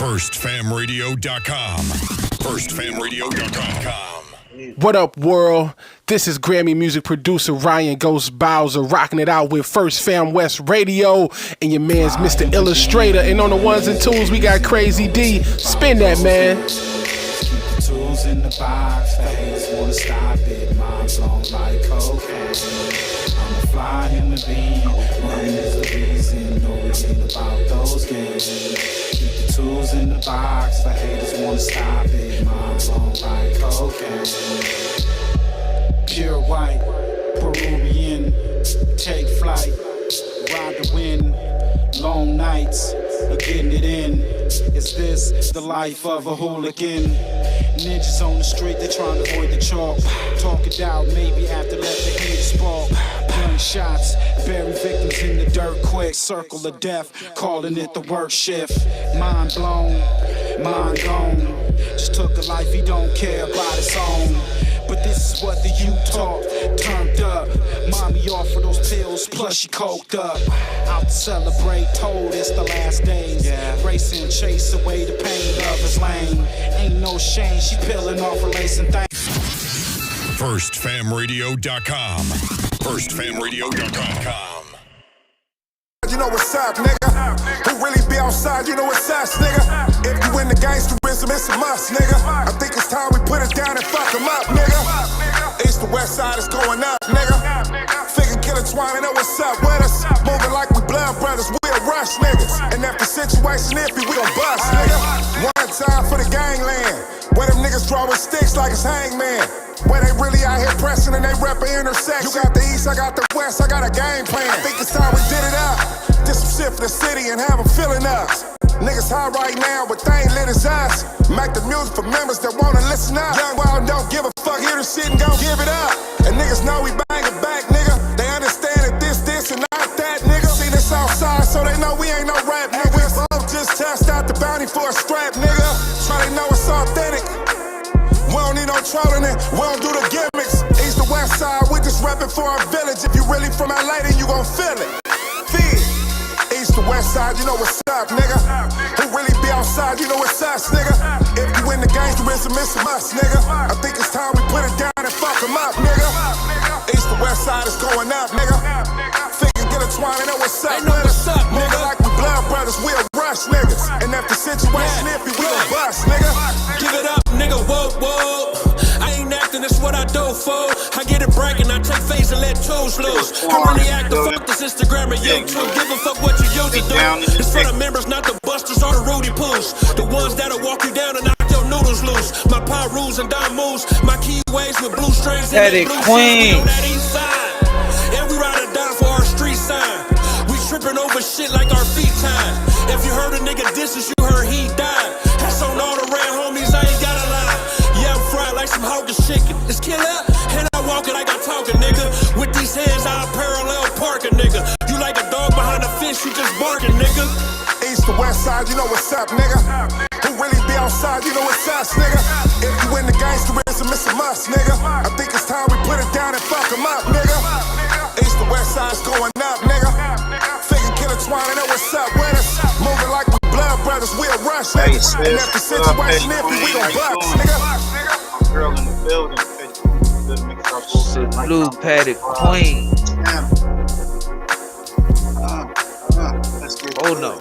FirstFamRadio.com. FirstFamRadio.com. What up, world? This is Grammy music producer Ryan Ghost Bowser rocking it out with First Fam West Radio and your man's Mr. Illustrator. And on the ones and twos, we got Crazy D. Spin that, man. Tools in the box, fans wanna stop it. Mom's on like cocaine. I'm a fly human being. Money is the reason. No reason about those games. Keep the tools in the box, for haters wanna stop it. Mom's on like cocaine. Pure white, Peruvian. Take flight, ride the wind. Long nights, getting it in. Is this the life of a hooligan? Ninjas on the street, they trying to avoid the chalk. Talk it out, maybe after let the heat spark. Gunshots, bury victims in the dirt quick. Circle of death, calling it the work shift. Mind blown, mind gone. Just took a life he don't care about his own. But this is what the youth talk, turned up. Mommy offered those pills, plus she coked up. Out to celebrate, told it's the last days. Racing, chase away the pain, love is lame. Ain't no shame, she peeling off her lace and things. FirstFamRadio.com. FirstFamRadio.com. You know what's up, nigga? Who really be outside, you know what's us, nigga? If you in the gangsterism, it's a must, nigga. I think it's time we put it down and fuck them up, nigga. East to west side is going up, nigga. Figure killer twine, you know what's up with us. Moving like we blood brothers, we'll rush niggas. And if the situation iffy, we gon' bust, nigga. One time for the gangland, where them niggas draw with sticks like it's hangman. Where they really out here pressing and they reppin' intersection. You got the east, I got the west, I got a game plan. I think it's time we did it up. Did some shit for the city and have them feeling us. Niggas high right now, but they ain't lit as us. Make the music for members that wanna listen up. Young wild don't give a fuck, hear the shit and gon' give it up. And niggas know we bang it back, nigga. They understand that this, and not that, nigga. See this outside, so they know we ain't no rap, nigga. We both just test out the bounty for a strap, nigga. So they know it's authentic. We don't need no trolling it, we don't do the gimmicks. East to west side, we just reppin' for our village. If you really from LA, then you gon' feel it. Feel it. East to west side, you know what's up, nigga. Who really be outside, you know what's us, nigga. If you in the gangsterism, it's a must, nigga. I think it's time we put it down and fuck them up, nigga. East to west side is going up, nigga. Figure get a twine, they know what's up, nigga. Like we blood brothers, we'll rush niggas. And if the situation iffy, we gon' bust, nigga. Give it up, nigga, whoa, whoa. I ain't acting, it's what I do for. I get it bragging, I take face and let toes loose. I really act the fuck this Instagram and YouTube. Give a fuck what you use to do. It's for the members, not the busters or the Rudy Poos. The ones that'll walk you down and knock your noodles loose. My power rules and dime moves. My keyways with blue strings and that blue queen. That east side. And we ride or die for our street sign. We tripping over shit like our feet time. If you heard a nigga distance, you heard he died. That's on all the red homies, I ain't gotta lie. Yeah, I'm fried like some Hawkins chicken. It's killer, and I walk it like I talk it, nigga. With these hands, I'll parallel park a nigga. You like a dog behind a fence, you just barking, nigga. East to west side, you know what's up, nigga. Who really be outside, you know what's us, nigga. If you in the gangsterism, it's a must, nigga. I think it's time we put it down and fuck them up, nigga. East to west side's going up, nigga. Figure killer twine, they know what's up with us. Moving like we blood brothers, we'll rush niggas. And if the situation iffy, we gon' bust, nigga. Girl in the building, Blue Padded Queen. Oh no.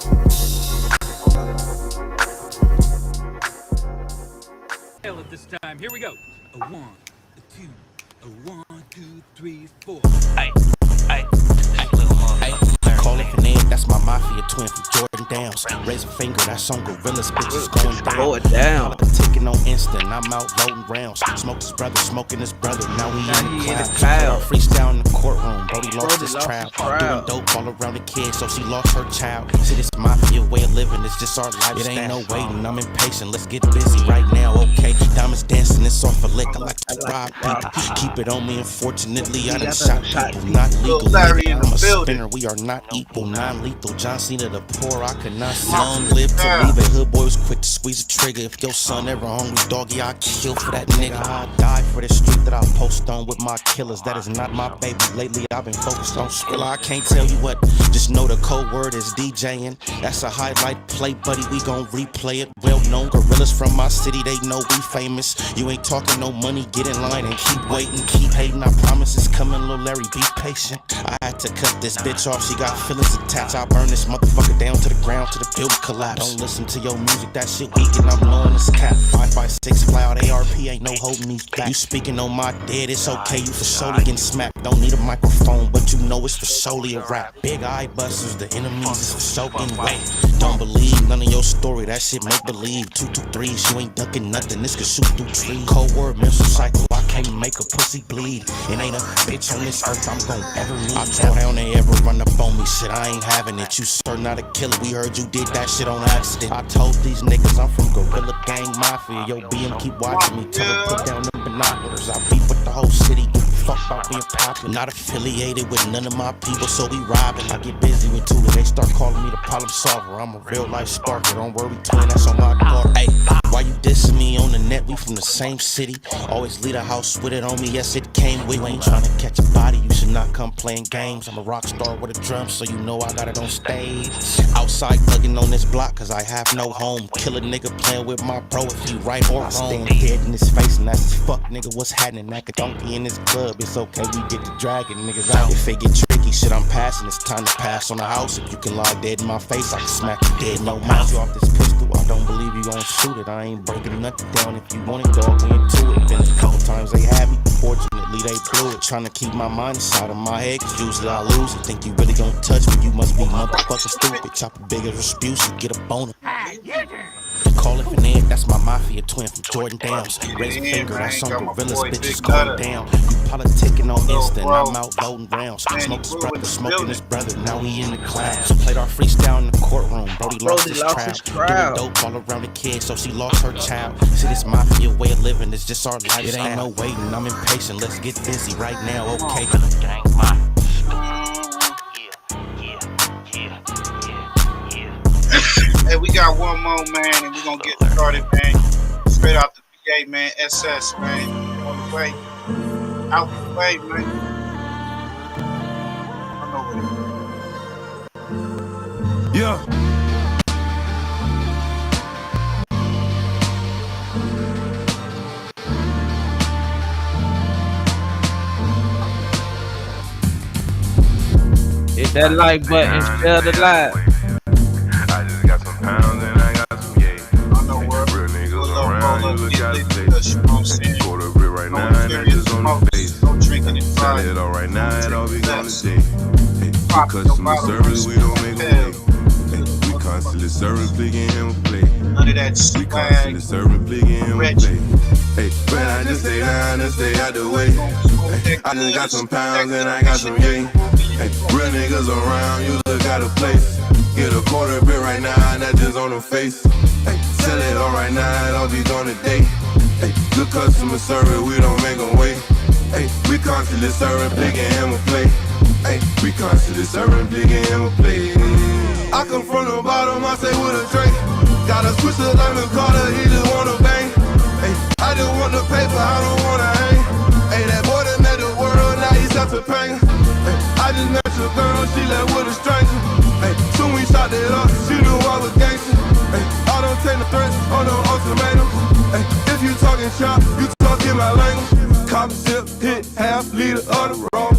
At this time, here we go. A 1, a 2, a 1, 2, 3, 4. Ay, ay, ay, call it Finette, that's my mafia twin from Jordan Downs. Raise a finger, that's on Gorillas, bitches going down. Blow it down. Like a ticket on instant, I'm out loading rounds. Smoke his brother, smoking his brother, now we in the cloud. Freestyle in the courtroom, Brody lost his trial. Doing dope all around the kid, so she lost her child. See, this mafia way of living, it's just our lifestyle. It ain't no waiting, I'm impatient, let's get busy right now, okay? Diamonds dancing, it's off a lick, I like to rob people. Keep it on me, unfortunately, I done shot people. Not legal, nigga, I'm a spinner, we are not equal, non-lethal. John Cena the poor, I could not see. Long live to leave it, hood boy was quick to squeeze a trigger. If your son ever hungry, doggy, I'll kill for that nigga. I'll die for the street that I post on with my killers. That is not my baby Lately I've been focused on Skrilla. I can't tell you what, just know the code word is DJing. That's a highlight play, buddy, we gon' replay it. Well known gorillas from my city, they know we famous. You ain't talking no money, get in line and keep waiting. Keep hating, I promise it's coming, Lil Larry, be patient. I had to cut this bitch off, she got feelings attached. I'll burn this motherfucker down to the ground, to the building collapse. Don't listen to your music, that shit weak and I'm knowing it's cap. 556 fly out ARP, ain't no holding these back. You speaking on my dead, it's okay, you for surely getting smacked. Don't need a microphone, but you know it's for solely a rap. Big eye busters, the enemies is for soaking wet. Don't believe none of your story, that shit make believe. 223s, you ain't ducking nothing, this could shoot through trees. Cold word, mental cycle, I can't make a pussy bleed. It ain't a bitch on this earth I'm gon' ever need. I tell down they ever run up on me, shit, I ain't having it. You sure not a killer, we heard you did that shit on accident. I told these niggas I'm from Gorilla Gang Mafia. Yo, BM keep watching me, tell her put down them binoculars. I beat with the whole city, give a fuck about being popular. Not affiliated with none of my people, so we robbing. I get busy with two, they start calling me the problem solver. I'm a real life sparker, don't worry twin, that's on my daughter. Hey, why you dissing me on the net? We from the same city. Always leave a house with it on me, yes it came with. You ain't trying to catch a body, you should not come playing games. I'm a rock star with a drum, so you know I got it on stage. Outside thugging on this block, cause I have no home. Kill a nigga playing with my bro if he right or wrong. I stand dead in his face and that's his fuck nigga, what's happening? That could don't be in this club, it's okay, we get to dragging niggas out. If it get tricky, shit I'm passing, it's time to pass on the house. If you can lie dead in my face, I can smack you dead in your mouth. You off this pistol, I don't believe you gon' shoot it. I ain't breaking nothing down, if you want it, dog, we into it. Been a couple times they had me, fortunately they blew it. Trying to keep my mind inside of my head, cause usually I lose it. Think you really gon' touch me, you must be motherfucking stupid. Chop a big as Rasputin, get a boner. Call it Finette, that's my mafia twin from Jordan Downs. Raise a finger, that's on Gorillas, bitches going down. You politicking on Insta, and I'm out loading rounds. Smoke his brother, smoking his brother, now he in the clouds. Played our freestyle in the courtroom, Brody lost his trial. Doing dope all around the kid, so she lost her child. See, this mafia way of living, it's just our lifestyle. It ain't no waiting, I'm impatient, let's get busy right now, okay? Hey, we got one more, man, and we're gonna get started, man. Straight out the PA, man. SS, man. On the way. Out the way, man. I know what it is. Yeah. Hit that like button, share the live. I just got some pounds and I got some yay. Real niggas around, you look out of state. Quarter bit right now, and that just on the face. Sell it all right now, it all be gone today. Hey, for customer service, we don't make a way. Hey, we constantly serving, picking him a play. None of that We constantly serving, picking him a play. Hey, when I just stay down and stay out the way. Hey, I just got some pounds and I got some yay. Hey, real niggas around, you look out of place. Get a quarter bit right now, and that just on the face. Hey, sell it all right now, it all be gone today. Hey, good customer service, we don't make them wait. Hey, we constantly serving, picking him a plate. Hey, we constantly serving, picking him a plate. I come from the bottom, I say with a drink. Got a switch to Lemon Carter, he just wanna bang. Hey, I just want the paper, I don't wanna hang. Hey, that boy that met the world, now he's up to pain. Hey, I just met your girl, she left with a stranger. Hey, soon we shot it up, she knew I was gangster. Hey, I don't take the threats on no ultimatums. Hey, if you talking shop, you talking my language. Cop sip, hit half liter of the road.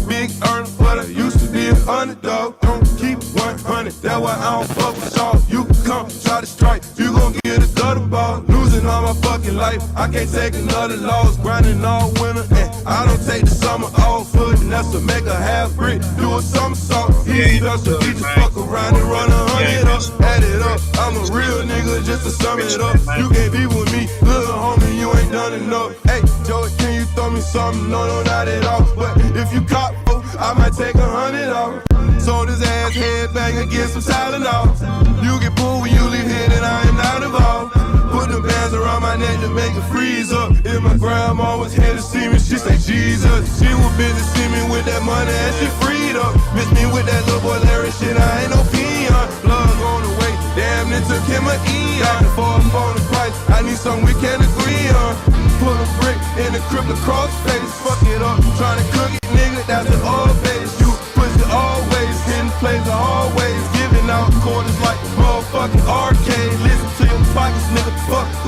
Big earner, but I used to be an underdog. Don't keep 100, that's why I don't fuck with y'all. You come try to strike, you gon' get a gutter ball. Losing all my fucking life, I can't take another loss. Grinding all winter, and I don't take the summer off. Footing that's to make a half brick, do a somersault. He special, he just fuck around and run 100 up. Add it up, I'm a real nigga just to sum it up. You can't be with me, little homie, you ain't done enough. Hey, Joey, can you throw me something? No, not at all. But if you cop, I might take 100 off. Sold his ass headbanger, get some Tylenol. You get pulled when you leave here, then I am not involved. Put the bands around my neck to make it freeze up. If my grandma was here to see me, she say Jesus. She was busy see me with that money and she freed up. Miss me with that little boy Larry shit, I ain't no peon. Plug on the way, damn it took him an eon. Before I'm on the price, I need something we can agree on. Put a brick in the crib across face, fuck it up, tryna cook it, nigga, that's the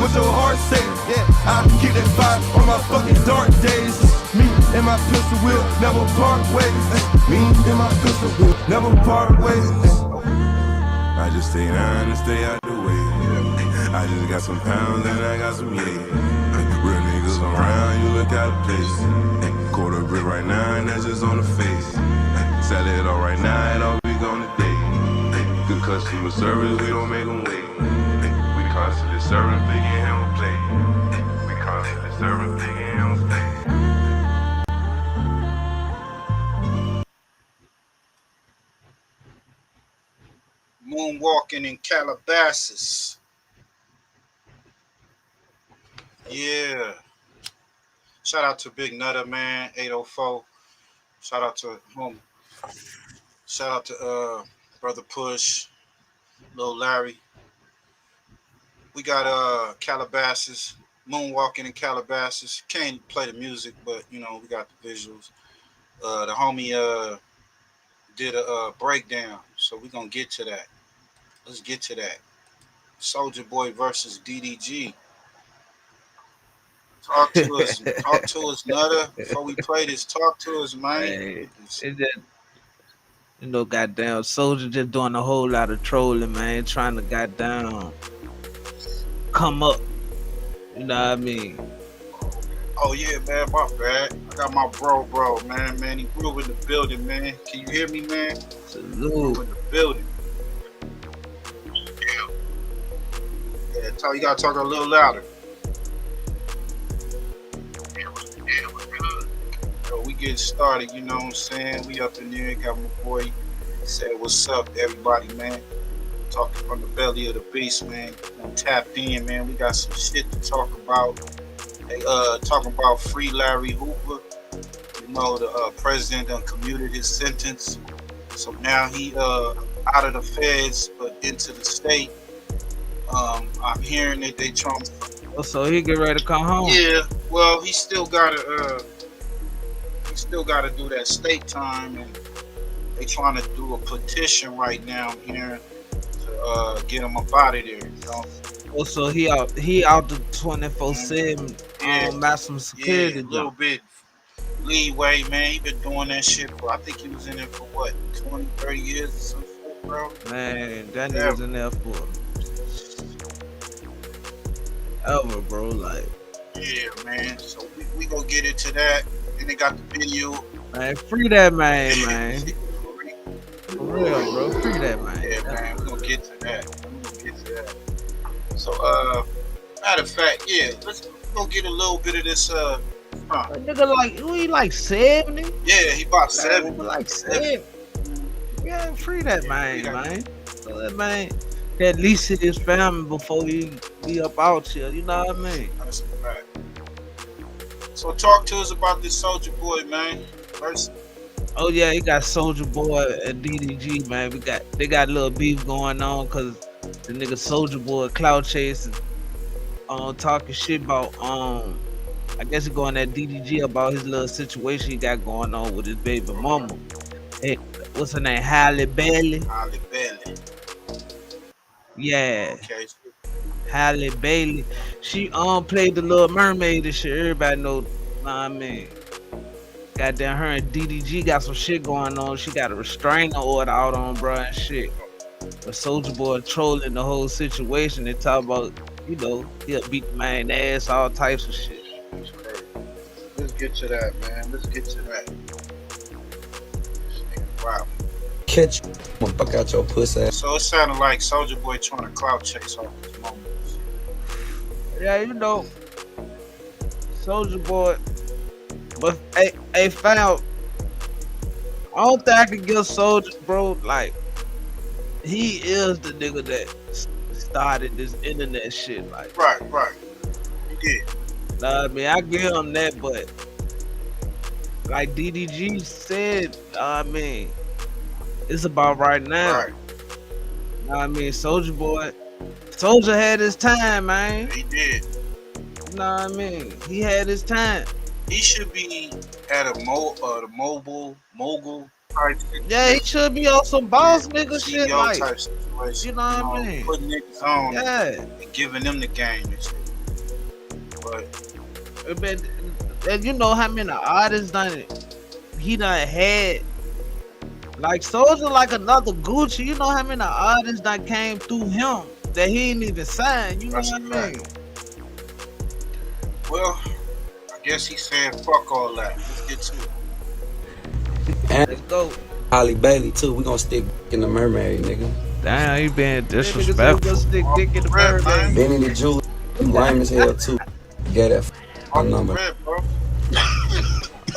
what your heart say. Yeah, I keep that fire on my fucking dark days. Me and my pistol will never part ways. Me and my pistol will never part ways. I just stay down and stay out the way. I just got some pounds and I got some yeah. Real niggas around, you look out of place. Quarter brick right now and that's just on the face. Sell it all right now, it all be gone today. Good customer service, we don't make them wait. We constantly serving, big and handle play. We constantly serving, big and handle play. Moonwalking in Calabasas. Yeah. Shout out to Big Nutter, man, 804. Shout out to home. Shout out to Brother Push, Lil Larry. We got Calabasas, Moonwalking in Calabasas. Can't play the music, but you know, we got the visuals. The homie did a breakdown, so we're gonna get to that. Let's get to that. Soulja Boy versus DDG. Talk to us, Nutter. Before we play this, talk to us, man. Hey, it just, you know, goddamn, Soulja just doing a whole lot of trolling, man, trying to goddamn come up. You know what I mean? Oh yeah, man, my bad. I got my bro, man. Man, he grew in the building, man. Can you hear me, man? Salute. In the building. Yeah, you gotta talk a little louder. So we get started, you know what I'm saying? We up in there, got my boy. Said what's up, everybody, man. Talking from the belly of the beast, man. Tap in, man. We got some shit to talk about. They talking about free Larry Hoover. You know, the president done commuted his sentence. So now he out of the feds but into the state. I'm hearing that they trying to. Oh, so he get ready to come home? Yeah, well, he still gotta do that state time, and they trying to do a petition right now. I'm hearing to get him up out of there. You know? Oh, so he out the 24/7 maximum security. Yeah, a little bit leeway, man. He been doing that shit for, I think he was in it for what, 20, 30 years or some shit, bro. Man, that nigga's in there for ever, bro. Like, yeah, man. So we gonna get into that. And they got the video. Man, free that man. For real, bro. Free that man. Yeah, man. We're gonna get to that. So, matter of fact, yeah, let's go get a little bit of this. That nigga like, who he like 70? Yeah, he about 70. Like 70. Yeah, free that man. So that man at least hit his family before he be up out here. You know what I mean? That's a fact. So talk to us about this Soulja Boy, man. First. Oh yeah, he got Soulja Boy and DDG, man. They got a little beef going on because the nigga Soulja Boy cloud chasing, talking shit about I guess he going at DDG about his little situation he got going on with his baby mama. Hey, what's her name? Halle Bailey. Halle Bailey. Yeah. Okay. Halle Bailey. She played the Little Mermaid and shit. Everybody know what I mean. Goddamn, her and DDG got some shit going on. She got a restraining order out on bruh and shit. But Soulja Boy trolling the whole situation. They talk about, you know, he'll beat the man ass, all types of shit. Let's get to that, man. Let's get to that. Wow. Catch you, fuck out your pussy. So it sounded like Soulja Boy trying to clout chase off his moments. Yeah, you know, Soulja Boy. But hey, found. I don't think I can give Soulja, bro. Like, he is the nigga that started this internet shit. Like, right. He did. I mean, I give him that, but like DDG said, I mean, it's about right now. Right. I mean, Soulja had his time, man. He did. You know what I mean? He had his time. He should be at a mogul type. Yeah, he should be on some boss nigga shit, CEO like, type situation. you know what I mean? Putting niggas on, yeah, and giving them the game and shit. But and you know how many artists he done had. Like Soulja, like another Gucci. You know how many artists that came through him that he ain't even signed. You know what I mean? Well, I guess he's saying fuck all that. Let's get to it. Let's go. Holly Bailey too. We gonna stick in the mermaid, nigga. Damn, he been disrespectful. Stick dick in the mermaid. Benny the Jeweler, lame as hell too. Get that number.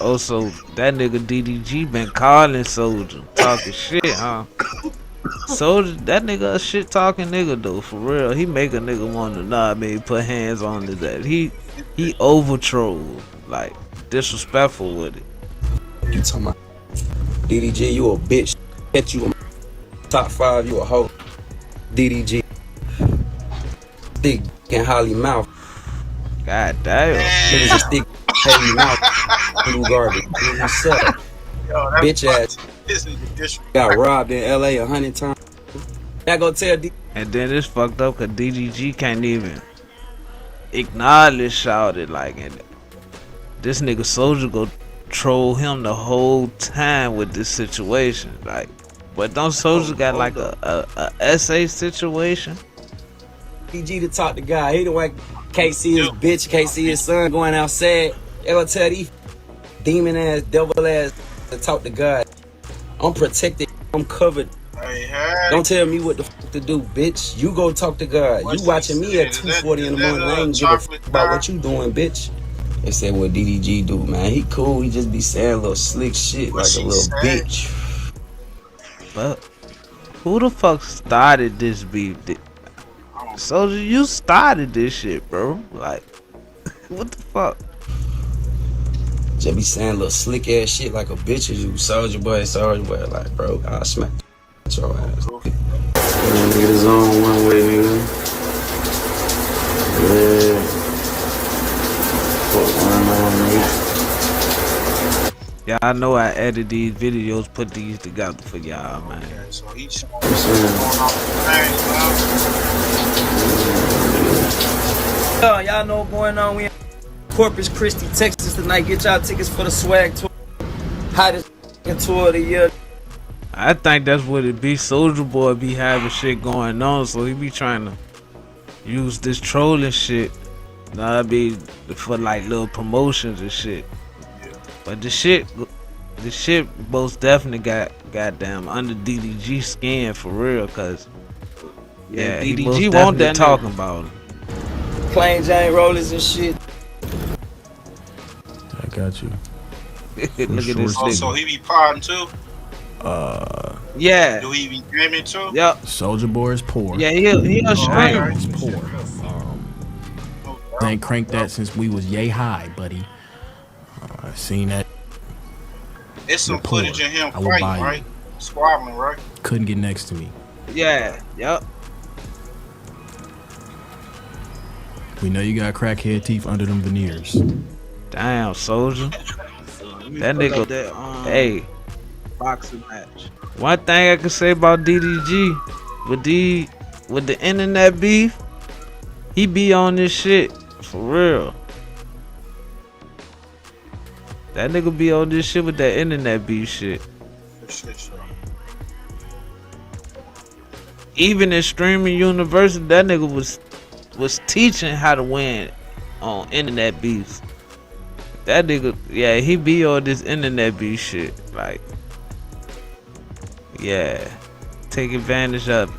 Oh, so that nigga DDG been calling Soulja, talking shit, huh? Soulja, that nigga a shit talking nigga though, for real. He make a nigga want to put hands on his ass. He over troll, like disrespectful with it. You talking about DDG? You a bitch. Bet you a top 5. You a hoe. DDG. Stick in Holly mouth. God damn. Niggas a stick heavy mouth. Blue garbage. You suck. Bitch ass. Got robbed in LA 100 times. That go tell D. And then it's fucked up cause DDG can't even acknowledge shouted like it. This nigga Soulja go troll him the whole time with this situation. Like, but don't Soulja got like a essay situation? DG to talk to God. He the one can't see his bitch, can't see his son going outside. They gonna tell these demon ass, devil ass to talk to God. I'm protected. I'm covered. Don't tell me what the fuck to do, bitch. You go talk to God. You watching me at 2:40 in the morning. I ain't give a fuck about what you doing, bitch. They said what DDG do, man. He cool. He just be saying little slick shit like a little bitch. But who the fuck started this beef? Soulja, you started this shit, bro. Like, what the fuck? Just be saying little slick ass shit like a bitch. You Soulja boy. Like, bro, I'll smack your ass. Nigga, the zone one way, nigga. Yeah. Fuck going on, nigga. Yeah, I know I edited these videos, put these together for y'all, man. So he's y'all know what's going on. We in Corpus Christi, Texas tonight. Get y'all tickets for the swag tour. Hottest tour of the year. I think that's what it be. Soulja Boy be having shit going on, so he be trying to use this trolling shit. Nah, be for like little promotions and shit. But the shit most definitely got goddamn under DDG skin for real, cause yeah, DDG won't that talking about him. Plain Jane rollers and shit. I got you. Look at this nigga. So he be potting too? Yeah. Do he be streaming too? Yep. Soulja Boy is poor. Yeah, he'll stream. He's poor. They ain't cranked that since we was yay high, buddy. I seen that. It's some footage of him fighting, right? Squabbling, right? Couldn't get next to me. Yeah. Yep. We know you got crackhead teeth under them veneers. Damn, Soulja. That nigga. Hey. Boxing match. One thing I can say about DDG with the internet beef, he be on this shit for real. That nigga be on this shit with that internet beef shit. Even in streaming university, that nigga was teaching how to win on internet beefs. That nigga, yeah, he be on this internet beef shit, like. Yeah, take advantage of it.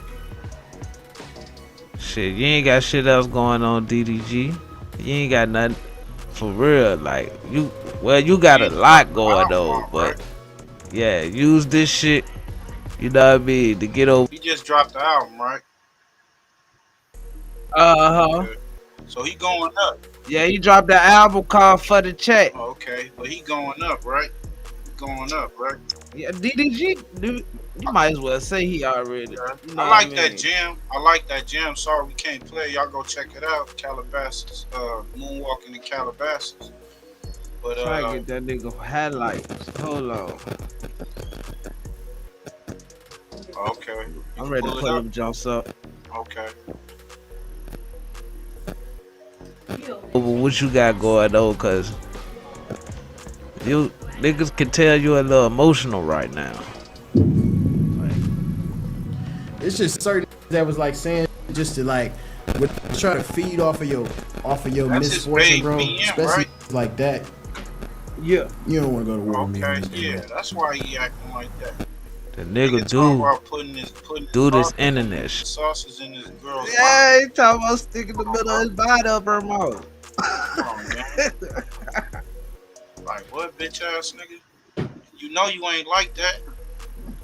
Shit, you ain't got shit else going on, DDG. You ain't got nothing for real. Like you got a lot going on, but yeah, use this shit. You know what I mean, to get over. He just dropped the album, right? Okay. So he going up. Yeah, he dropped the album called For the Check. Okay, but he going up, right? Going up, right? Yeah, DDG, dude, you might as well say he already. You know I like that jam. I like that jam. Sorry we can't play. Y'all go check it out. Calabasas, Moonwalking in Calabasas. But try to get that nigga highlights. Hold on. Okay. I'm ready to put them jumps up. Okay. what you got going on, cause you niggas can tell you a little emotional right now. It's just certain that was like saying just to like try to feed off of your misfortune, bro. Especially like that. Yeah. You don't want to go to war with me. Yeah, that's why he acting like that. The nigga do this internet shit. Sauces in his girl's Yeah, he talking about sticking the middle of his body up her mouth. Come on, man. Like what, bitch ass nigga? You know you ain't like that.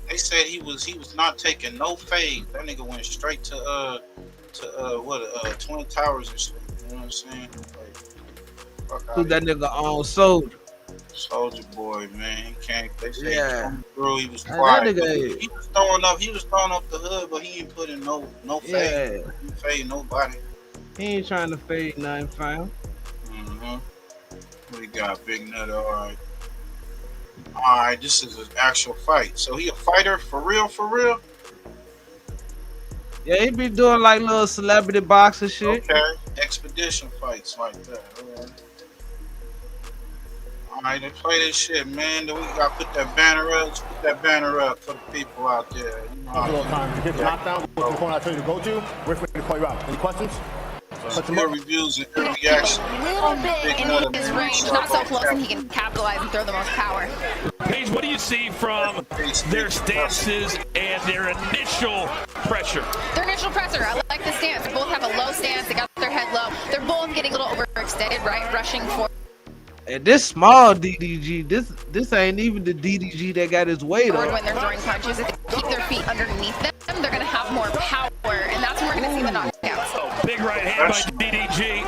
They said he was not taking no fade. That nigga went straight to Twin Towers and shit. You know what I'm saying? Like, Who that nigga on Soldier? Soldier Boy, man. He can't. They say Yeah. he was quiet. Nigga, He was throwing up the hood, but he ain't putting no fade. Yeah. He ain't fade nobody. He ain't trying to fade nothing, fam. We got Big Nut. All right. This is an actual fight. So he a fighter for real? For real? Yeah, he be doing like little celebrity boxing shit. Okay, expedition fights like that. All right, they play this shit, man. Then we gotta put that banner up. Let's put that banner up for the people out there. You know, a little time to get the knockdown. Go to the corner I told you to go to. We're ready to call you out. Any questions? More reviews and reaction. A little bit in his range, not so close, and he can capitalize and throw the most power. Paige, what do you see from their stances and their initial pressure? Their initial pressure, I like the stance. They both have a low stance. They got their head low. They're both getting a little overextended, right? Rushing for. And this small DDG, this ain't even the DDG that got his weight on. When they're throwing punches, if they keep their feet underneath them, they're gonna have more power, and that's when we're gonna see the knockouts. Big right hand by DDG.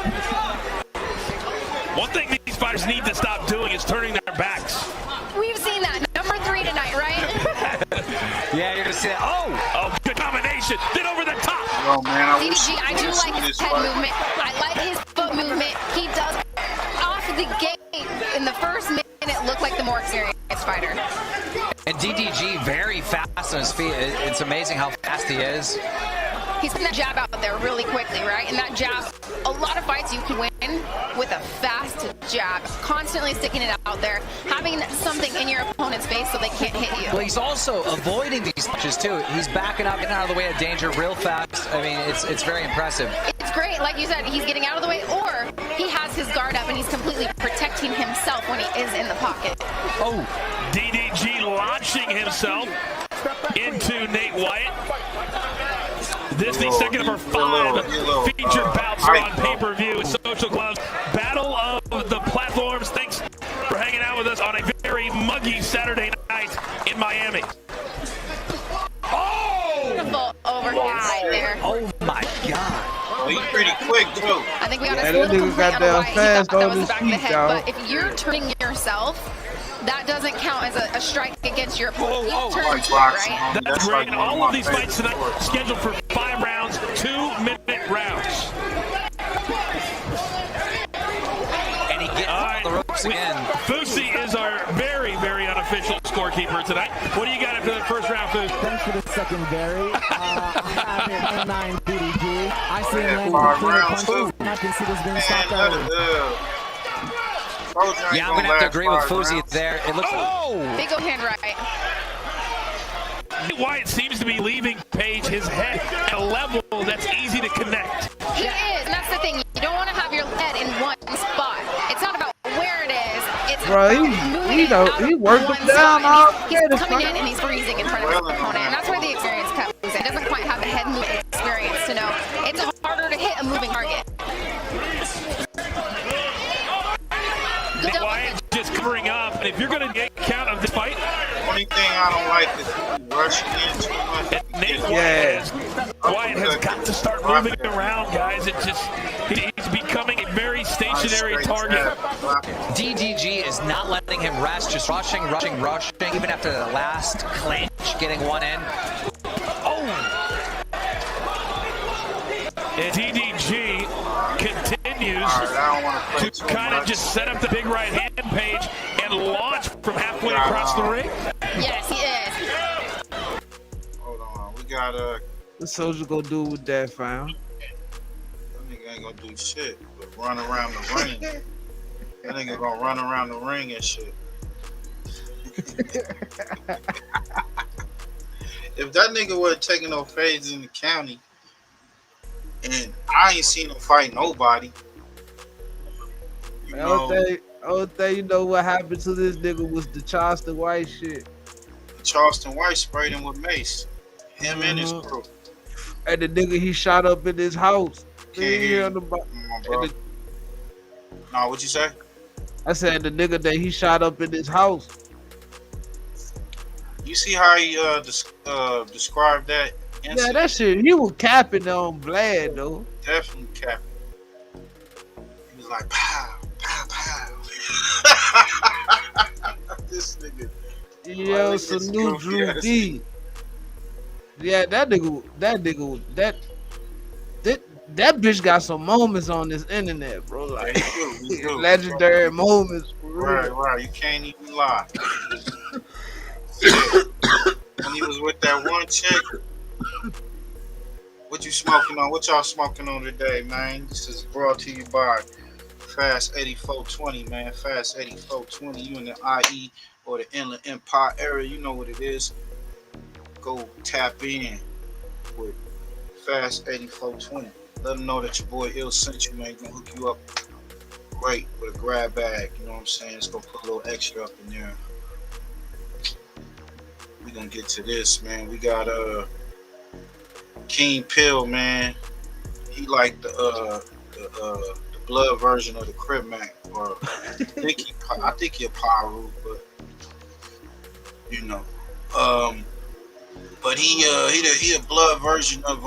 One thing these fighters need to stop doing is turning their backs. We've seen that. Number 3 tonight, right? Yeah, you're gonna see that. Oh, good combination. Then over the top. Yo, man, DDG, I do like his head movement. I like his foot movement. He does off the gate in the first minute look like the more experienced fighter. And DDG very fast on his feet. It's amazing how fast he is. He's putting that jab out there really quickly, right? And that jab, a lot of fights you can win with a fast jab, constantly sticking it out there, having something in your opponent's face so they can't hit you. Well, he's also avoiding these punches too. He's backing up, getting out of the way of danger real fast. I mean, it's very impressive. It's great, like you said, he's getting out of the way, or he has his guard up and he's completely protecting himself when he is in the pocket. Oh, DDG launching himself into Nate Wyatt. This the second of our 5 featured bouts on pay-per-view with Social Club's Battle of the Platforms. Thanks for hanging out with us on a very muggy Saturday night in Miami. Beautiful overhand right there. Oh my God. Well, he's pretty quick too. I think we got Yeah, a little that nigga got complaint on down why he fast thought that on was the his back of the feet, head. y'all. But if you're turning yourself, that doesn't count as a strike against your opponent. He's turned to it, right? That's great. And all of these fights tonight scheduled for 5 rounds, 2-minute rounds. And he gets on the ropes again. Fusi is our very, very unofficial scorekeeper tonight. What do you got after the first round, Fusi? Thanks for the secondary. I have it 9 DDG. I see him landing Five cleaner rounds, punches. I can see this being stopped early. Yeah, I'm gonna have to agree with Fusi there. It looks. Big overhand right. Wyatt seems to be leaving Paige his head at a level that's easy to connect. He is, and that's the thing. You don't want to have your head in one spot. It's not about where it is. It's Bro, he worked him down all He's day. coming in and he's freezing in front of his opponent, and that's where the experience comes. It doesn't quite have the head movement experience to know. It's harder to hit a moving target. Wyatt just covering up, and if you're going to get count of this fight, only thing I don't like is rushing in too much. Wyatt has got to start moving around, guys. It just he's becoming a very stationary target. DDG is not letting him rest, just rushing, even after the last clinch, getting one in. And DDG continues to kind of just set up the big right hand page and launch from halfway across the ring. Yes, he is. Hold on, we got The soldier gonna do with that, fam? That nigga ain't gonna do shit but run around the ring. That nigga gonna run around the ring and shit. If that nigga wasn't taking no fades in the county, and I ain't seen him fight nobody. Only thing you know what happened to this nigga was the Charleston White shit. Charleston White sprayed him with mace. Him and his crew. And the nigga he shot up in his house. Can't hear you. No, what you say? I said the nigga that he shot up in his house. You see how he described that incident? Yeah, that shit, he was capping on Vlad though. Definitely capping. He was like, pow, pow, pow. This nigga. Yo, salute Drew D. Yeah, that bitch got some moments on this internet, bro. Like legendary moments. Right. You can't even lie. When he was with that one chick, what you smoking on? What y'all smoking on today, man? This is brought to you by Fast 8420, man. Fast 8420. You in the IE or the Inland Empire area, you know what it is. Go tap in with Fast 8420. Let them know that your boy Ill sent you, man. Gonna hook you up great with a grab bag. You know what I'm saying? It's gonna put a little extra up in there. We gonna get to this, man. We got King Pill, man. He like the blood version of the Crib Mac, or I think he a Pyro, but you know, but he a blood version of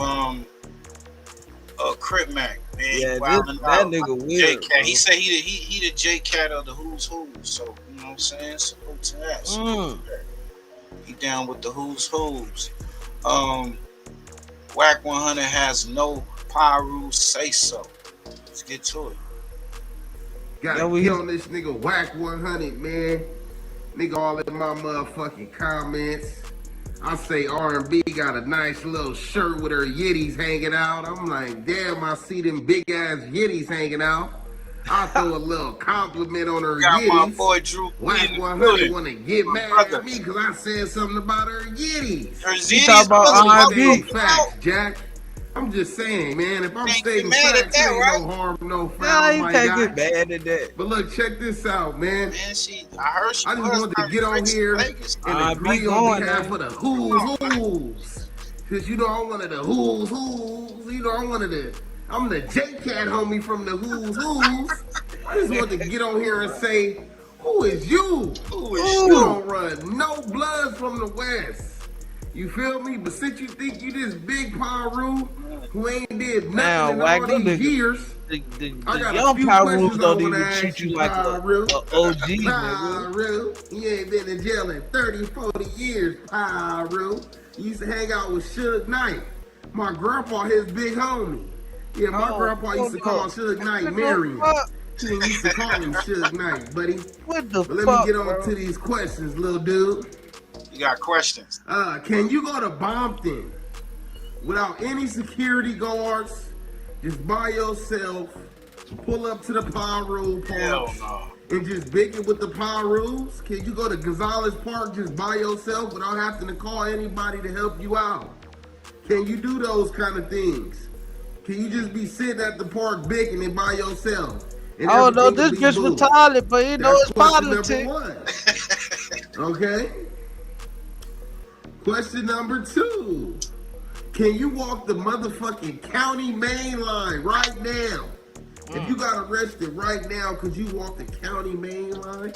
Crib Mac, man. Yeah, that nigga weird. J-Cat. He said he the J-Cat of the Who's Who, so you know what I'm saying. Salute to that. Salute to that. He down with the Who's Who's. Wacc 100 has no Pyro say so. Let's get to it. Gotta get on this nigga Wacc 100, man. Nigga all in my motherfucking comments. I say R&B got a nice little shirt with her yitties hanging out. I'm like, damn, I see them big ass yitties hanging out. I throw a little compliment on her yitties. My boy Drew Wacc 100 want to get mad at me because I said something about her yitties. Her yitties about R&B facts, Jack. I'm just saying, man, if I'm stating facts, ain't no harm, no foul, you can't get mad at that. But look, check this out, man. I heard she I just wanted to get on here and agree on behalf of the Who's. Because, you know, I'm one of the Who's. You know, I'm the J-Cat homie from the Who's. I just wanted to get on here and say, who is you? You don't run no blood from the West. You feel me? But since you think you this big Pyro who ain't did nothing in all these years, I got a few questions I want to ask you, Pyro. OG, nigga. Pyro, you ain't been in jail in 30, 40 years, Pyro. You used to hang out with Suge Knight. My grandpa, his big homie. Yeah, my grandpa used to call Suge Knight Marion. He used to call him Suge Knight, buddy. What the fuck, Let me get on to these questions, little dude. You got questions. Can you go to Bompton without any security guards, just by yourself, pull up to the Pyro Park and just big it with the Pyros? Can you go to Gonzalez Park just by yourself without having to call anybody to help you out? Can you do those kind of things? Can you just be sitting at the park bigging it by yourself? Oh no, this bitch retarded, but you know it's politics. Okay. Question number 2. Can you walk the motherfucking county main line right now? If you got arrested right now, could you walk the county main line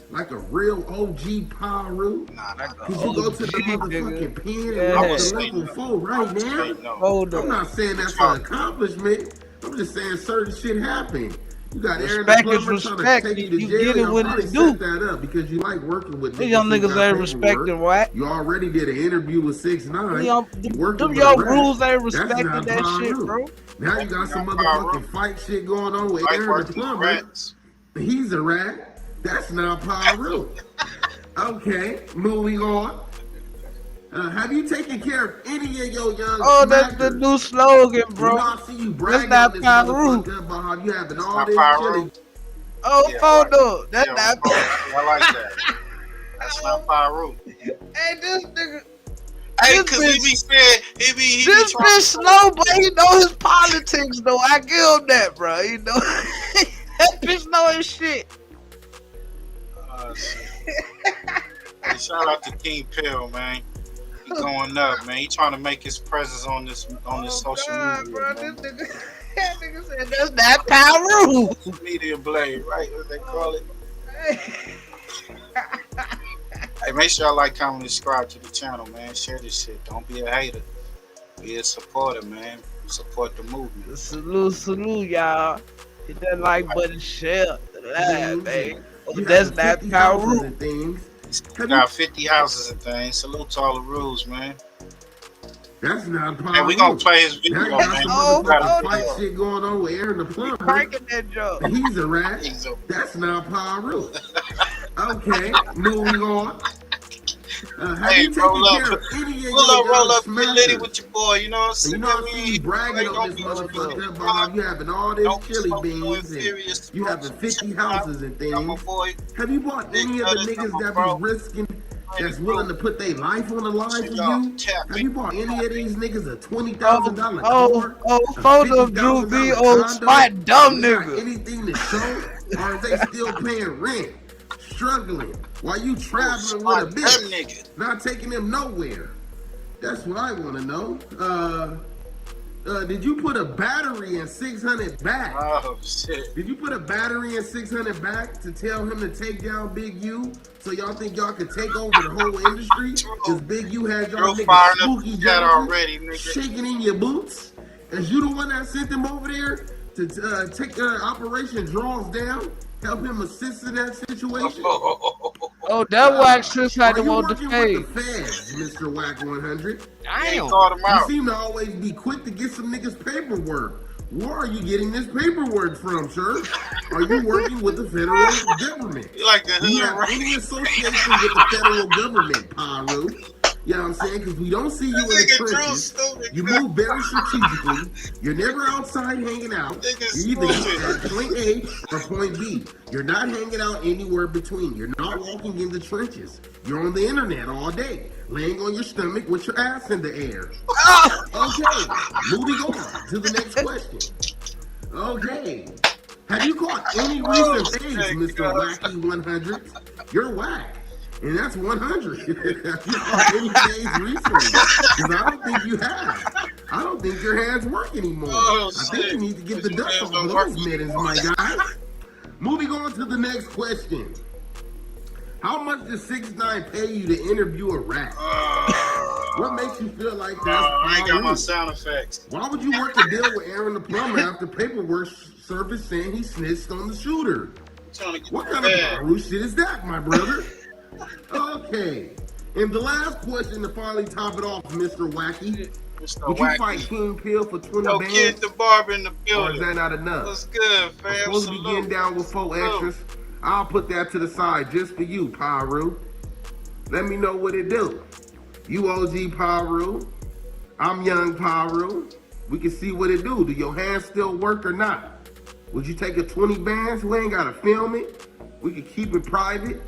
like a real OG Pyro? Could you go to the motherfucking pen and walk the level 4 right now? I'm not saying that's an accomplishment. I'm just saying certain shit happened. You got Aaron the plumber trying to take you to jail. Get it when it do. Set that up because you like working with these young niggas ain't respecting what? You already did an interview with 6ix9ine. Them young rules ain't respecting that shit, bro. Now you got some motherfucking fight shit going on with Aaron the plumber. He's a rat. That's not Pyro. Okay, moving on. Have you taken care of any of your young Oh, that's the smackers? new slogan, bro. I see you That's bragging not on this Pyro. motherfucker about how you having all this Pyro? chili. Oh, Yeah, photo. That's Yeah, not. I like that. That's not Pyro. Hey, this nigga. Hey, This cause he be saying he This be trying bitch slow, but he know his politics though. I give him that, bro. You know that bitch know his shit. Shit. Hey, shout out to King Pill, man. He going up, man. He trying to make his presence on this social media, Bro, man. That nigga said that's not Pyro. Media blade, right? What they call it. Hey, make sure y'all like, comment, and subscribe to the channel, man. Share this shit. Don't be a hater. Be a supporter, man. Support the movement. Salute, y'all. Hit that like button, share, live, man. Oh, You that's have not 50 houses Pyro. and things. We got 50 houses and things. Salute to all the rules, man. That's not Pyro. Hey, we gonna play his video, Now you got man. some Oh, motherfucking oh, fight no. shit going on with Aaron the Plumber. Cranking that joke. He's a rat. That's not Pyro. Okay, moving on. Have Hey, you taken roll up. care of any of your Roll up. young Get litty smackers? with your boy. You know what I'm saying? You know, I see you bragging on this motherfucker about how you having all this chili beans and you having 50 houses and things. Have you bought any of the niggas that be risking, that's willing to put their life on the line for you? Have you bought any of these niggas a $20,000 car? Photo of Drew B old spot dumb nigga. Anything to show? Or is they still paying rent? Struggling while you traveling with a bitch, not taking them nowhere. That's what I want to know. Did you put a battery in 600 back? Oh shit! Did you put a battery in 600 back to tell him to take down Big U? So y'all think y'all could take over the whole industry? Because Big U had y'all niggas spooky already, nigga. shaking in your boots. Is you the one that sent them over there to take Operation Draws Down? Help him assist in that situation. Oh, that Wacc Suge had him you on the working page. with the feds, Mr. Whack 100? Damn. You seem to always be quick to get some niggas paperwork. Where are you getting this paperwork from, sir? Are you working with the federal government? You like the Do you have any association with the federal government, Pyro? You know what I'm saying? Because we don't see you in the trenches. You move very strategically. You're never outside hanging out. You're either at point A or point B. You're not hanging out anywhere between. You're not walking in the trenches. You're on the internet all day, laying on your stomach with your ass in the air. Okay, moving on to the next question. Okay. Have you caught any recent things, Mr. Wacky 100? You're whack. And that's 100. Have you caught any days recently? Because I don't think you have. I don't think your hands work anymore. I think you need to get the dust off of those mittens, my guy. Moving on to the next question. How much does 6ix9ine pay you to interview a rat? What makes you feel like that's I ain't got my sound effects. Why would you work a deal with Aaron the Plumber after paperwork surfaced saying he snitched on the shooter? What kind of Baru shit is that, my brother? Okay. And the last question to finally top it off, Mr. Wacky. Would you fight King Pill for 20 bands? Kid the barber in the building. Or is that not enough? What's good, fam? I'm supposed to be getting down with 4 extras. I'll put that to the side just for you, Pyro. Let me know what it do. You OG Pyro. I'm young Pyro. We can see what it do. Do your hands still work or not? Would you take a 20 bands? We ain't gotta film it. We can keep it private.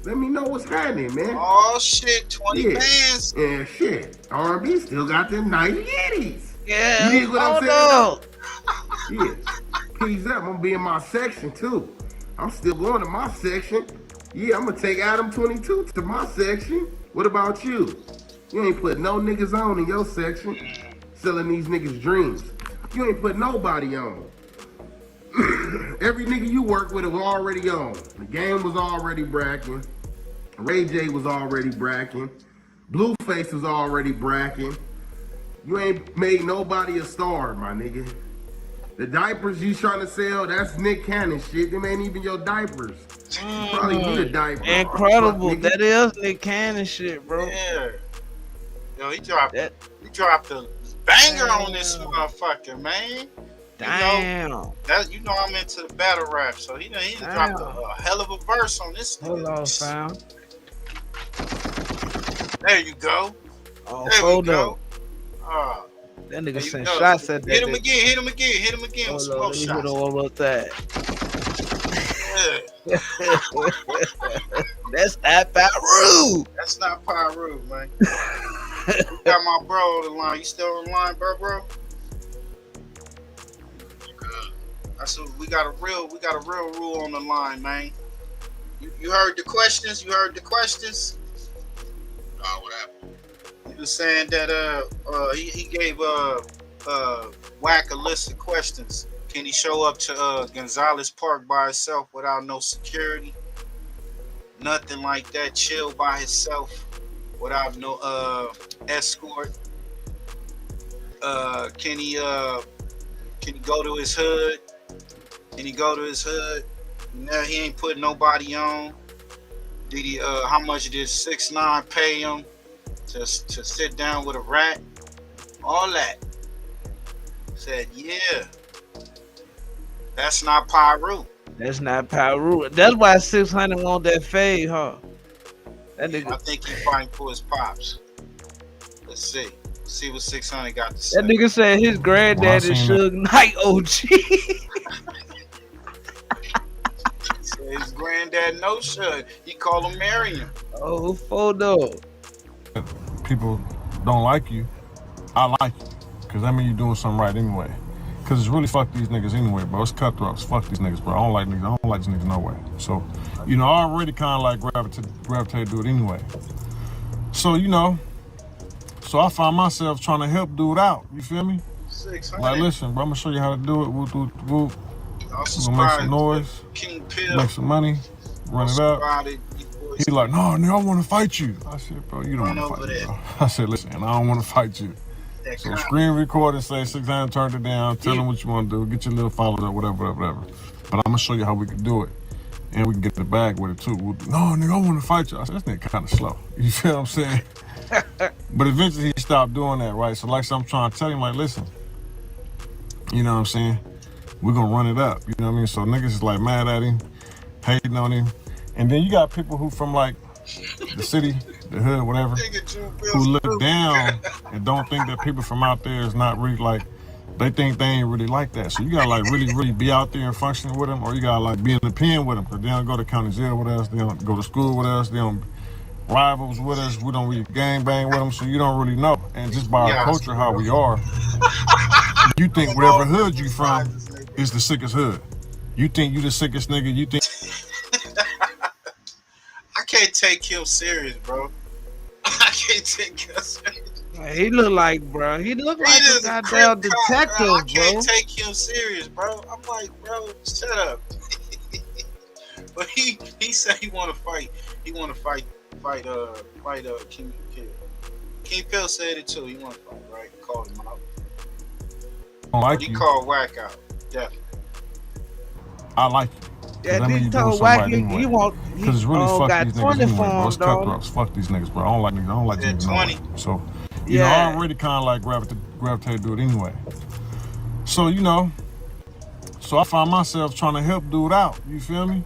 Let me know what's happening, man. Oh shit, 20 bands. Yeah, shit. R&B still got them nice yitties. Yeah. You dig what I'm saying? Yeah. Peace up. I'm gonna be in my section too. I'm still going to my section. Yeah, I'm gonna take Adam 22 to my section. What about you? You ain't put no niggas on in your section. Selling these niggas dreams. You ain't put nobody on. Every nigga you work with was already on. The game was already bracking. Ray J was already bracking. Blueface was already bracking. You ain't made nobody a star, my nigga. The diapers you trying to sell, that's Nick Cannon shit. Them ain't even your diapers. You probably need a diaper. Incredible. That is Nick Cannon shit, bro. Yeah. Yo, he dropped a banger on this motherfucker, man. Damn. You know I'm into the battle rap, so he dropped a hell of a verse on this. Hold on, fam. There you go. Oh, there we hold go. up. There That nigga you sent go. shots at that. Hit him again. Hit him again. Hit him again with Hold some on, more let me hit shots. him one more time. Yeah. That's not Pyru. That's not Pyru, man. We got my bro on the line. You still on the line, bro? That's what we got a real rule on the line, man. You heard the questions? You heard the questions? What happened? He was saying that he gave Wacc a list of questions. Can he show up to Gonzalez Park by himself without no security? Nothing like that. Chill by himself without no escort. Can he go to his hood? Can he go to his hood? No, he ain't putting nobody on. Did he? How much did 6ix9ine pay him to sit down with a rat? All that. Said, yeah. That's not Pyru. That's not Pyru. That's why 600 want that fade, huh? That nigga. I think he fighting for his pops. Let's see. See what 600 got to say. That nigga said his granddad is Suge Knight OG. His granddad no Suge. He call him Marion. Oh, photo. People don't like you. I like you. Because that means you're doing something right anyway. Because it's really fuck these niggas anyway, bro. It's cutthroats. Fuck these niggas, bro. I don't like niggas. I don't like these niggas no way. So, I already kind of like gravitate to it anyway. So, so I find myself trying to help dude out. You feel me? 600. Like, listen, bro, I'm going to show you how to do it. We're going to make some noise, make some money, run it up. He like, no, nigga, I want to fight you. I said, bro, you don't want to fight me, bro. I said, listen, I don't want to fight you. So screen record and say 6ix9ine turned it down, tell them what you want to do, get your little followers up, whatever. But I'm going to show you how we can do it. And we can get the bag with it too. No, nigga, I want to fight you. I said, this nigga kind of slow. You feel what I'm saying? But eventually he stopped doing that, right? So like I'm trying to tell him, like, listen, you know what I'm saying? We're going to run it up. You know what I mean? So niggas is like mad at him, hating on him. And then you got people who from like the city, the hood, whatever, who look down and don't think that people from out there is not really like, they think they ain't really like that. So you gotta like really be out there and functioning with them, or you gotta like be in the pen with them, because they don't go to county jail with us, they don't go to school with us, they don't rivals with us, we don't really gang bang with them, so you don't really know. And just by our culture, how we are, you think whatever hood you from is the sickest hood. You think you the sickest nigga, you think... I can't take him serious, bro. I can't take him serious. He look like, bro. He look like a goddamn detective, bro. I can't take him serious, bro. I'm like, bro, shut up. But he said he want to fight. He want to fight King Pill. King Pill said it too. He want to fight, right? He called him out. Like he called Wacc out. Definitely. I like you. Yeah, he told Wacc he want. Because it's really fuck got these 20 niggas anyway, bro. It's for him, cutthroats. Fuck these niggas, bro. I don't like niggas. I don't like niggas. 20. No way. So, I already kind of like gravitate to it anyway. So, so I find myself trying to help dude out. You feel me?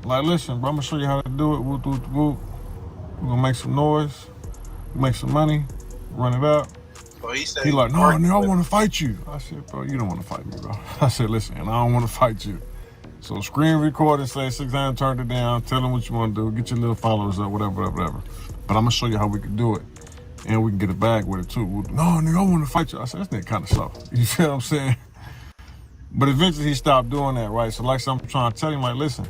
Like, listen, bro, I'm going to show you how to do it. We're going to make some noise, make some money, run it up. He like, no, nigga, I want to fight you. I said, bro, you don't want to fight me, bro. I said, listen, I don't want to fight you. So screen record and say 6ix9ine turned it down, tell them what you want to do, get your little followers up, whatever. But I'm going to show you how we can do it. And we can get a bag with it too. No, nigga, I want to fight you. I said, this nigga kind of slow. You feel what I'm saying? But eventually he stopped doing that, right? So like I'm trying to tell him, like, listen,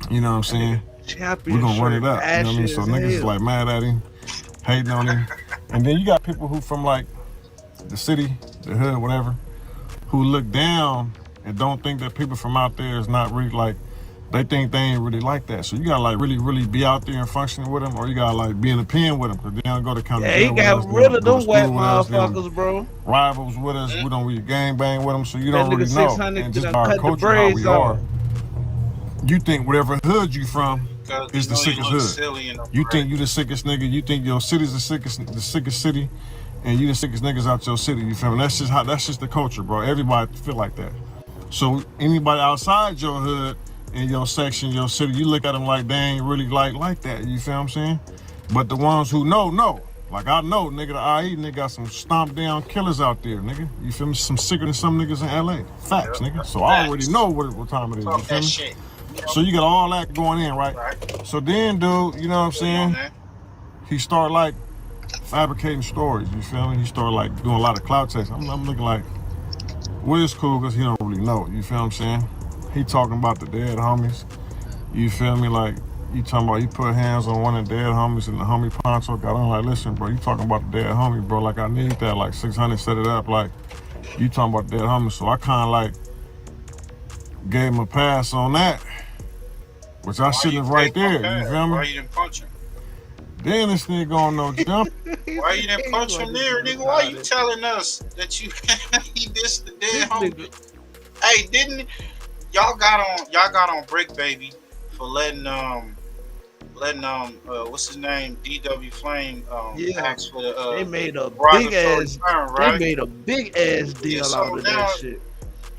you know what I'm saying? We're going to run it up. You know what I mean? So niggas is like mad at him, hating on him. And then you got people who from like the city, the hood, whatever, who look down and don't think that people from out there is not really like, they think they ain't really like that. So you gotta like really be out there and functioning with them, or you gotta like be in the pen with them, because they don't go to county jail with us. Yeah, he got rid of them whack motherfuckers, bro. Rivals with us, we don't really gang bang with them, so you don't really know. And just by our culture, how we are, you think whatever hood you from is the sickest hood. You think you the sickest nigga, you think your city's the sickest city, and you the sickest niggas out your city, you feel me? That's just the culture, bro. Everybody feel like that. So anybody outside your hood, in your section, your city, you look at them like they ain't really like that. You feel what I'm saying? But the ones who know. Like I know, nigga, the IE nigga got some stomped down killers out there, nigga. You feel me? Some sicker than some niggas in LA. Facts, nigga. So I already know what time it is. You feel me? Shit. So you got all that going in, right? So then, dude, you know what I'm saying? He started like fabricating stories. You feel me? He started like doing a lot of clout chasing. I'm looking like, well, it's cool because he don't really know. You feel what I'm saying? He talking about the dead homies. You feel me? Like, you talking about he put hands on one of the dead homies and the homie Poncho got on. Like, listen, bro, you talking about the dead homie, bro. Like, I need that. Like, 600 set it up. Like, you talking about the dead homie. So I kind of like gave him a pass on that, which I shouldn't have right there. You feel me? Why you didn't punch him? Then this nigga going no jump. Why you didn't punch him there, nigga? Why you telling us that you he dissed the dead homie? Hey, didn't y'all got on Brick Baby for letting what's his name, DW Flame ask for the they made a derogatory big ass term, right? They made a big ass deal so out of now that shit.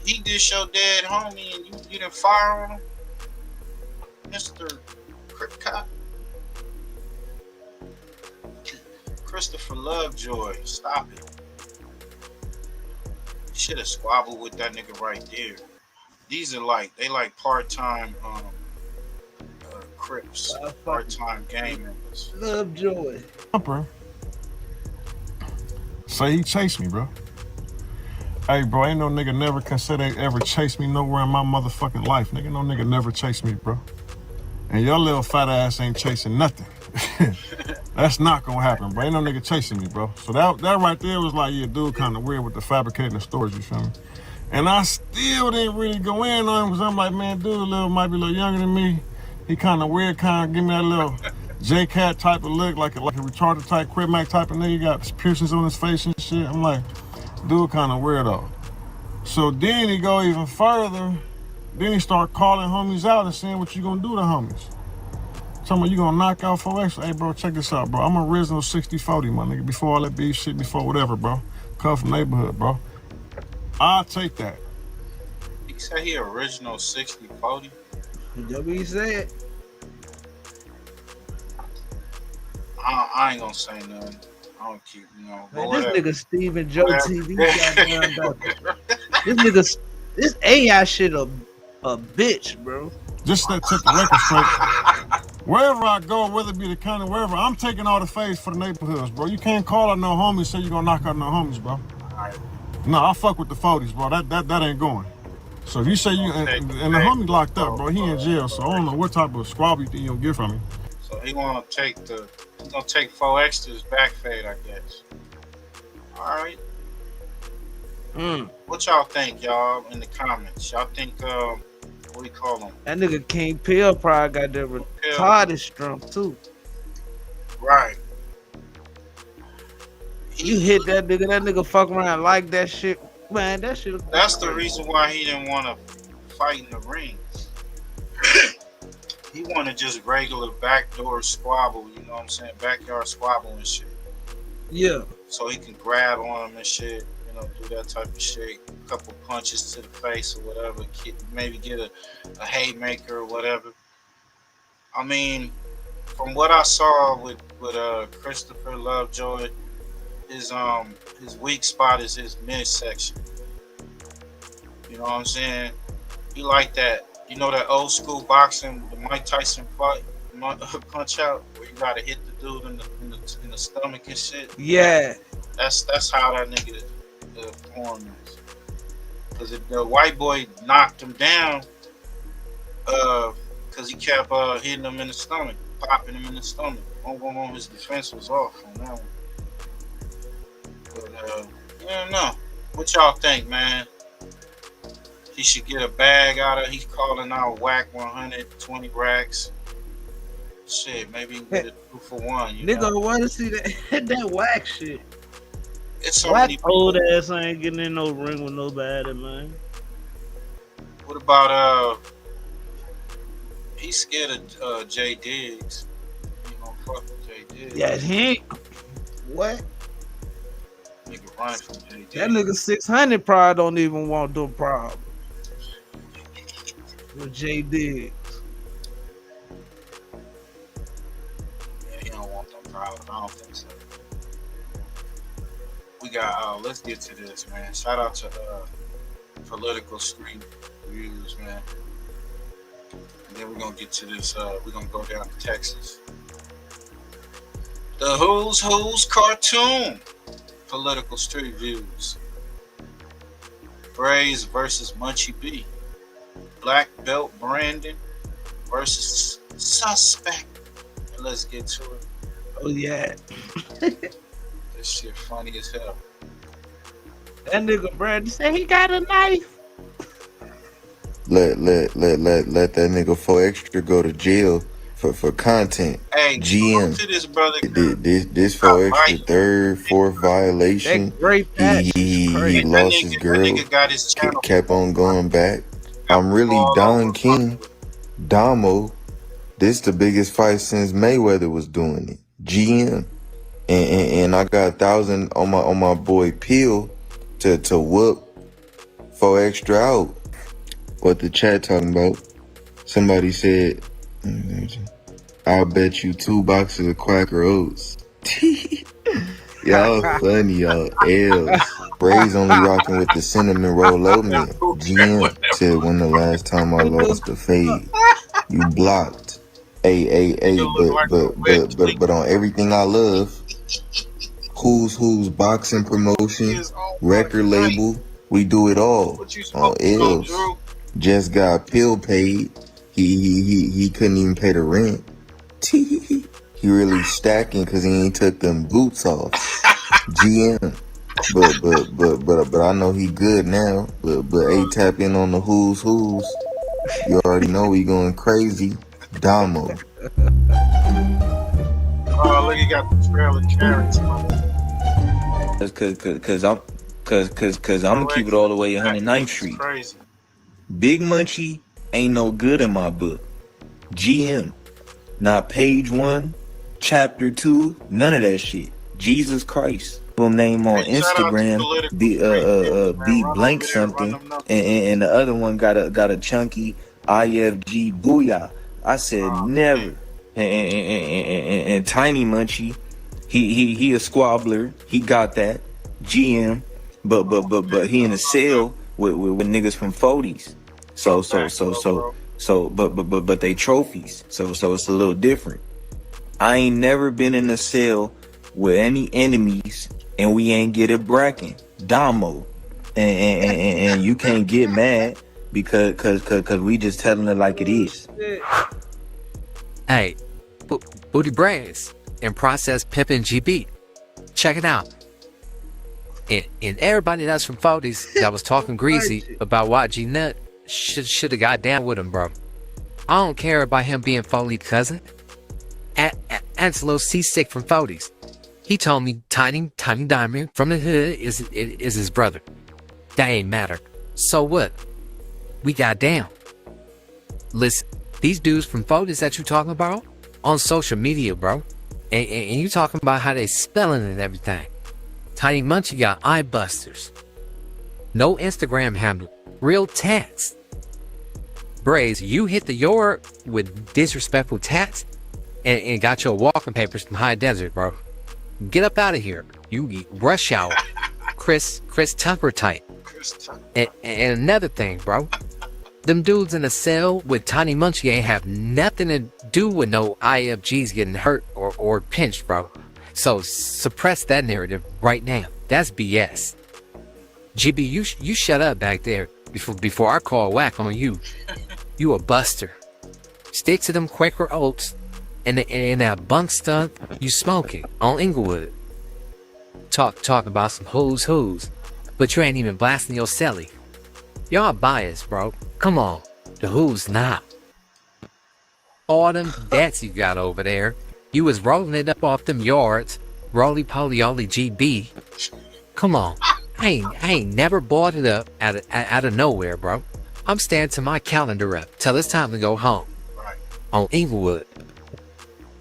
He dissed your dead homie and you didn't fire on him, Mr. Crip Cop. Christopher Lovejoy, stop it. You should have squabbled with that nigga right there. These are like, they like part-time Crips, part-time gamers. Lovejoy. Bro. Say he chased me, bro. Hey, bro, ain't no nigga never can say they ever chased me nowhere in my motherfucking life. Nigga, no nigga never chased me, bro. And your little fat ass ain't chasing nothing. That's not gonna happen, bro. Ain't no nigga chasing me, bro. So that right there was like, yeah, dude kind of weird with the fabricating the stories, you feel me? And I still didn't really go in on him because I'm like, man, dude might be a little younger than me. He kind of weird, kind of give me that little J-Cat type of look, like a retarded type, Crib Mac type of nigga. He got piercings on his face and shit. I'm like, dude kind of weirdo. So then he go even further. Then he start calling homies out and saying what you gonna do to homies. Tell me you gonna knock out 4X. Hey, bro, check this out, bro. I'm original 60-40, my nigga. Before all that beef shit, before whatever, bro. Come from neighborhood, bro. I'll take that. He said he original 60-40. That's what he said. I ain't gonna say nothing. I don't keep, Man, this nigga Stephen Joe TV this AI shit a bitch, bro. Just to take the record straight. Wherever I go, whether it be the county, wherever, I'm taking all the face for the neighborhoods, bro. You can't call out no homies and say you're gonna knock out no homies, bro. No, I fuck with the 40s, bro. That ain't going. So if you say you and the homie locked up, bro, he in jail, so I don't know what type of squab you think you'll get from him. So he gonna take 4X to his back fade, I guess. All right. What y'all think, y'all, in the comments? Y'all think what do you call him? That nigga King Pill probably got that retarded strength too. Right. You hit that nigga fuck around like that shit. Man, that shit. That's the reason why he didn't want to fight in the ring. He wanted just regular backdoor squabble, you know what I'm saying? Backyard squabble and shit. Yeah. So he can grab on him and shit, you know, do that type of shit. A couple punches to the face or whatever. Maybe get a haymaker or whatever. I mean, from what I saw with Christopher Lovejoy, his weak spot is his midsection. You know what I'm saying? He like that. You know that old school boxing, the Mike Tyson fight, punch out, where you gotta hit the dude in the stomach and shit. Yeah. That's how that nigga form is. Because if the white boy knocked him down, because he kept hitting him in the stomach, popping him in the stomach. On his defense was off on that one. But I don't know. What y'all think, man? He should get a bag out of. He's calling out Wacc 120 racks. Shit, maybe he can get a 2-for-1. Nigga, I want to see that Wacc shit. It's so Wacc many old ass ain't getting in no ring with nobody, man. What about he's scared of Jay Diggs. You know, fuck with Jay Diggs. Yeah, he ain't. What? Nigga running from Jay Diggs. That nigga 600 probably don't even want no problem with Jay Diggs. Yeah, he don't want no problem. I don't think so. we got. Let's get to this, man. Shout out to Political Street Views, man. And then we're gonna get to this. We're gonna go down to Texas. The Who's cartoon. Political Street Views. BRAZE versus Munchie B. Black Belt Brandon versus Suspect. And let's get to it. Oh yeah. This shit funny as hell. That nigga Brandon said he got a knife. Let that nigga 4Extra go to jail for content. Hey, GM. to this brother. This 4Extra third, fourth violation. He lost his girl. Kept on going back. I'm really Don King. Damo. This the biggest fight since Mayweather was doing it. GM. And I got 1,000 on my boy Peel to whoop 4Extra out. What the chat talking about? Somebody said, I'll bet you 2 boxes of Quaker Oats. Y'all funny, y'all. L's. BRAZE only rocking with the cinnamon roll oatmeal. GM said, when the last time I lost the fade? You blocked. Hey, but on everything I love, Who's boxing promotion, record label, we do it all. On L's. Just got Pill paid. He couldn't even pay the rent. He really stacking because he ain't took them boots off. GM. But I know he good now. But A tap in on the Who's. You already know we going crazy. Damo. Oh, look, he got the trail of carrots. Cause I'm gonna keep it all the way 109th Street. Crazy. Big Munchie ain't no good in my book. GM. Not page 1, chapter 2, none of that shit. Jesus Christ. Little name on Instagram, be blank something, and the other one got a chunky IFG booyah. I said never. And Tiny Munchie, he a squabbler. He got that. GM, but he in a cell with niggas from 40s. But they trophies. So it's a little different. I ain't never been in a cell with any enemies and we ain't get it bracking. Damo. And you can't get mad because we just telling it like it is. Hey, Booty BRAZE and Process Pimpin' GB. Check it out. And everybody that's from 40s that was talking greasy about YG Nut should have got down with him, bro. I don't care about him being Foley cousin. Angelo C-Stick from 40s. He told me Tiny Diamond from the hood is his brother. That ain't matter. So what? We got down. Listen, these dudes from 40s that you talking about on social media, bro. And you talking about how they spelling and everything. Tiny Munchie got eye busters. No Instagram handle. Real text. BRAZE, you hit the yard with disrespectful tats and got your walking papers from High Desert, bro. Get up out of here. You rush hour. Chris Tucker type. And another thing, bro. Them dudes in a cell with Tiny Munchie ain't have nothing to do with no IFGs getting hurt or pinched, bro. So suppress that narrative right now. That's BS. GB, you shut up back there before I call whack on you. You a buster. Stick to them Quaker Oats and that bunk stuff you smoking on Inglewood. Talk about some who's, but you ain't even blasting your celly. Y'all biased, bro. Come on, the who's not. All them debts you got over there, you was rolling it up off them yards, roly-poly GB. Come on, I ain't never bought it up out of nowhere, bro. I'm staying to my calendar up till it's time to go home. On Inglewood.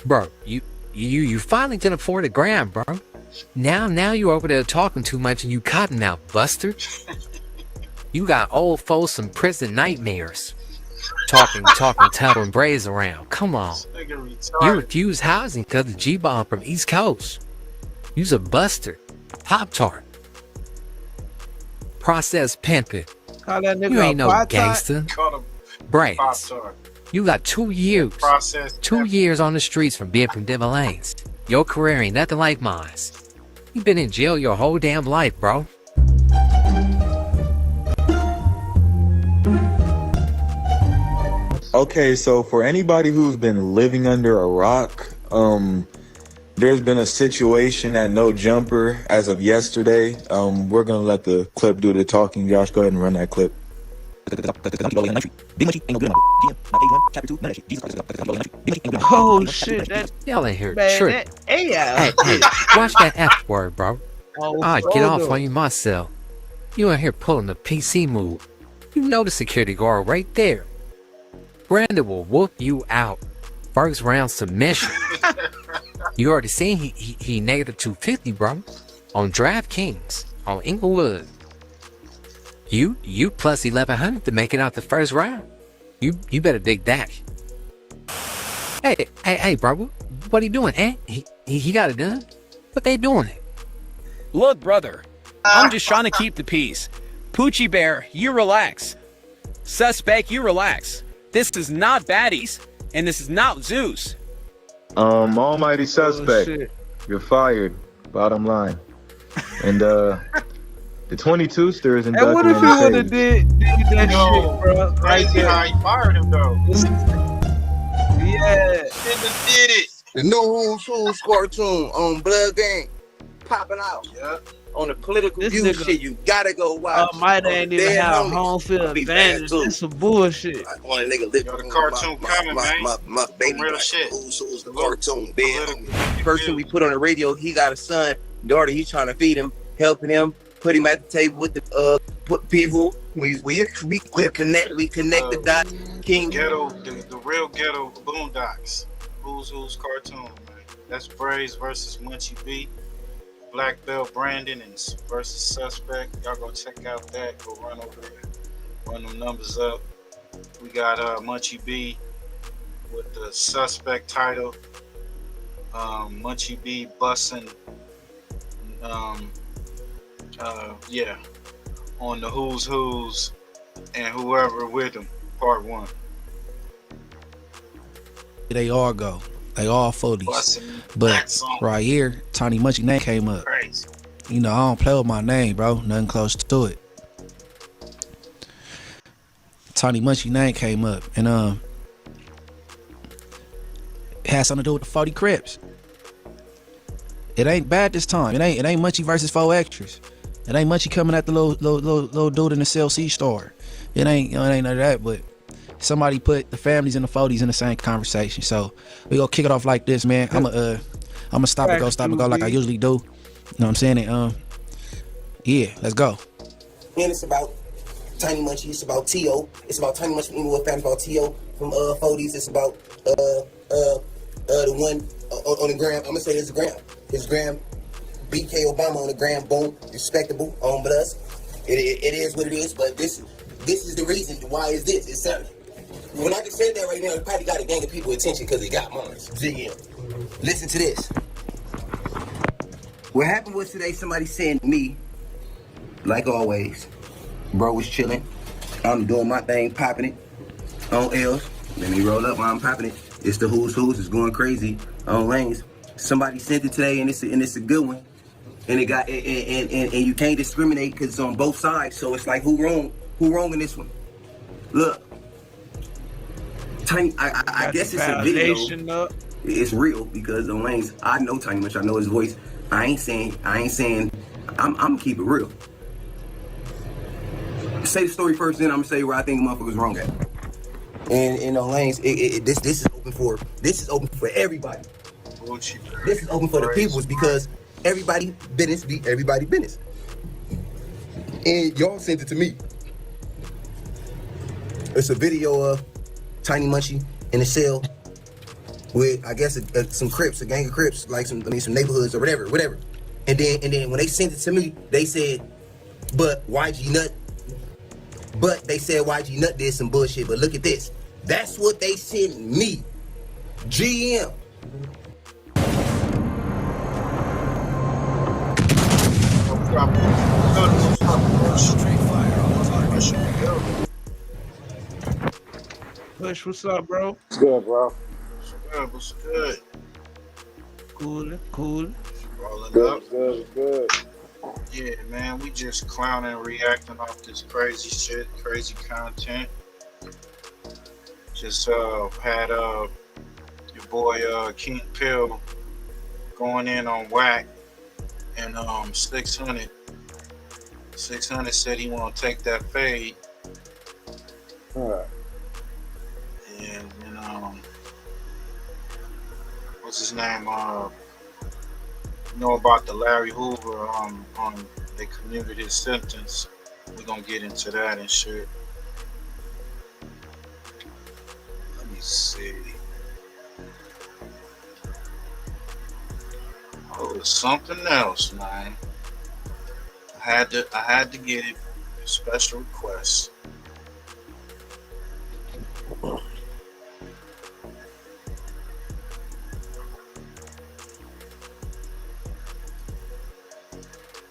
Bro, you finally can afford a gram, bro. Now you over there talking too much and you cotton out, buster. You got old folks some prison nightmares. Talking telling BRAZE around. Come on. You refuse housing because the G-Bomb from East Coast. You's a buster. Pop-Tart. process pimping. Call that nigga You ain't no apartheid. gangster. Braze, you got 2 years. 2 years on the streets from being from Denver Lanes. Your career ain't nothing like mine. You been in jail your whole damn life, bro. Okay, so for anybody who's been living under a rock, there's been a situation at No Jumper as of yesterday. We're gonna let the clip do the talking. Josh, go ahead and run that clip. Oh shit, that y'all ain't here man, tripping. that AI. Hey, watch that F word, bro. Oh, I'll get off no. on you myself. You in here pulling the PC move. You know the security guard right there. Brandon will whoop you out. First round submission. You already seen he negative 250, bro. On DraftKings, on Inglewood. You plus 1100 to make it out the first round. You better dig that. Hey, bro. What he doing, eh? He got it done. But they doing it. Look, brother, I'm just trying to keep the peace. Poochie Bear, you relax. Suspect, you relax. This is not baddies, and this is not Zeus. Almighty suspect, you're fired. Bottom line. And the 22-ster is And inducted. what if he would have did that Yo, shit, bro? Right crazy there. how he fired him though. Yeah. Shouldn't have did it. The new Who's cartoon on Blood Gang popping out. Yeah. On the political This view nigga- shit, you gotta go watch. Might ain't even Dead have homies. home field Be advantage. fast, too. This some bullshit. I want a nigga live Yo, the cartoon coming, man. My baby real black. shit. Who's the cartoon? Dead homies. Person we put on the radio, he got a son, daughter. He's trying to feed him, helping him, put him at the table with the put people. We connect the dots. King Ghetto, the real ghetto boondocks. Who's cartoon, man. That's BRAZE versus MUNCHIE B. Black Belt Brandon and versus Suspect. Y'all go check out that. Go run over there. Run them numbers up. We got MUNCHIE B with the Suspect title. MUNCHIE B bussin'. Yeah. On the Who's and whoever with them. Part 1. They all go. They all 40s. But right here, Tiny Munchie name came up. Crazy. You know, I don't play with my name, bro. Nothing close to it. Tiny Munchie name came up. And it had something to do with the 40 Crips. It ain't bad this time. It ain't Munchie versus 4 extras. It ain't Munchie coming at the little dude in the CLC store. It ain't none of that, but somebody put the families and the 40s in the same conversation. So we gonna kick it off like this, man. I'ma stop and go like I usually do. You know what I'm saying? And, yeah, let's go. And it's about Tiny Munchie. It's about T.O. It's about Tiny Munchie from Inglewood Family. It's about T.O. from 40s. It's about the one on the gram. I'm gonna say his gram. His gram. BK Obama on the gram. Boom. Respectable. But us. It is what it is. But this is the reason why is this. It's something. When I just said that right now, it probably got a gang of people attention because it got mine. GM. Listen to this. What happened was today, somebody sent me, like always, bro was chilling. I'm doing my thing, popping it on L's. Let me roll up while I'm popping it. It's the Who's. It's going crazy on lanes. Somebody sent it today, and it's a good one. And it got and you can't discriminate because it's on both sides. So it's like who wrong in this one? Look. Tiny, I guess it's a video. It's real because on lanes, I know Tiny Munchie. I know his voice. I ain't saying. I'm gonna keep it real. Say the story first, then I'm gonna say where I think motherfuckers wrong at. And on lanes, this is open for everybody. This is open for the peoples because everybody business be everybody business. And y'all sent it to me. It's a video of Tiny Munchie in a cell with, I guess, some Crips, a gang of Crips, like some neighborhoods or whatever. And then when they sent it to me, they said, but YG Nut did some bullshit. But look at this. That's what they sent me. GM. Push, what's up, bro? What's good, bro? What's good? Cool. Rolling Good, up. good. Yeah, man, we just clowning, reacting off this crazy shit, crazy content. Just had your boy King Pill going in on Wacc and 600. 600 said he want to take that fade. And what's his name? You know about the Larry Hoover? They commuted his sentence. We're gonna get into that and shit. Let me see. Oh, it's something else, man. I had to get it. A special request.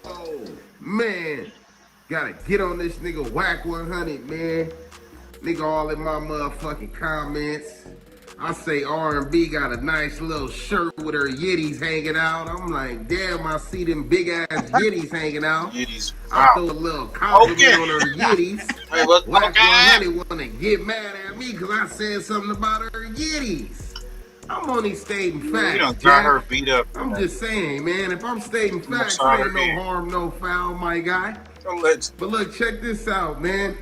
Oh man, gotta get on this nigga Wacc 100, man. Nigga all in my motherfucking comments. I say R&B got a nice little shirt with her yitties hanging out. I'm like, damn, I see them big ass yitties hanging out. I throw a little compliment on her yitties. Hey, what's Wacc 100 wanna get mad at me because I said something about her yitties. I'm only stating facts. You done got her beat up. I'm just saying, man, if I'm stating facts, there ain't no harm, no foul, my guy. But look, check this out, man.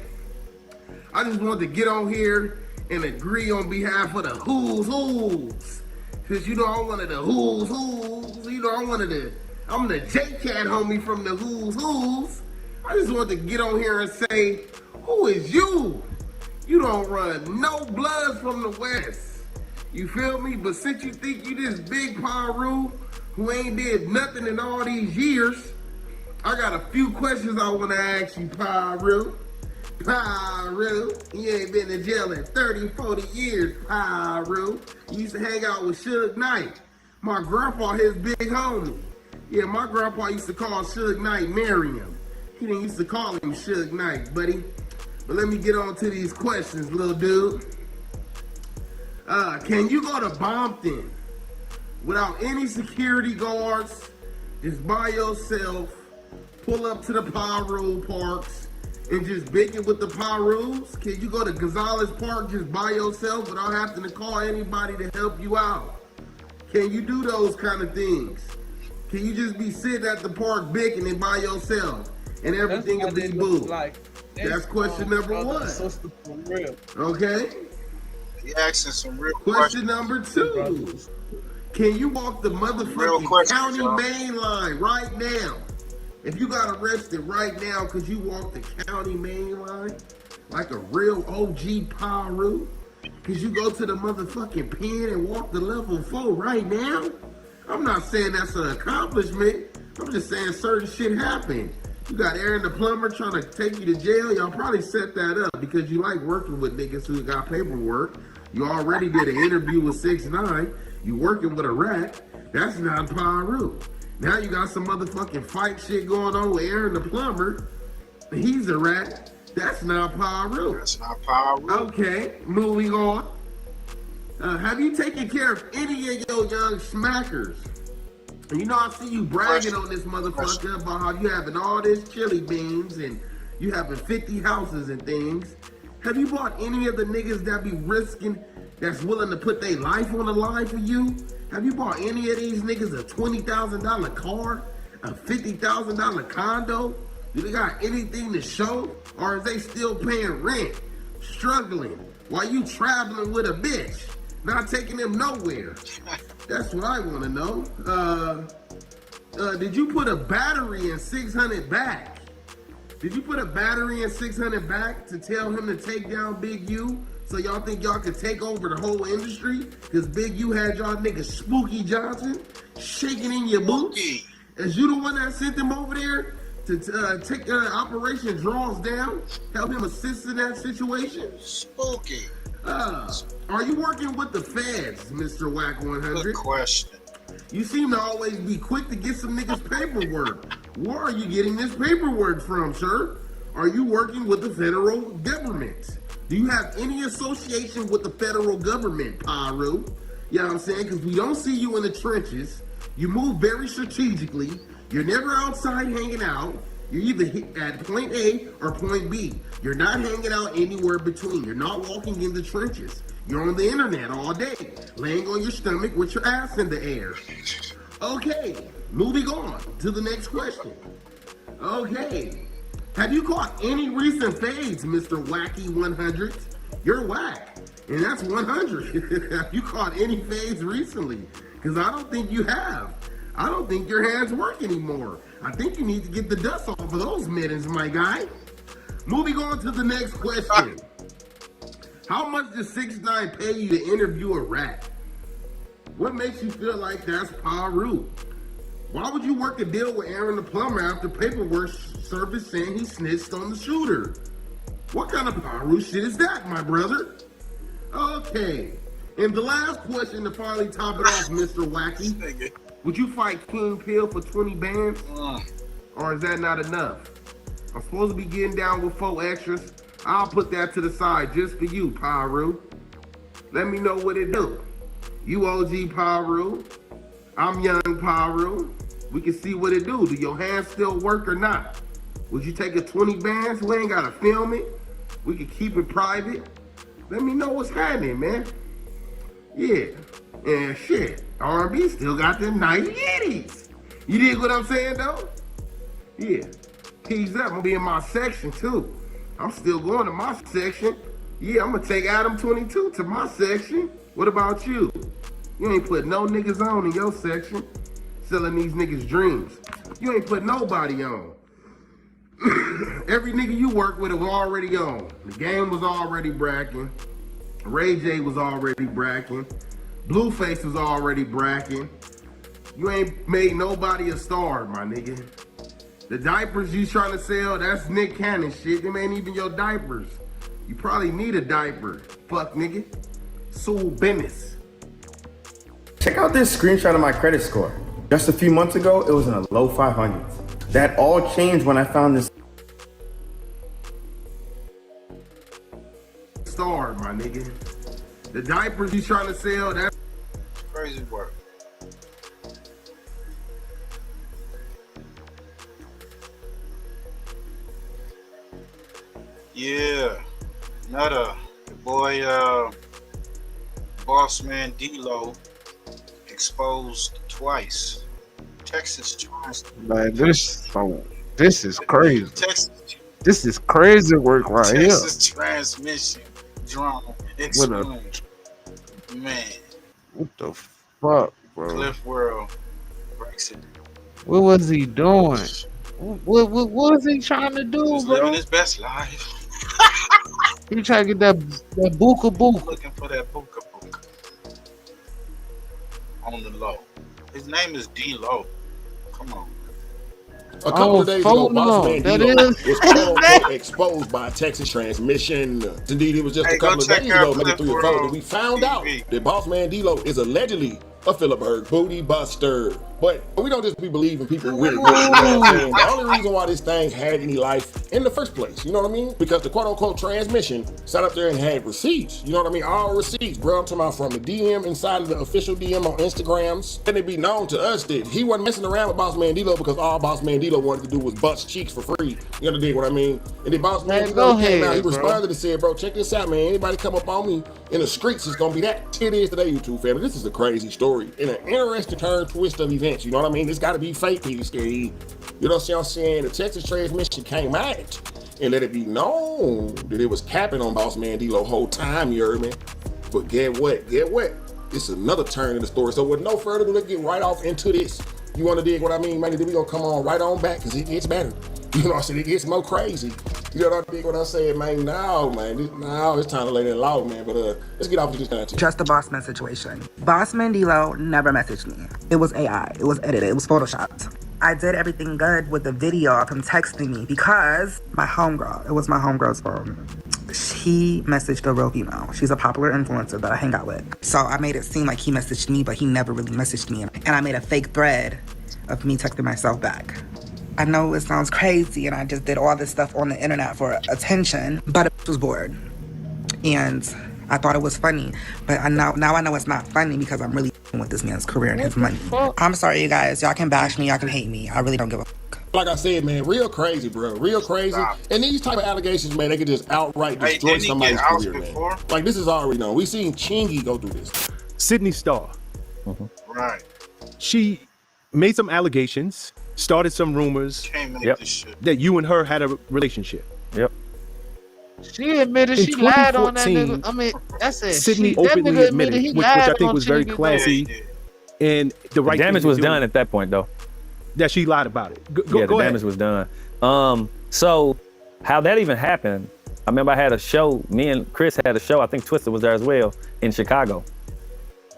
I just wanted to get on here and agree on behalf of the who's. Cause you know I'm one of the who's. You know I'm the J-Cat homie from the who's. I just wanted to get on here and say, who is you? You don't run no bloods from the West. You feel me? But since you think you this big Paru who ain't did nothing in all these years, I got a few questions I want to ask you, Paru. You ain't been in jail in 30, 40 years, Paru. You used to hang out with Suge Knight. My grandpa, his big homie. Yeah, my grandpa used to call Suge Knight Miriam. He didn't used to call him Suge Knight, buddy. But let me get on to these questions, little dude. Can you go to Bompton without any security guards, just by yourself, pull up to the Paru parks, and just big it with the Parus? Can you go to Gonzalez Park just by yourself without having to call anybody to help you out? Can you do those kind of things? Can you just be sitting at the park bigging it by yourself and everything will be boo? That's question number one. Okay? He asking some real questions. Question number two. Can you walk the motherfucking county main line right now? If you got arrested right now because you walked the county main line like a real OG Paru, because you go to the motherfucking pen and walk the level 4 right now? I'm not saying that's an accomplishment. I'm just saying certain shit happened. You got Aaron the plumber trying to take you to jail. Y'all probably set that up because you like working with niggas who got paperwork. You already did an interview with 6ix9ine. You working with a rat. That's not Paru. Now you got some motherfucking fight shit going on with Aaron the plumber. He's a rat. That's not Paru. That's not Paru. Okay, moving on. Have you taken care of any of your young smackers? You know, I see you bragging on this motherfucker about how you having all this chili beans and you having 50 houses and things. Have you bought any of the niggas that be risking, that's willing to put their life on the line for you? Have you bought any of these niggas a $20,000 car, a $50,000 condo? Do they got anything to show? Or is they still paying rent, struggling, while you traveling with a bitch, not taking them nowhere? That's what I want to know. Did you put a battery in 600 back? Did you put a battery in 600 back to tell him to take down Big U? So y'all think y'all could take over the whole industry? Because Big U had y'all niggas Spooky Johnson shaking in your boots? Is you the one that sent him over there to take Operation Draws Down? Help him assist in that situation? Spooky. Are you working with the feds, Mr. Wacc 100? Good question. You seem to always be quick to get some niggas paperwork. Where are you getting this paperwork from, sir? Are you working with the federal government? Do you have any association with the federal government, Pyru? You know what I'm saying? Because we don't see you in the trenches. You move very strategically. You're never outside hanging out. You're either at point A or point B. You're not hanging out anywhere between. You're not walking in the trenches. You're on the internet all day, laying on your stomach with your ass in the air. Okay, moving on to the next question. Okay, have you caught any recent fades, Mr. Wacky 100? You're whack, and that's 100. Have you caught any fades recently? Because I don't think you have. I don't think your hands work anymore. I think you need to get the dust off of those mittens, my guy. Moving on to the next question. How much does 6ix9ine pay you to interview a rat? What makes you feel like that's Pyru? Why would you work a deal with Aaron the plumber after paperwork surfaced saying he snitched on the shooter? What kind of Pyru shit is that, my brother? Okay, and the last question to finally top it off, Mr. Wacky. Would you fight King Pill for 20 bands? Or is that not enough? I'm supposed to be getting down with 4 extras. I'll put that to the side just for you, Pyru. Let me know what it do. You OG Pyru. I'm young Pyru. We can see what it do. Do your hands still work or not? Would you take a 20 bands? We ain't gotta film it. We can keep it private. Let me know what's happening, man. Yeah. And shit, R&B still got them nice yitties. You dig what I'm saying, though? Yeah. Keys up, I'm gonna be in my section, too. I'm still going to my section. Yeah, I'm gonna take Adam 22 to my section. What about you? You ain't put no niggas on in your section. Selling these niggas dreams. You ain't put nobody on. Every nigga you work with was already on. The game was already bracking. Ray J was already bracking. Blueface was already bracking. You ain't made nobody a star, my nigga. The diapers you trying to sell, that's Nick Cannon shit. Them ain't even your diapers. You probably need a diaper. Fuck, nigga. Sue business. Check out this screenshot of my credit score. Just a few months ago, it was in a low 500s. That all changed when I found this star, my nigga. The diapers you trying to sell, that's crazy work. Yeah, Nutter, the boy, boss man D-Lo exposed twice. Texas tries. Like this is crazy. Texas, This is crazy work right here. Texas transmission drama exposed. Man, what the fuck, bro? Cliff World breaks it. What was he doing? What was he trying to do, He's bro? living his best life. He trying to get that buka buka. Looking for that buka buka on the low. His name is D-Lo. Come on. A couple of days ago, Boss Man D-Lo was quote-unquote exposed by Texas Transmission. Indeed, it was just a couple of days ago, maybe 3 or 4, that we found out that Boss Man D-Lo is allegedly a Phillipsburg booty buster. But we don't just be believing people with it. You know what I'm saying? The only reason why this thing had any life in the first place, you know what I mean? Because the quote-unquote transmission sat up there and had receipts. You know what I mean? All receipts, bro. I'm talking about from the DM inside of the official DM on Instagrams. And it be known to us that he wasn't messing around with Boss Man D-Lo because all Boss Man D-Lo wanted to do was bust cheeks for free. You understand what I mean? And then Boss Man D-Lo came out, he responded and said, bro, check this out, man. Anybody come up on me in the streets, it's gonna be that. It is today, YouTube family. This is a crazy story and an interesting turn twist of events. You know what I mean? It's gotta be fake, P.D. You know what I'm saying? The Texas transmission came out and let it be known that it was capping on Boss Man D-Lo whole time, you heard me? But get what? It's another turn in the story. So with no further ado, let's get right off into this. You wanna dig what I mean, man? Then we gonna come on right on back because it gets better. You know what I'm saying? It gets more crazy. You know what I think? What I said, man? Now it's time to lay that loud, man. But let's get off with this content. Just the Boss Man situation. Boss Man D-Lo never messaged me. It was AI. It was edited. It was photoshopped. I did everything good with the video of him texting me because my homegirl, it was my homegirl's phone. She messaged a real female. She's a popular influencer that I hang out with. So I made it seem like he messaged me, but he never really messaged me. And I made a fake thread of me texting myself back. I know it sounds crazy and I just did all this stuff on the internet for attention, but I was bored. And I thought it was funny, but now I know it's not funny because I'm really with this man's career and his money. I'm sorry, you guys. Y'all can bash me, y'all can hate me. I really don't give a fuck. Like I said, man, real crazy, bro. Real crazy. And these type of allegations, man, they could just outright destroy somebody's career, man. Like, this is already known. We seen Chingy go through this. Sydney Starr. Right. She made some allegations, started some rumors that you and her had a relationship. Yep. She admitted she lied on that nigga. I mean, that's it. Sydney openly admitted, which I think was very classy. And the right damage was done at that point, though. That she lied about it. The damage was done. So how that even happened, I remember I had a show, me and Chris had a show, I think Twister was there as well, in Chicago.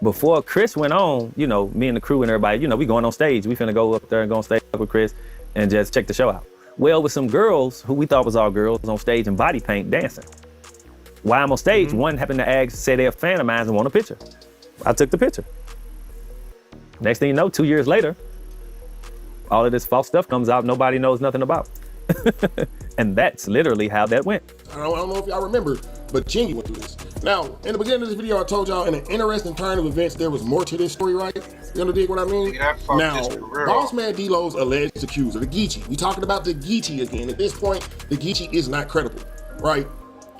Before Chris went on, you know, me and the crew and everybody, you know, we going on stage. We finna go up there and go on stage with Chris and just check the show out. Well, with some girls who we thought was all girls on stage in body paint dancing. While I'm on stage, one happened to ask, say they're a fan of mine and want a picture. I took the picture. Next thing you know, 2 years later, all of this false stuff comes out nobody knows nothing about. And that's literally how that went. I don't know if y'all remember, but Chingy went through this. Now, in the beginning of this video, I told y'all in an interesting turn of events, there was more to this story, right? You know what I mean? Now, Boss Man D-Lo's alleged accuser, the Geechee. We talking about the Geechee again. At this point, the Geechee is not credible, right?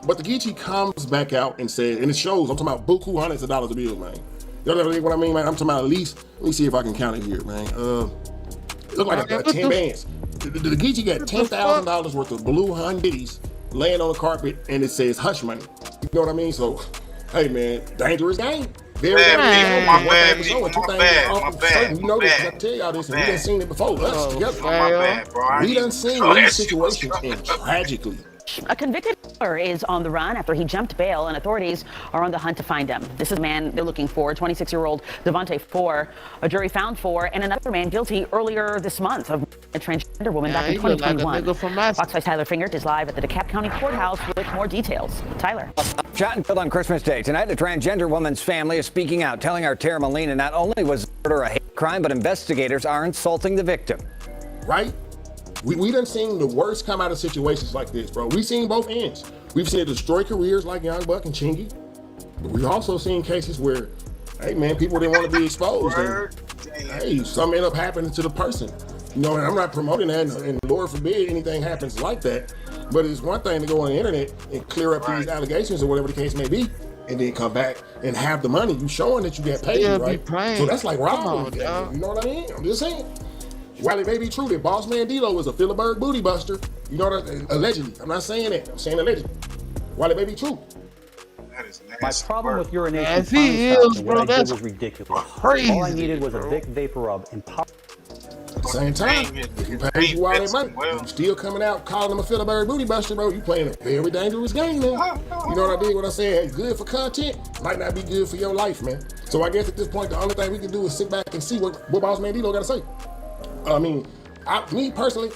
But the Geechee comes back out and says, and it shows, I'm talking about buku hundreds of dollars of bills, man. You know what I mean, man? I'm talking about at least, let me see if I can count it here, man. It looked like 10 bands. The Geechee got $10,000 worth of blue Hondas laying on the carpet, and it says hush money. You know what I mean? So, hey, man, dangerous game. Very dangerous. My bad. You know this, I tell y'all this, and we done seen it before. Us together. We done seen these situations end tragically. A convicted killer is on the run after he jumped bail, and authorities are on the hunt to find him. This is the man they're looking for, 26-year-old Devontae Four. A jury found Four and another man guilty earlier this month of a transgender woman back in 2021. Fox 5's Tyler Fingert is live at the DeKalb County Courthouse with more details. Tyler. Shot and killed on Christmas Day. Tonight, a transgender woman's family is speaking out, telling our Tara Molina not only was murder a hate crime, but investigators are insulting the victim. Right? We done seen the worst come out of situations like this, bro. We've seen both ends. We've seen it destroy careers like Young Buck and Chingy. But we've also seen cases where, hey man, people didn't want to be exposed. And, hey, something ended up happening to the person. You know, and I'm not promoting that, and Lord forbid anything happens like that. But it's one thing to go on the internet and clear up these allegations or whatever the case may be, and then come back and have the money. You showing that you get paid, right? So that's like robbery. You know what I mean? I'm just saying. While it may be true that Boss Man D-Lo was a Philibert booty buster, you know what? Allegedly. I'm not saying that. I'm saying allegedly. While it may be true. My problem with urination Yes, he is, bro. That's was ridiculous. crazy. All I needed was a Vic Vapor Rub and pop. At the same time, if you pay you all that money, you still coming out calling him a Philibert booty buster, bro. You playing a very dangerous game, man. You know what I did? What I said, good for content, might not be good for your life, man. So I guess at this point, the only thing we can do is sit back and see what Boss Man D-Lo got to say. I mean, me personally,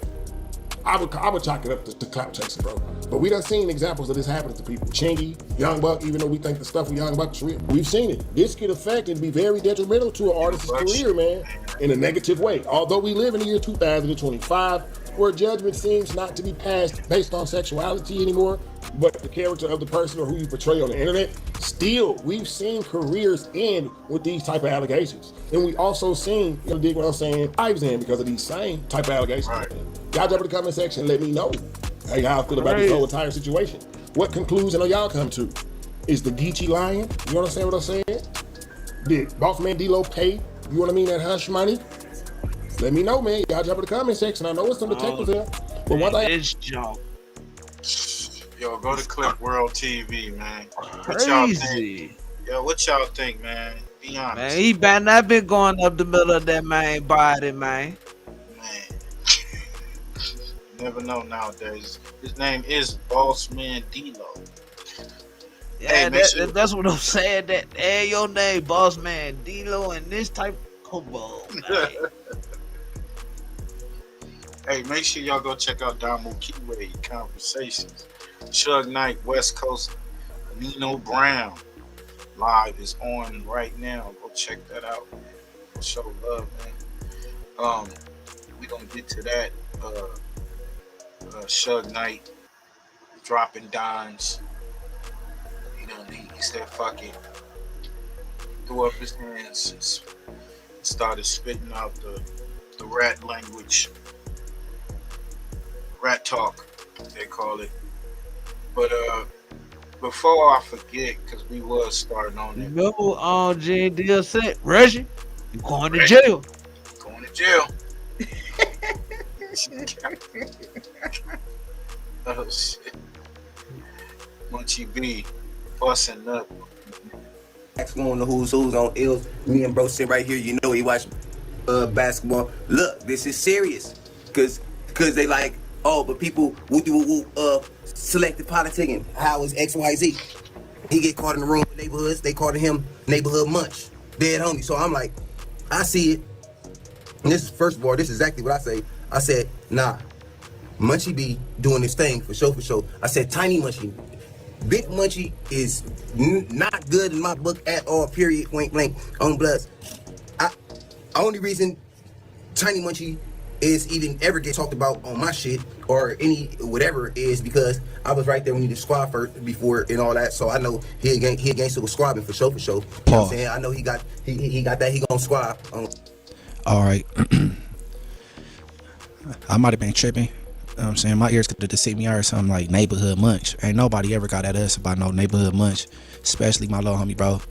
I would chalk it up to clout chasing, bro. But we done seen examples of this happening to people. Chingy, Young Buck, even though we think the stuff with Young Buck is real, we've seen it. This could affect and be very detrimental to an artist's career, man, in a negative way. Although we live in the year 2025, where judgment seems not to be passed based on sexuality anymore, but the character of the person or who you portray on the internet, still, we've seen careers end with these type of allegations. And we also seen, you know, dig what I'm saying, lives end because of these same type of allegations. Y'all jump in the comment section and let me know how y'all feel about this whole entire situation. What conclusion are y'all come to? Is the Geechee lying? You understand what I'm saying? Did Boss Man D-Lo pay, you know what I mean, that hush money? Let me know, man. Y'all jump in the comment section. I know it's some detectives there. But one thing. This joke. Yo, go to Clip World TV, man. What y'all think? Yo, what y'all think, man? Be honest. Man, he better not been going up the middle of that man body, man. Never know nowadays. His name is Boss Man D-Lo. Yeah, hey, that's what I'm saying. That your name, Boss Man D-Lo, and this type of football, man. Hey, make sure y'all go check out Damo Keyway Conversations. Suge Knight, West Coast, Nino Brown live is on right now. Go check that out. Show love, man. We're gonna get to that Suge Knight dropping dimes. You know, he said, "Fuck it." Threw up his hands, started spitting out the rat language, rat talk, they call it. But before I forget, because we was starting on it. Remember, J Deal said, "Reggie, you going to jail? Going to jail." Oh shit! Munchie B busting up. On the who's on ills. Me and bro sit right here. You know he watch basketball. Look, this is serious, cause they like, oh, but people selective politicking. How is XYZ? He get caught in the room with neighborhoods. They called him neighborhood munch, dead homie. So I'm like, I see it. And this is first of all, this is exactly what I say. I said, nah, Munchie be doing this thing for sure. I said, tiny Munchie. Big Munchie is not good in my book at all, period, point blank, on bloods. Only reason Tiny Munchie is even ever get talked about on my shit or any whatever is because I was right there when he did squad first before and all that, so I know he against it was squabbing for sure. You know what I'm saying? I know he got that, he gonna squab. All right. I might have been tripping. You know what I'm saying? My ears could have deceived me or something like neighborhood munch. Ain't nobody ever got at us about no neighborhood munch, especially my little homie, bro.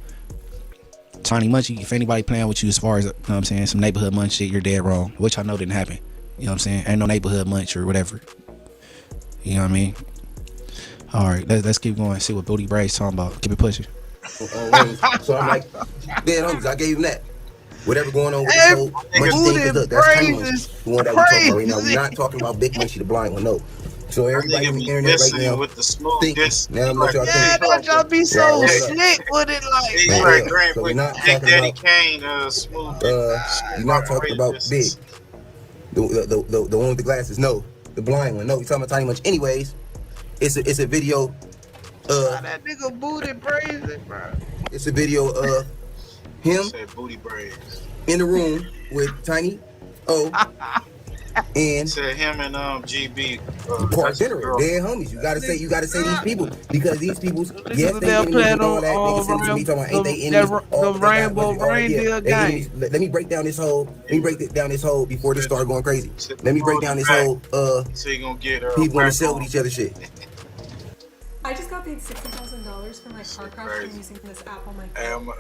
Tiny Munchie, if anybody playing with you as far as, you know what I'm saying, some neighborhood munch shit, you're dead wrong, which I know didn't happen. You know what I'm saying? Ain't no neighborhood munch or whatever. You know what I mean? All right, let's keep going. See what Booty Braze talking about. Keep it pushing. So I'm like, dead homies, I gave him that. Whatever going on with this whole Munchie thing, look, that's Tiny Munchie. The one that we talking about right now. We're not talking about Big Munchie, the blind one, no. So everybody on the internet right now with the smooth think, now what y'all think. Don't y'all be so slick with it, like. So we're not talking Daddy about Kane, smooth. you're not talking about Big, the one with the glasses. No, the blind one. No, we're talking about Tiny Munchie. Anyways, it's a video. That nigga Booty Braze, bro. It's a video of him Booty Braze in the room with Tiny O. And said him and GB Park dinner, dead homies. You gotta say these people because these people, yes, they enemies and all that. Niggas send it to me talking about ain't they enemies? The rainbow reindeer game. Let me break down this whole. Let me break down this whole before this start going crazy. Let me break down this whole. So you gonna get people in the cell with each other shit. I just got paid $60,000 for my car crash from using this app on my phone.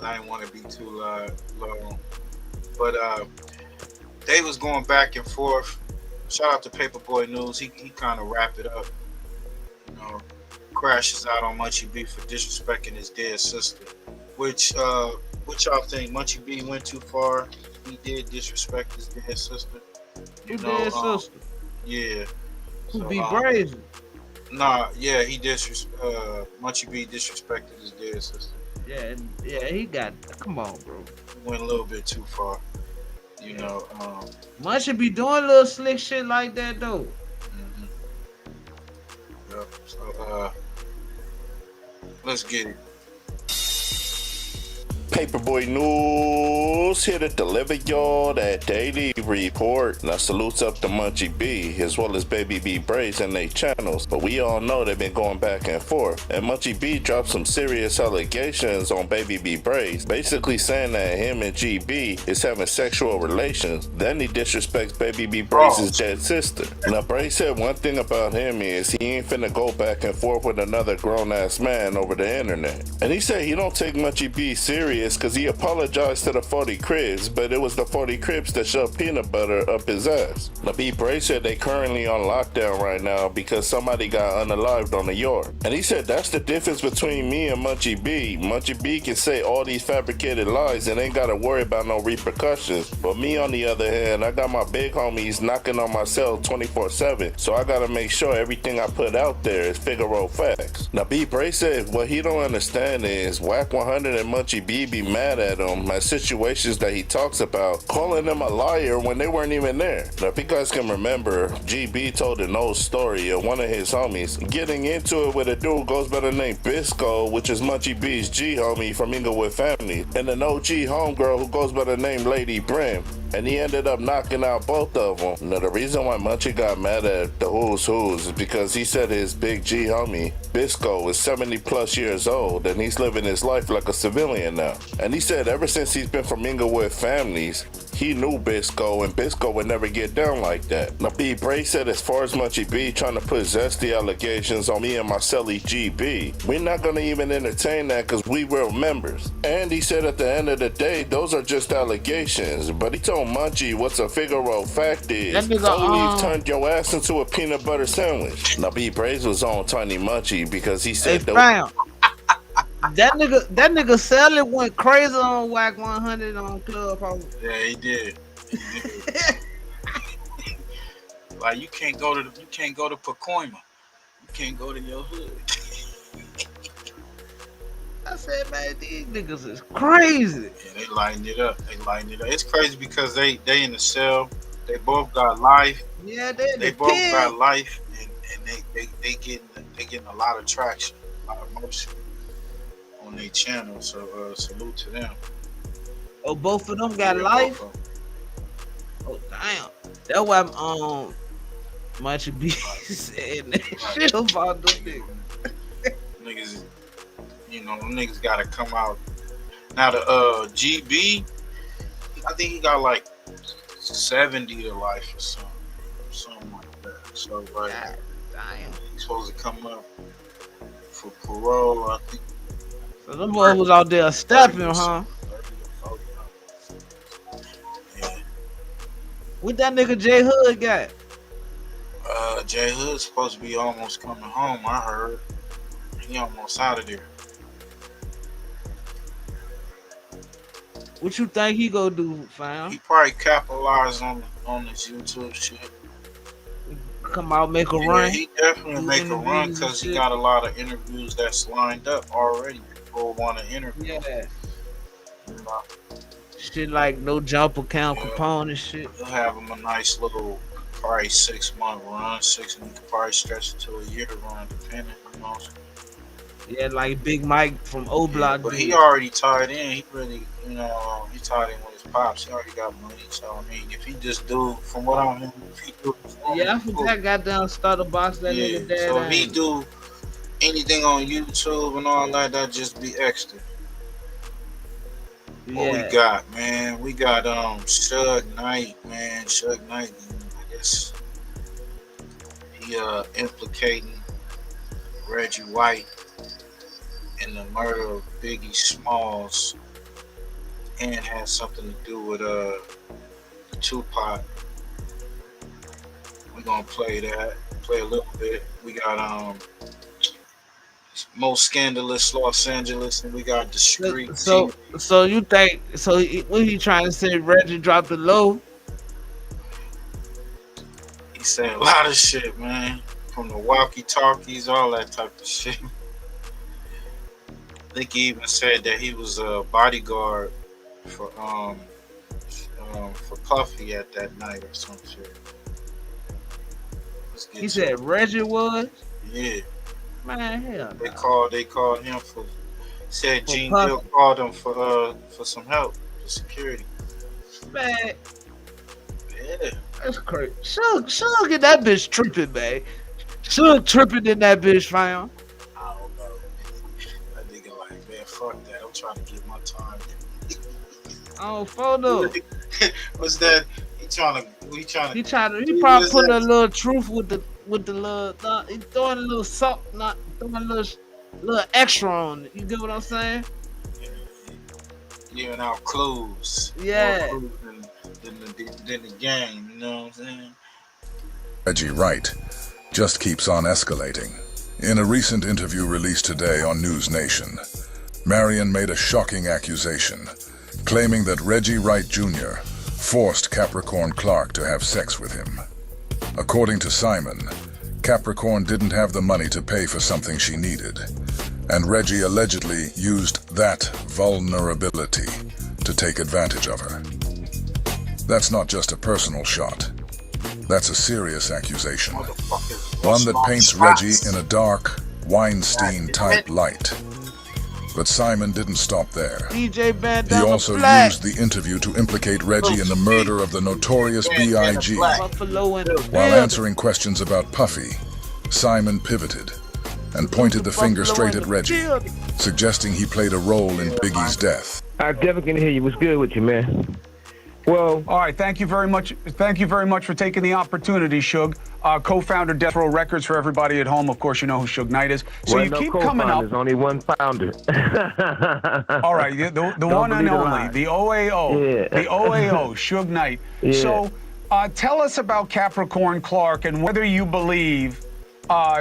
I didn't want to be too long, but they was going back and forth. Shout out to Paperboy News. He kind of wrapped it up. You know, crashes out on Munchie B for disrespecting his dead sister. Which y'all think? Munchie B went too far. He did disrespect his dead sister. Who dead sister? Yeah. Who be Braze? Nah, yeah, Munchie B disrespected his dead sister. Yeah, he got. Come on, bro. He went a little bit too far. You know, Munchie be doing little slick shit like that though. Yep. So let's get it. Paperboy News here to deliver y'all that daily report. Now salutes up to Munchie B as well as Baby B Braze and their channels. But we all know they've been going back and forth. And Munchie B dropped some serious allegations on Baby B Braze, basically saying that him and GB is having sexual relations. Then he disrespects Baby B Braze's dead sister. Now Braze said one thing about him is he ain't finna go back and forth with another grown ass man over the internet. And he said he don't take Munchie B serious because he apologized to the 40 Cribs, but it was the 40 Cribs that shoved peanut butter up his ass. Now B Braze said they currently on lockdown right now because somebody got unalived on the yard. And he said that's the difference between me and Munchie B. Munchie B can say all these fabricated lies and ain't gotta worry about no repercussions. But me on the other hand, I got my big homies knocking on my cell 24/7, so I gotta make sure everything I put out there is Figaro facts. Now B Braze said what he don't understand is Wacc 100 and Munchie B be mad at him at situations that he talks about, calling him a liar when they weren't even there. Now if you guys can remember, GB told an old story of one of his homies getting into it with a dude who goes by the name Bisco, which is Munchie B's G homie from Inglewood family, and an OG homegirl who goes by the name Lady Brim. and he ended up knocking out both of them. Now, the reason why Munchie got mad at the Who's is because he said his big G homie, Bisco, is 70 plus years old, and he's living his life like a civilian now. And he said ever since he's been from Inglewood families, he knew Bisco, and Bisco would never get down like that. Now, B. Braze said as far as Munchie B trying to put zesty allegations on me and my celly GB, we're not going to even entertain that because we real members. And he said at the end of the day, those are just allegations. But he told Munchie what's a Figaro fact is, Foley turned your ass into a peanut butter sandwich. Now, B. Braze was on Tiny Munchie because he said that nigga Sally went crazy on Whack 100 on Clubhouse. Yeah, he did. Like you can't go to Pacoima. You can't go to your hood. I said, man, these niggas is crazy. Yeah, they lighten it up. It's crazy because they in the cell. They both got life. Yeah, they both got life, and they getting a lot of traction, a lot of motion on their channel. So salute to them. Oh, both of them got life. Oh damn, that's why Munchie B saying that shit about them niggas. Niggas, you know, them niggas gotta come out. Now the GB, I think he got like 70 to life or something like that. So like, damn, he's supposed to come up for parole. I think. So them boys was out there stepping, huh? What that nigga J Hood got? J Hood's supposed to be almost coming home. I heard he almost out of there. What you think he gonna do, fam? He probably capitalize on this YouTube shit. Come out, make a run. He definitely make a run because he got a lot of interviews that's lined up already. People want to interview. Yeah. You know? Shit like no jump account Capone and shit. He'll have him a nice little, probably 6-month run. 6 months, probably stretch it to a year run, depending. You know. Yeah, like Big Mike from O Block. But he already tied in. He really, you know, he tied in with his pops. He already got money. So I mean, if he just do, from what I know, if he do, I forgot goddamn starter box that nigga dad. So if he do anything on YouTube and all that, that just be extra. What we got, man? We got Suge Knight, man. Suge Knight, I guess he implicating Reggie White in the murder of Biggie Smalls, and has something to do with Tupac. We're gonna play a little bit. We got most scandalous Los Angeles, and we got discreet. So you think what he trying to say? Reggie dropped the low. He said a lot of shit, man. From the walkie-talkies, all that type of shit. I think he even said that he was a bodyguard for Puffy at that night or some shit. He said Reggie was? Yeah. Man, hell. They called him for. Said Gene Hill called him for some help, for security. Man. Yeah. That's crazy. Suge get that bitch tripping, man. Suge tripping in that bitch, fam. I don't know. That nigga like, man, fuck that. I'm trying to get my time. Oh, photo. What's that? He probably put a little truth with the little, he throwing a little salt, not throwing a little extra on it. You get what I'm saying? Giving out clues. Yeah. More clues than the game, you know what I'm saying? Reggie Wright just keeps on escalating. In a recent interview released today on News Nation, Marion made a shocking accusation, claiming that Reggie Wright Jr. forced Capricorn Clark to have sex with him. According to Simon, Capricorn didn't have the money to pay for something she needed, and Reggie allegedly used that vulnerability to take advantage of her. That's not just a personal shot. That's a serious accusation. One that paints Reggie in a dark, Weinstein-type light. But Simon didn't stop there. DJ Van He also used the interview to implicate Reggie in the murder of the notorious B.I.G. While answering questions about Puffy, Simon pivoted and pointed the finger straight at Reggie, suggesting he played a role in Biggie's death. I definitely can hear you. What's good with you, man? Well, all right. Thank you very much. Thank you very much for taking the opportunity, Suge. Co-founder Death Row Records for everybody at home. Of course, you know who Suge Knight is. So you keep coming up. There's only one founder. All right, the one and only, the OAO, the OAO, Suge Knight. Yeah. So tell us about Capricorn Clark and whether you believe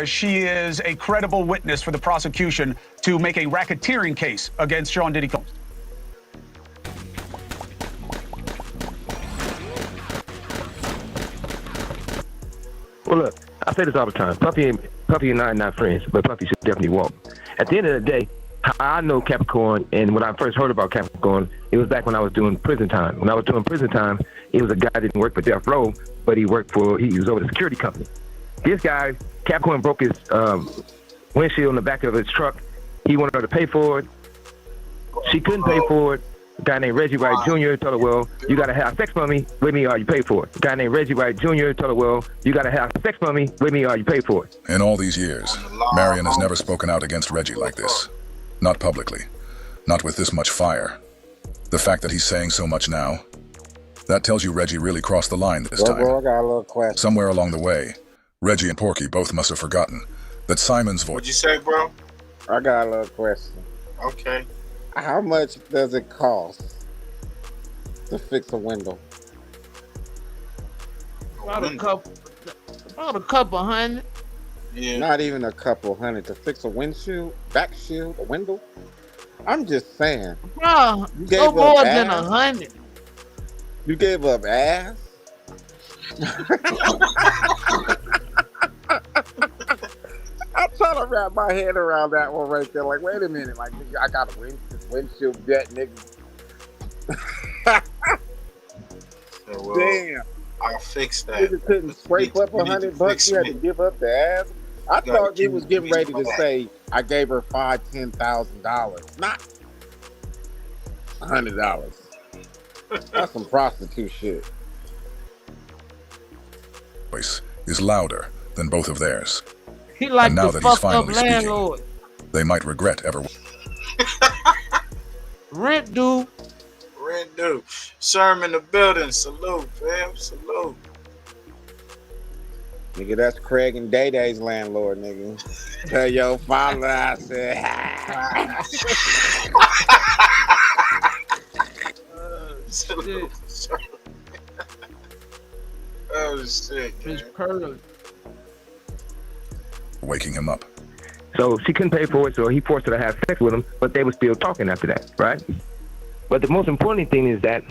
she is a credible witness for the prosecution to make a racketeering case against Sean Diddy Combs. Well, look, I say this all the time. Puffy and I are not friends, but Puffy should definitely walk. At the end of the day, how I know Capricorn, and when I first heard about Capricorn, it was back when I was doing prison time. When I was doing prison time, it was a guy that didn't work for Death Row, but he was over the security company. This guy, Capricorn, broke his windshield in the back of his truck. He wanted her to pay for it. She couldn't pay for it. A guy named Reggie White Jr. told her, well, you got to have sex with me or you pay for it. A guy named Reggie White Jr. told her, well, you got to have sex with me or you pay for it. In all these years, Marion has never spoken out against Reggie like this. Not publicly. Not with this much fire. The fact that he's saying so much now, that tells you Reggie really crossed the line this time. Bro, I got a little question. Somewhere along the way, Reggie and Porky both must have forgotten that Simon's voice. What'd you say, bro? I got a little question. Okay. How much does it cost to fix a window? About a couple hundred. Yeah. Not even a couple hundred to fix a windshield, back shield, a window. I'm just saying. Bro, no more than 100. You gave up ass? I'm trying to wrap my head around that one right there. Like, wait a minute. Like, I got a windshield debt, nigga. So, damn. I'll fix that. Nigga couldn't scrape up $100. You had to give up the ass. I thought he was getting ready to say, I gave her $10,000. Not $100. That's some prostitute shit. Voice is louder than both of theirs. He like and now the that he's fucked up finally speaking, landlord. they might regret ever. Rent due. Rent due. Sherm in the building. Salute, fam. Salute. Nigga, that's Craig and Day Day's landlord, nigga. Tell your father I said. Salute. Oh shit. It's perfect. Waking him up. So she couldn't pay for it, so he forced her to have sex with him, but they were still talking after that, right? But the most important thing is that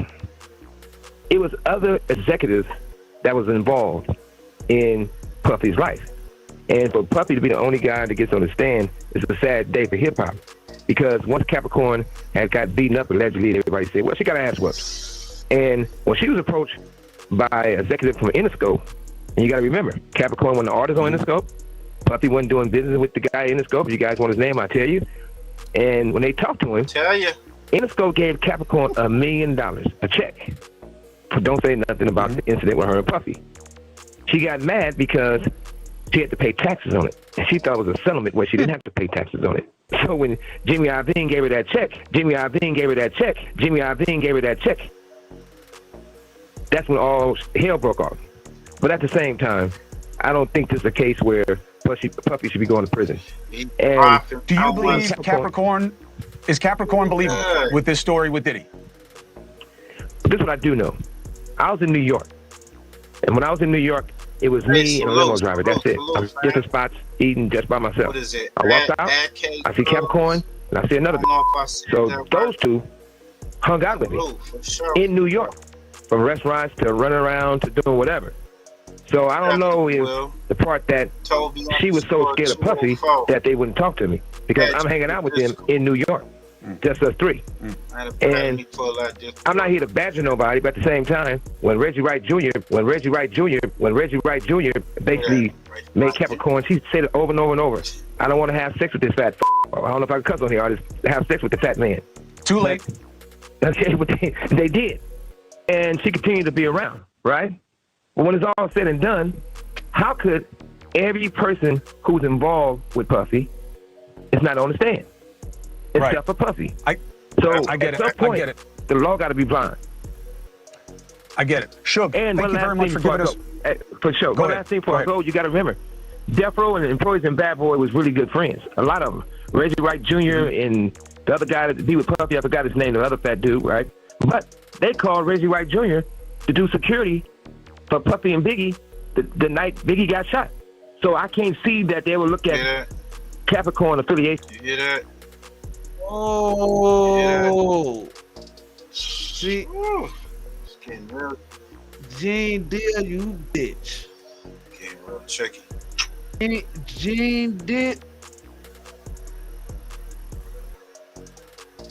it was other executives that was involved in Puffy's life. And for Puffy to be the only guy that gets on the stand is a sad day for hip-hop. Because once Capricorn had got beaten up allegedly, everybody said, well, she got her ass whooped. And when she was approached by an executive from Interscope, and you got to remember, Capricorn wasn't the artist on Interscope. Puffy wasn't doing business with the guy in Interscope. If you guys want his name, I'll tell you. And when they talked to him, Interscope gave Capricorn $1 million, a check. Don't say nothing about the incident with her and Puffy. She got mad because she had to pay taxes on it. And she thought it was a settlement where she didn't have to pay taxes on it. So when Jimmy Iovine gave her that check, that's when all hell broke off. But at the same time, I don't think this is a case where Puffy should be going to prison. And do you believe Capricorn is Capricorn believable with this story with Diddy? This is what I do know. I was in New York. And when I was in New York, it was me and a limo driver. That's it. I was in different spots eating just by myself. What is it? I walked out, I see Capricorn, and I see another guy. So those two hung out with me in New York, from restaurants to running around to doing whatever. So I don't know if the part that she was so scared of Puffy that they wouldn't talk to me, because I'm hanging out with them in New York. just us three. And I'm not here to badger nobody, but at the same time, when Reggie Wright Jr. basically made Capricorn, he said it over and over and over. I don't want to have sex with this fat. I don't know if I can cuss on here. I just have sex with the fat man. Too late. Okay, but they did, and she continued to be around, right? But when it's all said and done, how could every person who's involved with Puffy is not on the stand, except for Puffy? I get it. I get it. The law got to be blind. I get it. Suge, and thank you very much for giving us. For sure. One last thing before I go, you got to remember, Death Row and Employees and Bad Boy was really good friends. A lot of them. Reggie Wright Jr. and the other guy that be with Puffy, I forgot his name, the other fat dude, right? But they called Reggie Wright Jr. to do security for Puffy and Biggie the night Biggie got shot. So I can't see that they will look at Capricorn affiliation. You hear that? Oh. See, it's getting real. Gene Deal, you bitch. Getting real tricky. Gene Deal.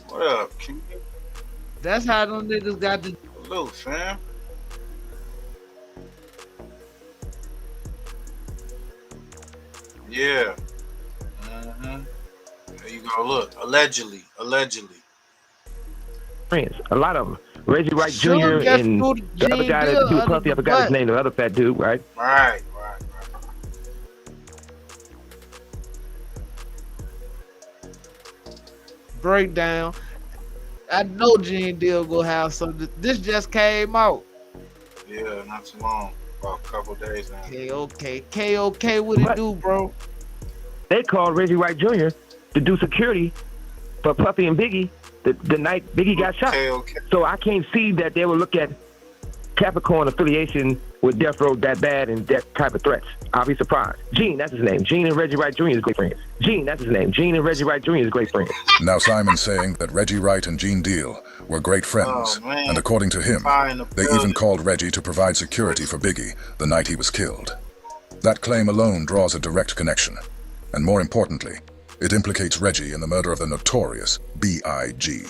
What up, King? That's how them niggas got the. Hello, fam. Yeah. There you go. Look, allegedly. Friends, a lot of them. Reggie Wright Jr. and the other guy that do with Puffy, I forgot his name, the other fat dude, right? Right. Breakdown. I know Gene Deal go have something. This just came out. Yeah, not too long. About a couple days now. KOK, what it do, bro? They called Reggie Wright Jr. to do security for Puffy and Biggie the night Biggie got shot. So I can't see that they will look at Capricorn affiliation with Death Row that bad and that type of threats. I'll be surprised. Gene, that's his name. Gene and Reggie Wright Jr. is great friends. Gene, that's his name. Gene and Reggie Wright Jr. is great friends. Now Simon's saying that Reggie Wright and Gene Deal were great friends, and according to him, they even called Reggie to provide security for Biggie the night he was killed. That claim alone draws a direct connection, and more importantly, it implicates Reggie in the murder of the notorious B.I.G.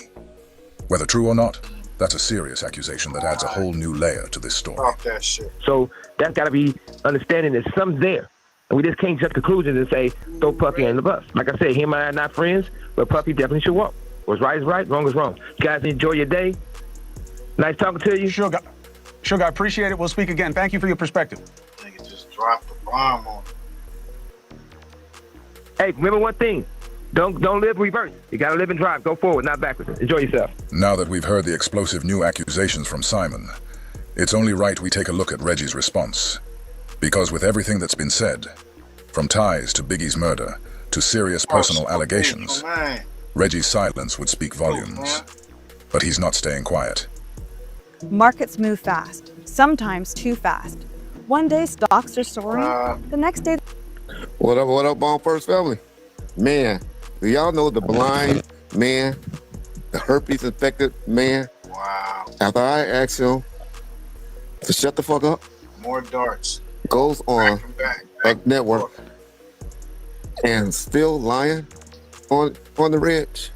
Whether true or not, that's a serious accusation that adds a whole new layer to this story. Fuck that shit. So that's got to be understanding that something's there. And we just can't jump to conclusions and say, throw Puffy in the bus. Like I said, him and I are not friends, but Puffy definitely should walk. What's right is right, wrong is wrong. You guys enjoy your day. Nice talking to you. Suge, I appreciate it. We'll speak again. Thank you for your perspective. Nigga just dropped the bomb on him. Hey, remember one thing. Don't live reverse. You gotta live and drive. Go forward, not backwards. Enjoy yourself. Now that we've heard the explosive new accusations from Simon, it's only right we take a look at Reggie's response. Because with everything that's been said, from ties to Biggie's murder to serious personal allegations, Reggie's silence would speak volumes. But he's not staying quiet. Markets move fast, sometimes too fast. One day stocks are soaring, the next day... What up, Bomb First family? Man, do y'all know the blind man, the herpes infected man? Wow. After I asked him to shut the fuck up, more darts. Goes on a network and still lying on the ridge.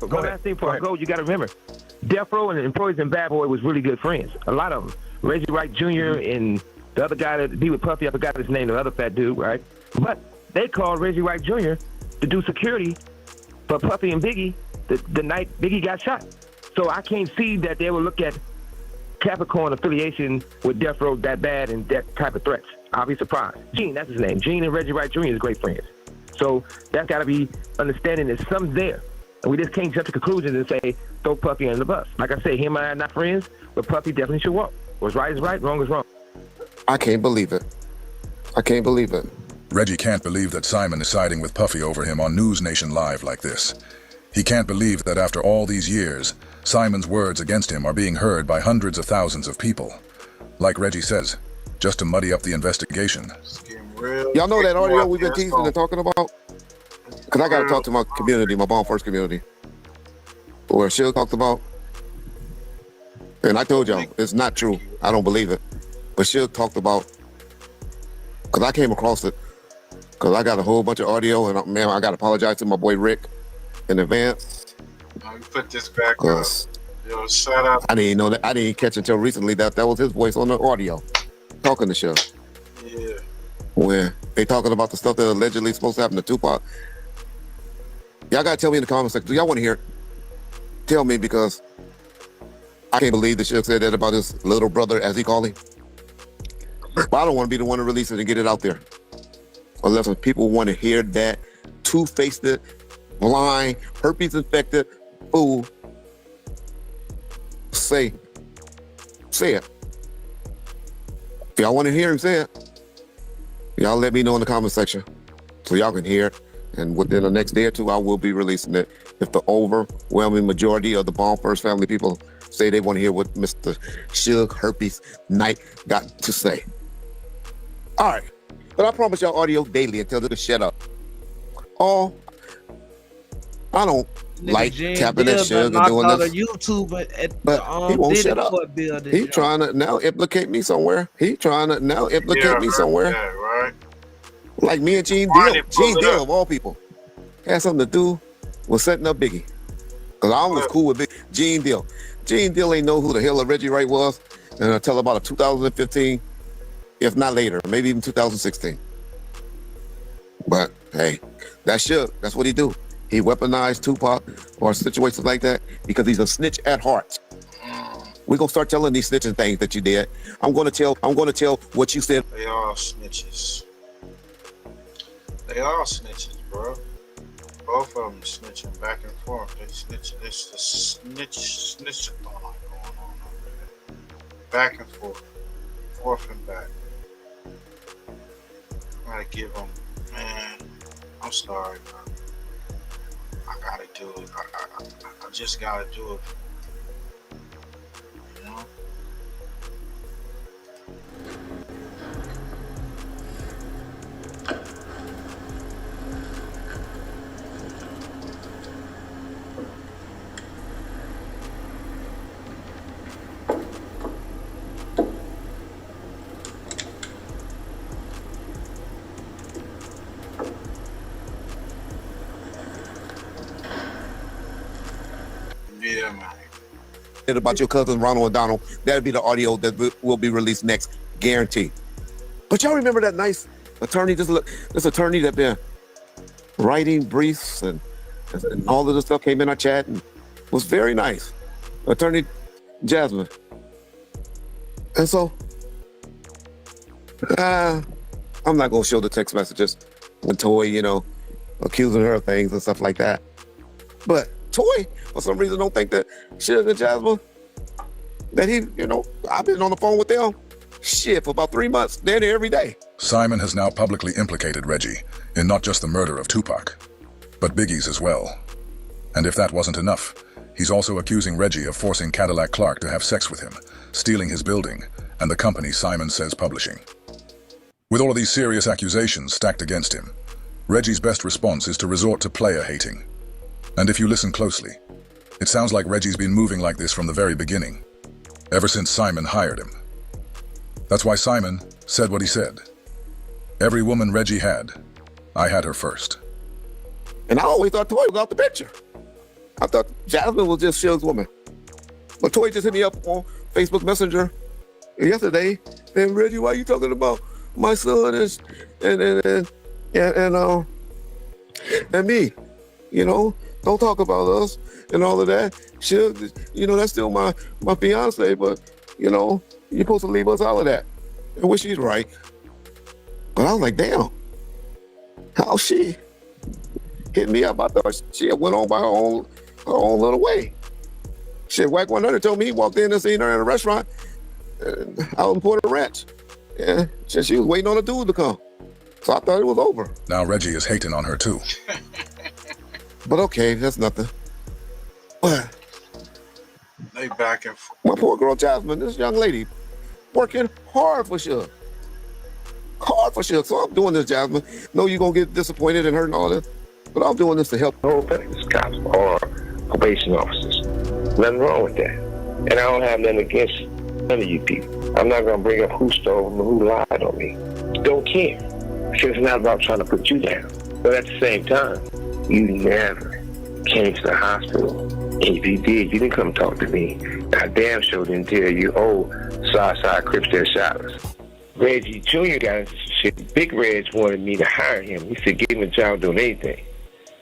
Go last thing before I go, you gotta remember, Death Row and Employees and Bad Boy was really good friends. A lot of them. Reggie Wright Jr. and the other guy that be with Puffy, I forgot his name, the other fat dude, right? But they called Reggie Wright Jr. to do security for Puffy and Biggie the night Biggie got shot. So I can't see that they will look at Capricorn affiliation with Death Row that bad and that type of threats. I'll be surprised. Gene, that's his name. Gene and Reggie Wright Jr. is great friends. So that's got to be understanding that something's there. And we just can't jump to conclusions and say, throw Puffy under the bus. Like I said, him and I are not friends, but Puffy definitely should walk. What's right is right, wrong is wrong. I can't believe it. I can't believe it. Reggie can't believe that Simon is siding with Puffy over him on News Nation Live like this. He can't believe that after all these years, Simon's words against him are being heard by hundreds of thousands of people. Like Reggie says, just to muddy up the investigation. Y'all know that audio we've been teasing and talking about? Because I got to talk to my community, my Bomb First community. Where Suge talked about. And I told y'all, it's not true. I don't believe it. But Suge talked about, because I came across it, because I got a whole bunch of audio, and man, I got to apologize to my boy Rick in advance. me put this back up. Yo, shout out. I didn't know that. I didn't catch until recently that was his voice on the audio talking the show. Yeah. Where they talking about the stuff that allegedly supposed to happen to Tupac. Y'all gotta tell me in the comments section. Do y'all want to hear it? Tell me, because I can't believe that Suge said that about his little brother, as he called him. But I don't want to be the one to release it and get it out there. Unless people want to hear that two-faced, blind, herpes infected fool say it. If y'all want to hear him say it, y'all let me know in the comment section so y'all can hear it. And within the next day or two, I will be releasing it. If the overwhelming majority of the Bomb First family people say they want to hear what Mr. Suge Herpes Knight got to say. All right. But I promise y'all audio daily until they shut up. Oh, I don't like tapping that Suge and doing this. But he won't shut up. He trying to now implicate me somewhere. He trying to now implicate me somewhere. Yeah, right. Like me and Gene Deal. Gene Deal, of all people, had something to do with setting up Biggie. Because I was cool with Gene Deal. Gene Deal ain't know who the hell Reggie Wright was until about 2015, if not later, maybe even 2016. But hey, that's Suge. That's what he do. He weaponized Tupac or situations like that because he's a snitch at heart. We're gonna start telling these snitching things that you did. I'm gonna tell what you said. They all snitches. They all snitches, bro. Both of them snitching back and forth. They snitch. It's the snitch going on over there. Back and forth and back. I gotta give them, man. I'm sorry, bro. I gotta do it. I just gotta do it. You know? Yeah, man. About your cousin Ronald O'Donnell, that'll be the audio that will be released next, guaranteed. But y'all remember that nice attorney? This attorney that been writing briefs and all of this stuff came in our chat and was very nice. Attorney Jasmine. And so, I'm not gonna show the text messages when Toy, accusing her of things and stuff like that. But Toy, for some reason, don't think that Suge and Jasmine, that he, I've been on the phone with them, for about 3 months. They're there every day. Simon has now publicly implicated Reggie in not just the murder of Tupac, but Biggie's as well. And if that wasn't enough, he's also accusing Reggie of forcing Cadillac Clark to have sex with him, stealing his building, and the company Simon says publishing. With all of these serious accusations stacked against him, Reggie's best response is to resort to player hating. And if you listen closely, it sounds like Reggie's been moving like this from the very beginning, ever since Simon hired him. That's why Simon said what he said. Every woman Reggie had, I had her first. And I always thought Toy was out the picture. I thought Jasmine was just Suge's woman. But Toy just hit me up on Facebook Messenger yesterday, and Reggie, why are you talking about my son and me? Don't talk about us and all of that. Suge, that's still my fiance, but, you're supposed to leave us out of that. And which she's right. But I was like, damn, how she hit me up? I thought she went on by her own little way. Wacc 100 told me he walked in and seen her in a restaurant out in Puerto Ranch. And she was waiting on a dude to come. So I thought it was over. Now Reggie is hating on her too. But okay, that's nothing. But they back and forth. My poor girl Jasmine, this young lady, working hard for Suge. So I'm doing this, Jasmine. No, you're gonna get disappointed and hurt and all this, but I'm doing this to help. No offense, cops or probation officers. Nothing wrong with that. And I don't have nothing against none of you people. I'm not gonna bring up who stole me, who lied on me. Don't care. Because it's not about trying to put you down. But at the same time, you never came to the hospital If he did, you didn't come talk to me. I damn sure didn't tell you, oh, Southside Crips that shot us. Reggie Jr. got into shit. Big Reg wanted me to hire him. He said, give him a job doing anything,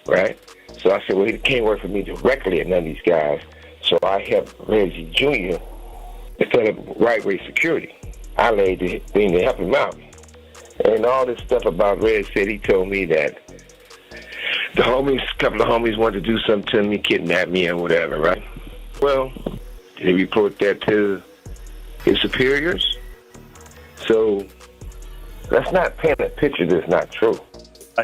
right? So I said, well, he can't work for me directly at none of these guys. So I helped Reggie Jr. to set up right way security. I laid the thing to help him out. And all this stuff about Reg said, he told me that the homies, a couple of homies wanted to do something to me, kidnap me or whatever, right? Well, he report that to his superiors. So that's not painting a picture that's not true.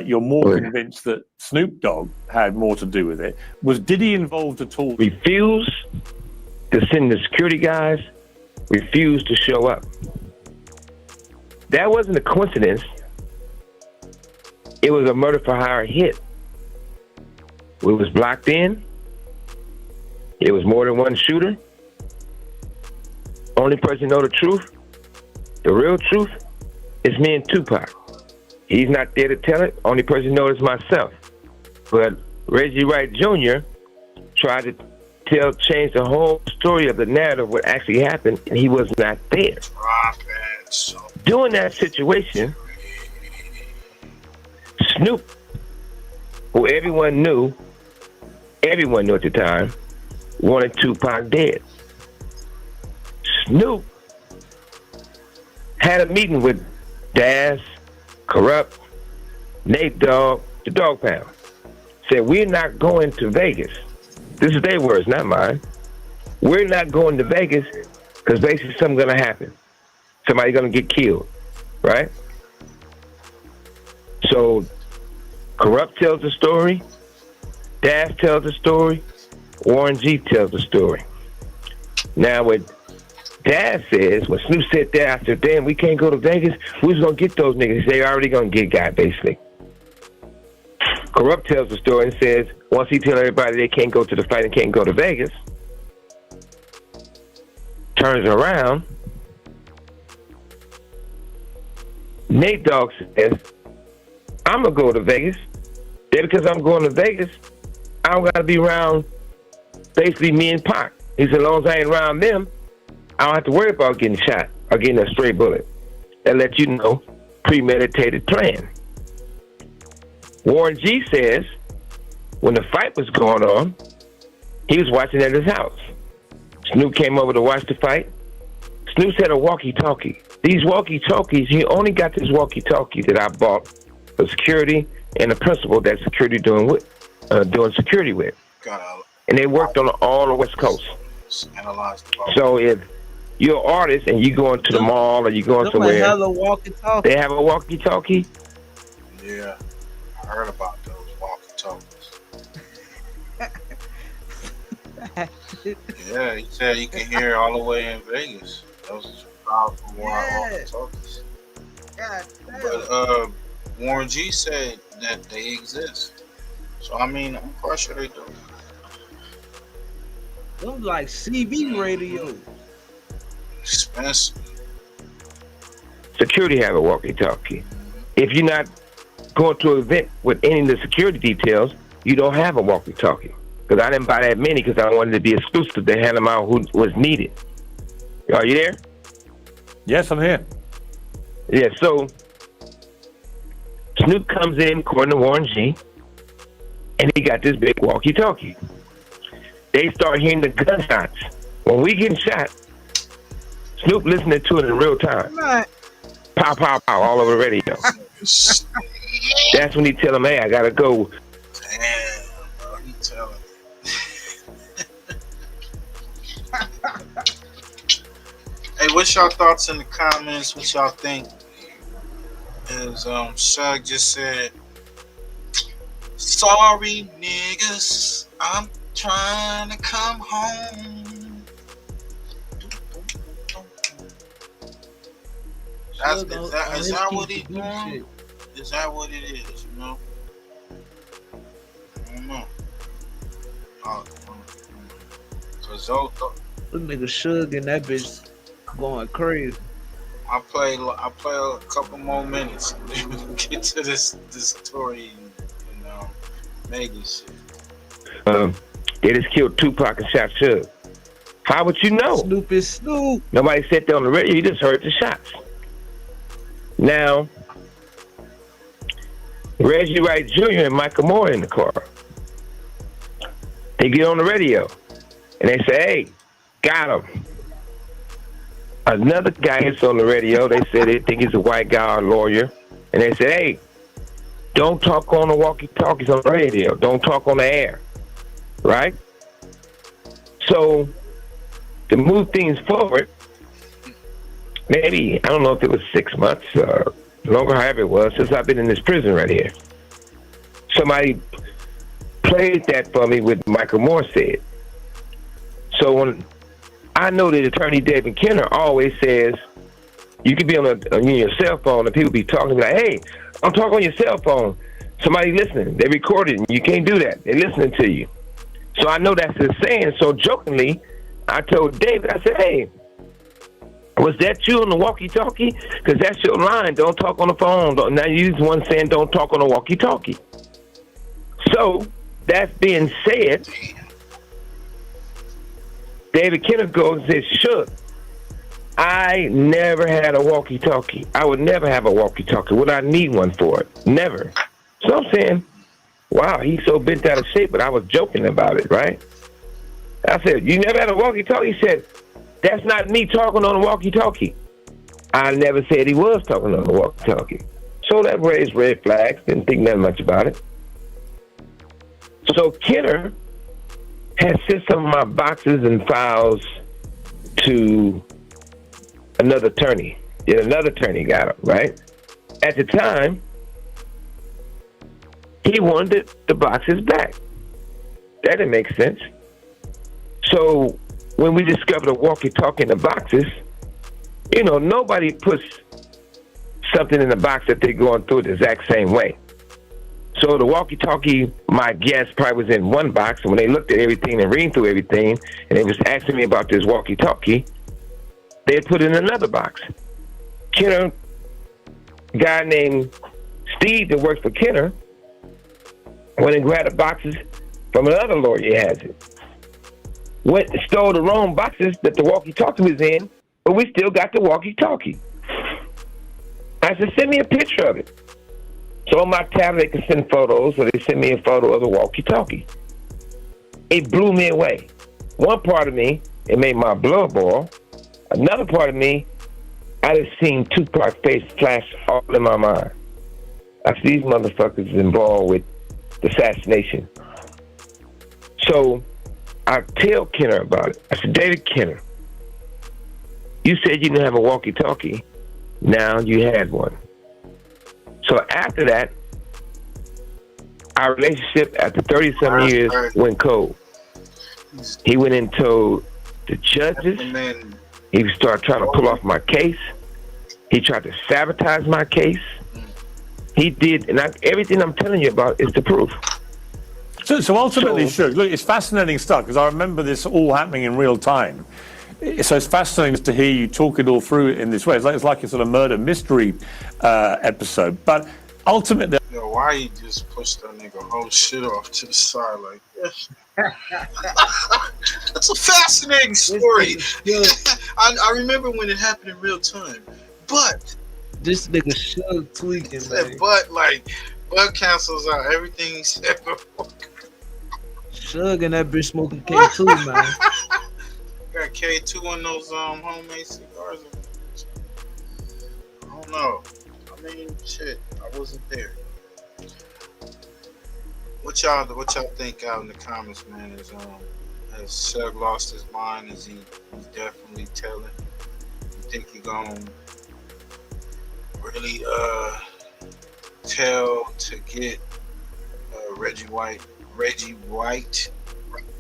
You're more convinced that Snoop Dogg had more to do with it. Was Diddy involved at all? Refused to send the security guys, refused to show up. That wasn't a coincidence. It was a murder for hire hit. It was blocked in. It was more than one shooter. Only person know the truth, the real truth, is me and Tupac. He's not there to tell it. Only person knows is myself. But Reggie Wright Jr. tried to change the whole story of the narrative, what actually happened, and he was not there. During that situation, Snoop, who everyone knew at the time, wanted Tupac dead. Snoop had a meeting with Daz, Corrupt, Nate Dogg, the Dog Pound. Said, we're not going to Vegas. This is their words, not mine. We're not going to Vegas because basically something's going to happen. Somebody's going to get killed, right? So Corrupt tells the story, Daz tells the story, Warren G tells the story. Now what Daz says, when Snoop said that, I said, damn, we can't go to Vegas. Who's going to get those niggas? They already going to get got, basically. Corrupt tells the story and says, once he tells everybody they can't go to the fight and can't go to Vegas, turns around, Nate Dogg says, I'm going to go to Vegas. Then because I'm going to Vegas, I don't got to be around basically me and Pac. He said, as long as I ain't around them, I don't have to worry about getting shot or getting a stray bullet. That lets you know, premeditated plan. Warren G says, when the fight was going on, he was watching at his house. Snoop came over to watch the fight. Snoop had a walkie-talkie. These walkie-talkies, he only got this walkie-talkie that I bought for security and the principal that security doing security with. And they worked on all the West Coast. So if you're an artist and you going to the mall or you going somewhere, they have a walkie-talkie. Yeah, I heard about those walkie-talkies. Yeah, he said you can hear all the way in Vegas. Those are powerful walkie-talkies. But Warren G said that they exist. So I mean, I'm quite sure they do. Them like CB radio. Expensive. Security have a walkie-talkie. If you're not going to an event with any of the security details, you don't have a walkie-talkie. Because I didn't buy that many because I wanted to be exclusive to hand them out who was needed. Are you there? Yes, I'm here. Yeah, so Snoop comes in, according to Warren G, and he got this big walkie-talkie. They start hearing the gunshots. When we getting shot, Snoop listening to it in real time. Pow, pow, pow, all over the radio. That's when he tell him, hey, I gotta go. Damn, bro, he telling me. Hey, what's y'all thoughts in the comments? What y'all think? As Suge just said, sorry niggas, I'm trying to come home. Is that what he's doing? Is that what it is, you know? I don't know. Cause those nigga Suge and that bitch going crazy. I play a couple more minutes and get to this TORY and Vegas shit. they just killed Tupac and shot Suge. How would you know? Snoop is Snoop. Nobody said that on the radio. You just heard the shots. Now, Reggie Wright Jr. and Michael Moore in the car. They get on the radio and they say, "Hey, got him." Another guy gets on the radio. They say they think he's a white guy or a lawyer. And they say, "Hey, don't talk on the walkie-talkies on the radio. Don't talk on the air." Right? So, to move things forward, maybe, I don't know if it was 6 months or longer, however it was, since I've been in this prison right here. Somebody played that for me with Michael Moore said. So when I know that attorney David Kenner always says, you could be on your cell phone and people be talking like, "Hey, I'm talking on your cell phone. Somebody listening. They recorded it. You can't do that. They're listening to you." So I know that's his saying. So jokingly, I told David, I said, "Hey, was that you on the walkie-talkie? Because that's your line. Don't talk on the phone. Now you use one saying don't talk on the walkie-talkie." So that being said, David Kenner goes and says, "Shook, I never had a walkie-talkie. I would never have a walkie-talkie. Would I need one for it? Never." So I'm saying, wow, he's so bent out of shape, but I was joking about it, right? I said, "You never had a walkie-talkie?" He said, "That's not me talking on a walkie-talkie." I never said he was talking on a walkie-talkie. So that raised red flags. Didn't think that much about it. So Kenner had sent some of my boxes and files to another attorney. Then another attorney got them, right? At the time, he wanted the boxes back. That didn't make sense. So when we discovered a walkie-talkie in the boxes, you know, nobody puts something in the box that they're going through the exact same way. So the walkie-talkie, my guess, probably was in one box. And when they looked at everything and reading through everything, and they was asking me about this walkie-talkie, they had put it in another box. Kenner, a guy named Steve that works for Kenner, went and grabbed the boxes from another lawyer who has it. Went and stole the wrong boxes that the walkie-talkie was in, but we still got the walkie-talkie. I said, "Send me a picture of it." So on my tablet, they can send photos, so they sent me a photo of the walkie-talkie. It blew me away. One part of me, it made my blood boil. Another part of me, I just seen Tupac's face flash all in my mind. I said, these motherfuckers is involved with the assassination. So I tell Kenner about it. I said, "David Kenner, you said you didn't have a walkie-talkie. Now you had one." So after that, our relationship after 30-some years went cold. He went and told the judges. He started trying to pull off my case. He tried to sabotage my case. He did, and everything I'm telling you about is the proof. So ultimately, Suge, look, it's fascinating stuff because I remember this all happening in real time. So it's fascinating to hear you talk it all through in this way. It's like a sort of murder mystery episode. But ultimately, yo, why you just push that nigga whole shit off to the side like this? That's a fascinating story. I remember when it happened in real time. But this nigga Suge tweaking, man. But cancels out everything he said before. Suge and that bitch smoking K2, man. Got K2 on those homemade cigars. I don't know. I mean, shit, I wasn't there. What y'all think out in the comments, man? Has Suge lost his mind? Is he's definitely telling? You think he gonna really tell to get Reggie White?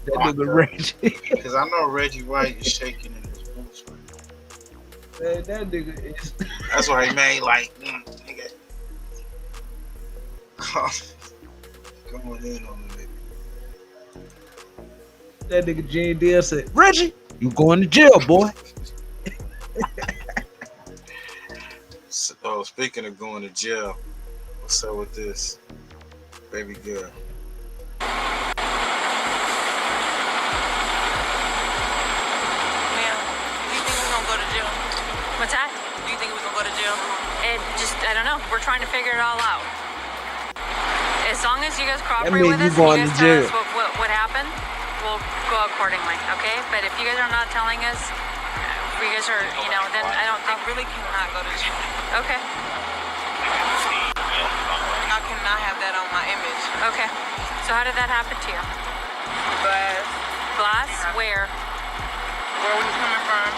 That nigga Reggie. Because I know Reggie White is shaking in his boots right now. Man, that nigga is. That's why he made nigga. Going in on the nigga. That nigga Gene Deal said, "Reggie, you going to jail, boy." So, speaking of going to jail, what's up with this baby girl? I don't know. We're trying to figure it all out. As long as you guys cooperate means with you us and going you to guys tell jail. us what happened, we'll go accordingly, okay? But if you guys are not telling us, if you guys are, you know, then I don't think... I really cannot go to jail. Okay. I cannot have that on my image. Okay. So how did that happen to you? Glass. Glass? Where? Where we coming from?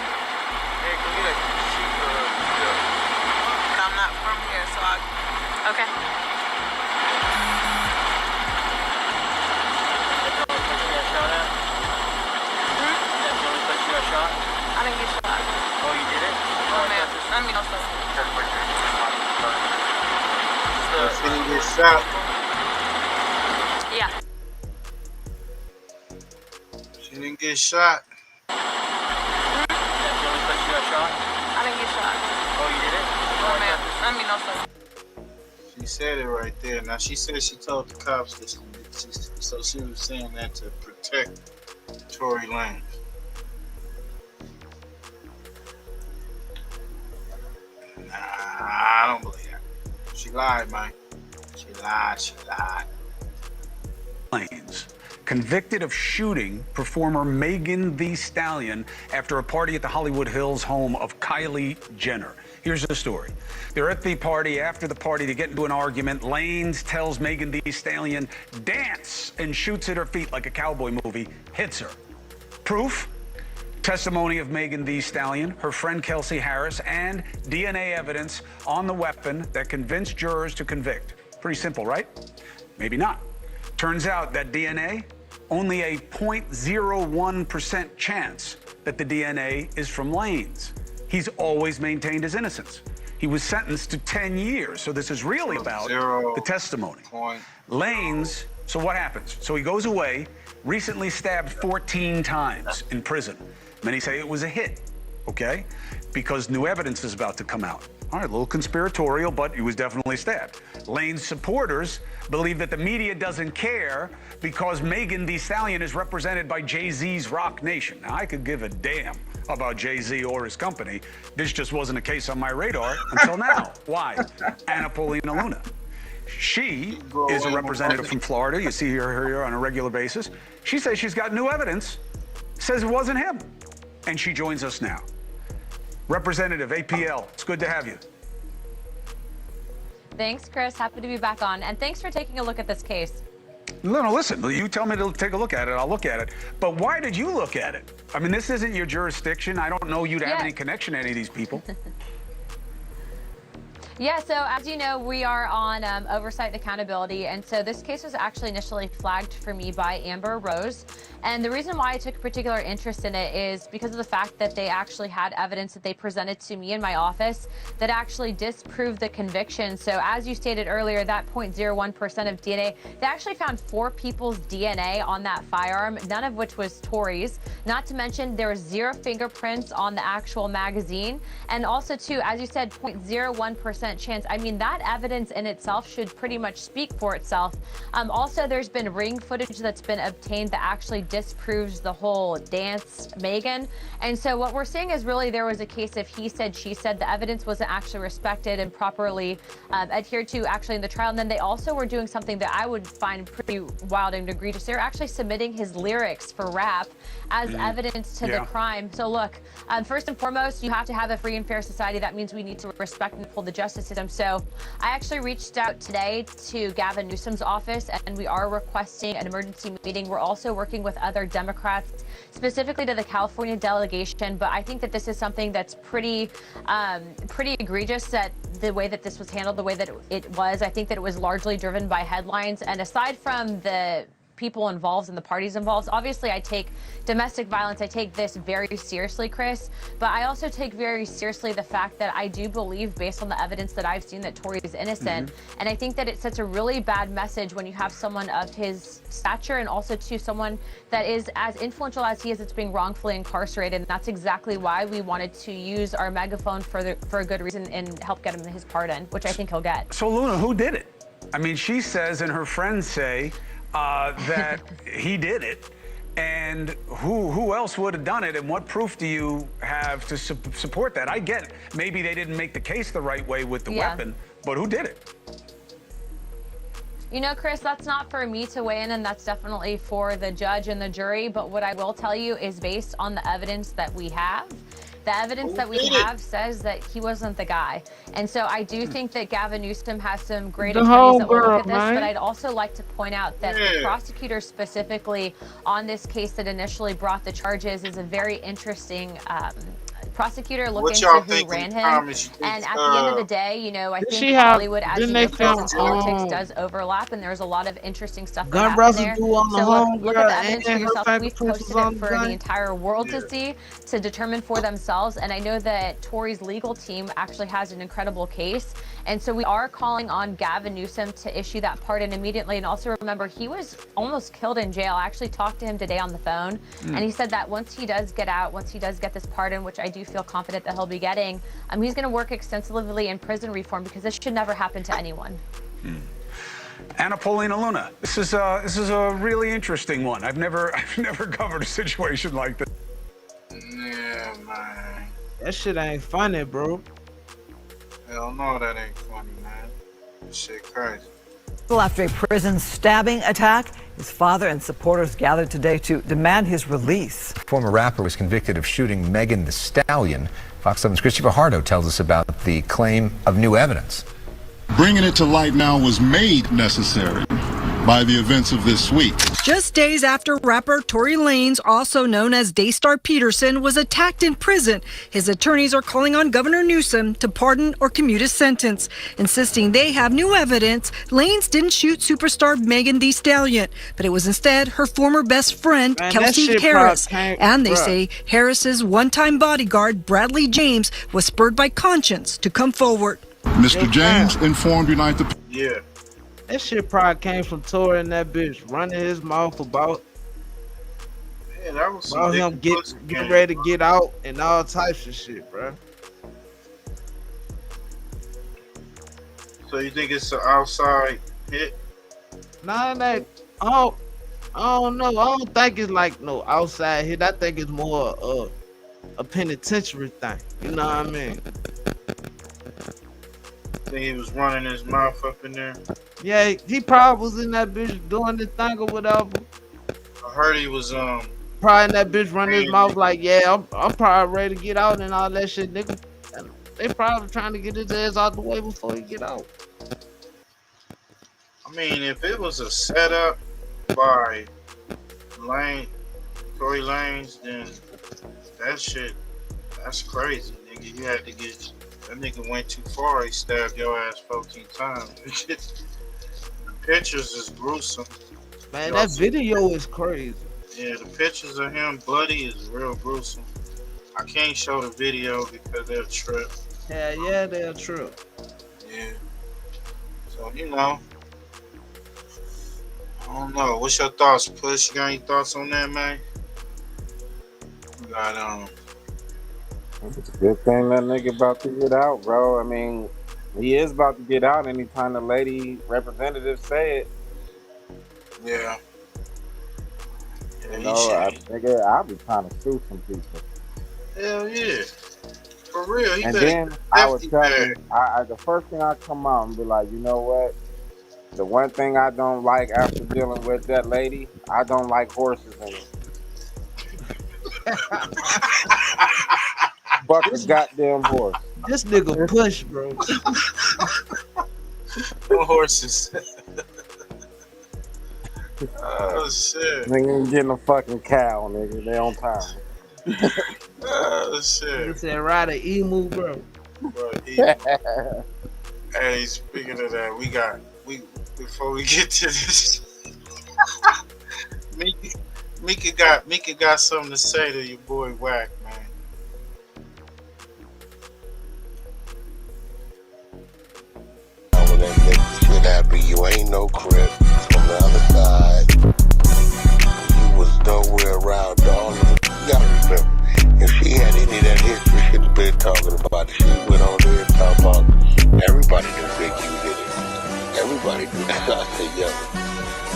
But I'm not from here, so I... Okay. I didn't get shot. Oh, you did it? No, ma'am. I mean, no, sir. She didn't get shot. Yeah. She didn't get shot. I didn't get shot. Oh, you did it? No, ma'am. I mean, no, sir. She said it right there. Now she said she told the cops that so she was saying that to protect Tory Lanez. Nah, I don't believe that. She lied, man. She lied. Lanes, convicted of shooting performer Megan Thee Stallion after a party at the Hollywood Hills home of Kylie Jenner. Here's the story. They're at the party. After the party, they get into an argument. Lanes tells Megan Thee Stallion, dance, and shoots at her feet like a cowboy movie, hits her. Proof? Testimony of Megan Thee Stallion, her friend Kelsey Harris, and DNA evidence on the weapon that convinced jurors to convict. Pretty simple, right? Maybe not. Turns out that DNA, only a 0.01% chance that the DNA is from Lanes. He's always maintained his innocence. He was sentenced to 10 years, so this is really about the testimony. Lanes, so what happens? So he goes away, recently stabbed 14 times in prison. Many say it was a hit, okay? Because new evidence is about to come out. All right, a little conspiratorial, but he was definitely stabbed. Lane's supporters believe that the media doesn't care because Megan Thee Stallion is represented by Jay-Z's Rock Nation. Now, I could give a damn about Jay-Z or his company. This just wasn't a case on my radar until now. Why? Anna Paulina Luna. She is a representative from Florida. You see her here on a regular basis. She says she's got new evidence, says it wasn't him. And she joins us now. Representative APL, it's good to have you. Thanks, Chris. Happy to be back on. And thanks for taking a look at this case. No, listen, you tell me to take a look at it, I'll look at it. But why did you look at it? I mean, this isn't your jurisdiction. I don't know you to have any connection to any of these people. Yeah, so as you know, we are on oversight and accountability. And so this case was actually initially flagged for me by Amber Rose. And the reason why I took particular interest in it is because of the fact that they actually had evidence that they presented to me in my office that actually disproved the conviction. So as you stated earlier, that 0.01% of DNA, they actually found 4 people's DNA on that firearm, none of which was Tory's. Not to mention there was 0 fingerprints on the actual magazine. And also too, as you said, 0.01% chance. I mean, that evidence in itself should pretty much speak for itself. Also, there's been ring footage that's been obtained that actually disproves the whole dance Megan. And so what we're seeing is really there was a case of he said, she said. The evidence wasn't actually respected and properly adhered to actually in the trial. And then they also were doing something that I would find pretty wild and egregious. They're actually submitting his lyrics for rap as evidence to the crime. So look, first and foremost, you have to have a free and fair society. That means we need to respect and uphold the justice system. So I actually reached out today to Gavin Newsom's office, and we are requesting an emergency meeting. We're also working with other Democrats, specifically to the California delegation. But I think that this is something that's pretty egregious, that the way that this was handled, the way that it was. I think that it was largely driven by headlines. And aside from the people involved and the parties involved, obviously I take domestic violence, I take this very seriously, Chris, but I also take very seriously the fact that I do believe, based on the evidence that I've seen, that Tory is innocent. And I think that it sets a really bad message when you have someone of his stature, and also to someone that is as influential as he is, that's being wrongfully incarcerated. And that's exactly why we wanted to use our megaphone for a good reason and help get him his pardon, which I think he'll get. So Luna, who did it? I mean, she says and her friends say that he did it. And who else would have done it? And what proof do you have to support that? I get it. Maybe they didn't make the case the right way with the weapon, but who did it? You know, Chris, that's not for me to weigh in, and that's definitely for the judge and the jury. But what I will tell you is based on the evidence that we have. The evidence that we have says that he wasn't the guy. And so I do think that Gavin Newsom has some great attorneys that will look at this, but I'd also like to point out that the prosecutor specifically on this case that initially brought the charges is a very interesting prosecutor looking into who ran him. And at the end of the day, you know, I think Hollywood, as you know, Chris, and politics does overlap, and there's a lot of interesting stuff that happens there. So look at the evidence for yourself. We've posted it for the entire world to see, to determine for themselves. And I know that Tory's legal team actually has an incredible case. And so we are calling on Gavin Newsom to issue that pardon immediately. And also remember, he was almost killed in jail. I actually talked to him today on the phone, and he said that once he does get out, once he does get this pardon, which I do feel confident that he'll be getting, he's going to work extensively in prison reform, because this should never happen to anyone. Anna Paulina Luna, this is a really interesting one. I've never covered a situation like this. Yeah, man. That shit ain't funny, bro. Hell no, that ain't funny, man. This shit crazy. Well, after a prison stabbing attack, his father and supporters gathered today to demand his release. Former rapper was convicted of shooting Megan Thee Stallion. Fox 7's Christy Fajardo tells us about the claim of new evidence. Bringing it to light now was made necessary by the events of this week. Just days after rapper Tory Lanez, also known as Daystar Peterson, was attacked in prison, his attorneys are calling on Governor Newsom to pardon or commute his sentence, insisting they have new evidence Lanez didn't shoot superstar Megan Thee Stallion, but it was instead her former best friend, Kelsey Harris. And they say Harris's one-time bodyguard, Bradley James, was spurred by conscience to come forward. Mr. James informed Unite the... Yeah. That shit probably came from Tory and that bitch running his mouth about that was him getting ready to get out and all types of shit, bro. So you think it's an outside hit? Nah, I don't know. I don't think it's like no outside hit. I think it's more a penitentiary thing. You know what I mean? Think he was running his mouth up in there? Yeah, he probably was in that bitch doing the thing or whatever. I heard he was probably in that bitch running his mouth like, yeah, I'm probably ready to get out and all that shit, nigga. And they probably trying to get his ass out the way before he get out. I mean, if it was a setup by Tory Lanez, then that's crazy, nigga. You had to get. That nigga went too far. He stabbed your ass 14 times. The pictures is gruesome. Man, that video is crazy. Yeah, the pictures of him bloody is real gruesome. I can't show the video because they'll trip. Yeah, they'll trip. Yeah. So, you know. I don't know. What's your thoughts, Push? You got any thoughts on that, man? We got, It's a good thing that nigga about to get out, bro. I mean, he is about to get out anytime the lady representative say it. Yeah. You know, nigga, I'll be trying to sue some people. Hell yeah. For real. And then I would tell him, the first thing I come out and be like, you know what? The one thing I don't like after dealing with that lady, I don't like horses in it. Fuck the goddamn horse. This nigga Push, bro. No horses. Oh shit. Nigga getting a fucking cow, nigga. They on time. Oh shit. He said ride an emu, bro. Hey, speaking of that, before we get to this, Mika got something to say to your boy Wacc, man. When that nigga shit happen, you ain't no crip. From the other side, you was nowhere around all of it. You gotta remember, if she had any of that history she'd have been talking about, she went on there and talked about everybody knew Big U did it. Everybody knew that. I said, yo,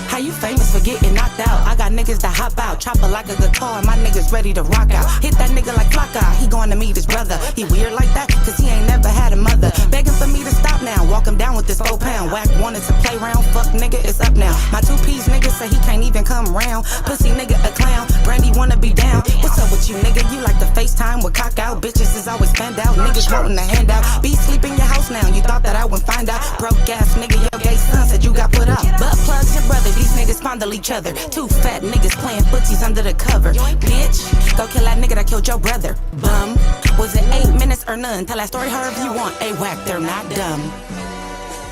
How you famous for getting knocked out? I got niggas that hop out, chopper like a guitar, and my niggas ready to rock out. Hit that nigga like FLAKKO, he going to meet his brother. He weird like that, cause he ain't never had a mother. Begging for me to stop now, walk him down with this 4 pound. Whack wanted to play round, fuck nigga, it's up now. My 2P's nigga say he can't even come round. Pussy nigga a clown, Brandy wanna be down. What's up with you nigga? You like to FaceTime with cock out. Bitches is always fanned out, niggas wanting a handout. Be sleep in your house now, you thought that I would find out. Broke ass nigga, your gay son said you got put up. Butt plugs your brother, these niggas fondle each other. 2 fat niggas playing footsies under the cover. Bitch, go kill that nigga that killed your brother. Bum, was it 8 minutes or none? Tell that story however you want. A whack, they're not dumb.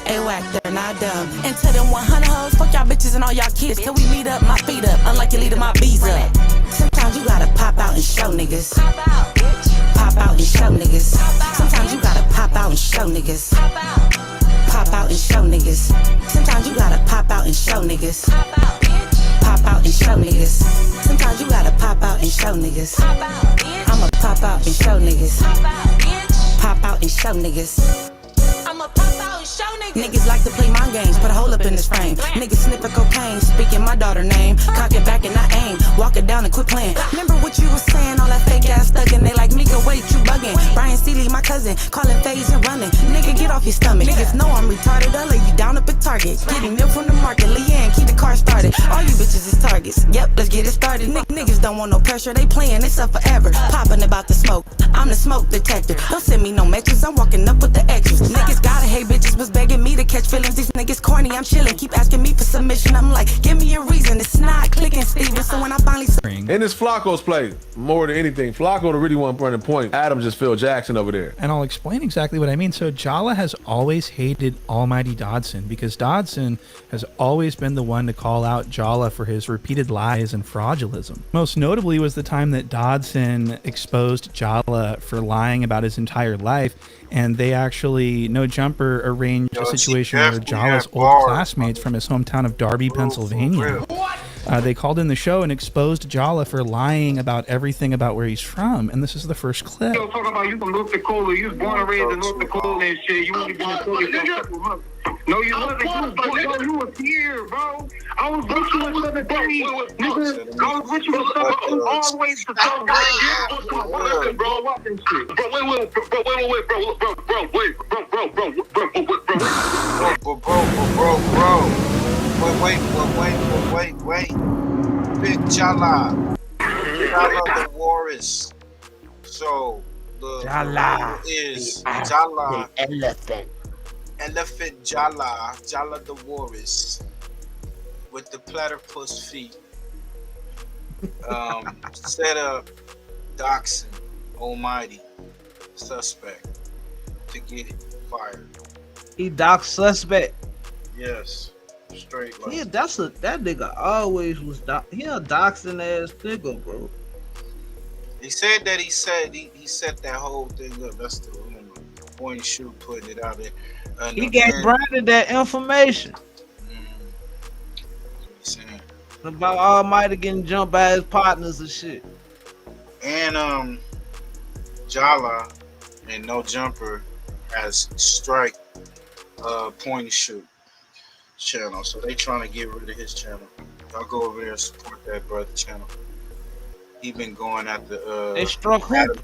A whack, they're not dumb. And to them 100 hoes, fuck y'all bitches and all y'all kids. Till we meet up, my feet up, unlike you leading my bees up. Sometimes you gotta pop out and show niggas. Pop out, bitch. Pop out and show niggas. Sometimes you gotta pop out and show niggas. Pop out. Pop out and show niggas. Sometimes you gotta pop out and show niggas. Pop out, bitch. Pop out and show niggas. Sometimes you gotta pop out and show niggas. Pop out, bitch. I'ma pop out and show niggas. Pop out, bitch. Pop out and show niggas. I'ma pop out and show niggas. Niggas like to play mind games, put a hole up in this frame. Niggas sniffing cocaine, speaking my daughter name. Cock it back and I aim, walk it down and quit playing. Remember what you was saying, all that fake ass thuggin'. They like, Mika, wait, you buggin'. Brian Seeley, my cousin, calling phase and running. Nigga, get off your stomach. Niggas know I'm retarded, I'll lay you down up at Target. Getting milk from the market, Leanne, keep the car started. All you bitches is targets, yep, let's get it started. Niggas don't want no pressure, they playin', they up forever. Poppin' about the smoke, I'm the smoke detector. Don't send me no matches, I'm walking up with the extras. Niggas gotta hate bitches was begging me to catch feelings. These niggas corny, I'm chillin'. Keep asking me for submission. I'm like, give me a reason. It's not clicking, Steven. So when I finally and this Flacco's play more than anything. Flacco the really one running point. Adam just Phil Jackson over there. And I'll explain exactly what I mean. So Jala has always hated Almighty Dodson because Dodson has always been the one to call out Jala for his repeated lies and fraudulism. Most notably was the time that Dodson exposed Jala for lying about his entire life. And they actually, No Jumper, arranged a situation where Jala's old classmates from his hometown of Darby, Pennsylvania, they called in the show and exposed Jala for lying about everything about where he's from. And this is the first clip. You talking about you from North Dakota, you was born and raised in North Dakota and shit. You only been in Philly for a couple months. No, you wasn't. You was here, bro. I was with you in 7 days. Nigga, I was with you in 7 days. Always for so long. Bro, watch this shit. Wait. Big Jala. Jala the Walrus. So, the Jala is Jala. Elephant. Elephant Jala. Jala the Walrus. With the platypus feet. Set up Doxson, Almighty, suspect, to get it fired. He doxed suspect. Yes. Straight like. Yeah, that nigga always was he a doxing ass nigga, bro. He said that he set that whole thing up. That's the point shoot putting it out there. He gave Brandon that information. About Almighty getting jumped by his partners and shit. And Jala and No Jumper has strike point and shoot channel, so they trying to get rid of his channel. Y'all go over there and support that brother channel. He been going at the they struck who?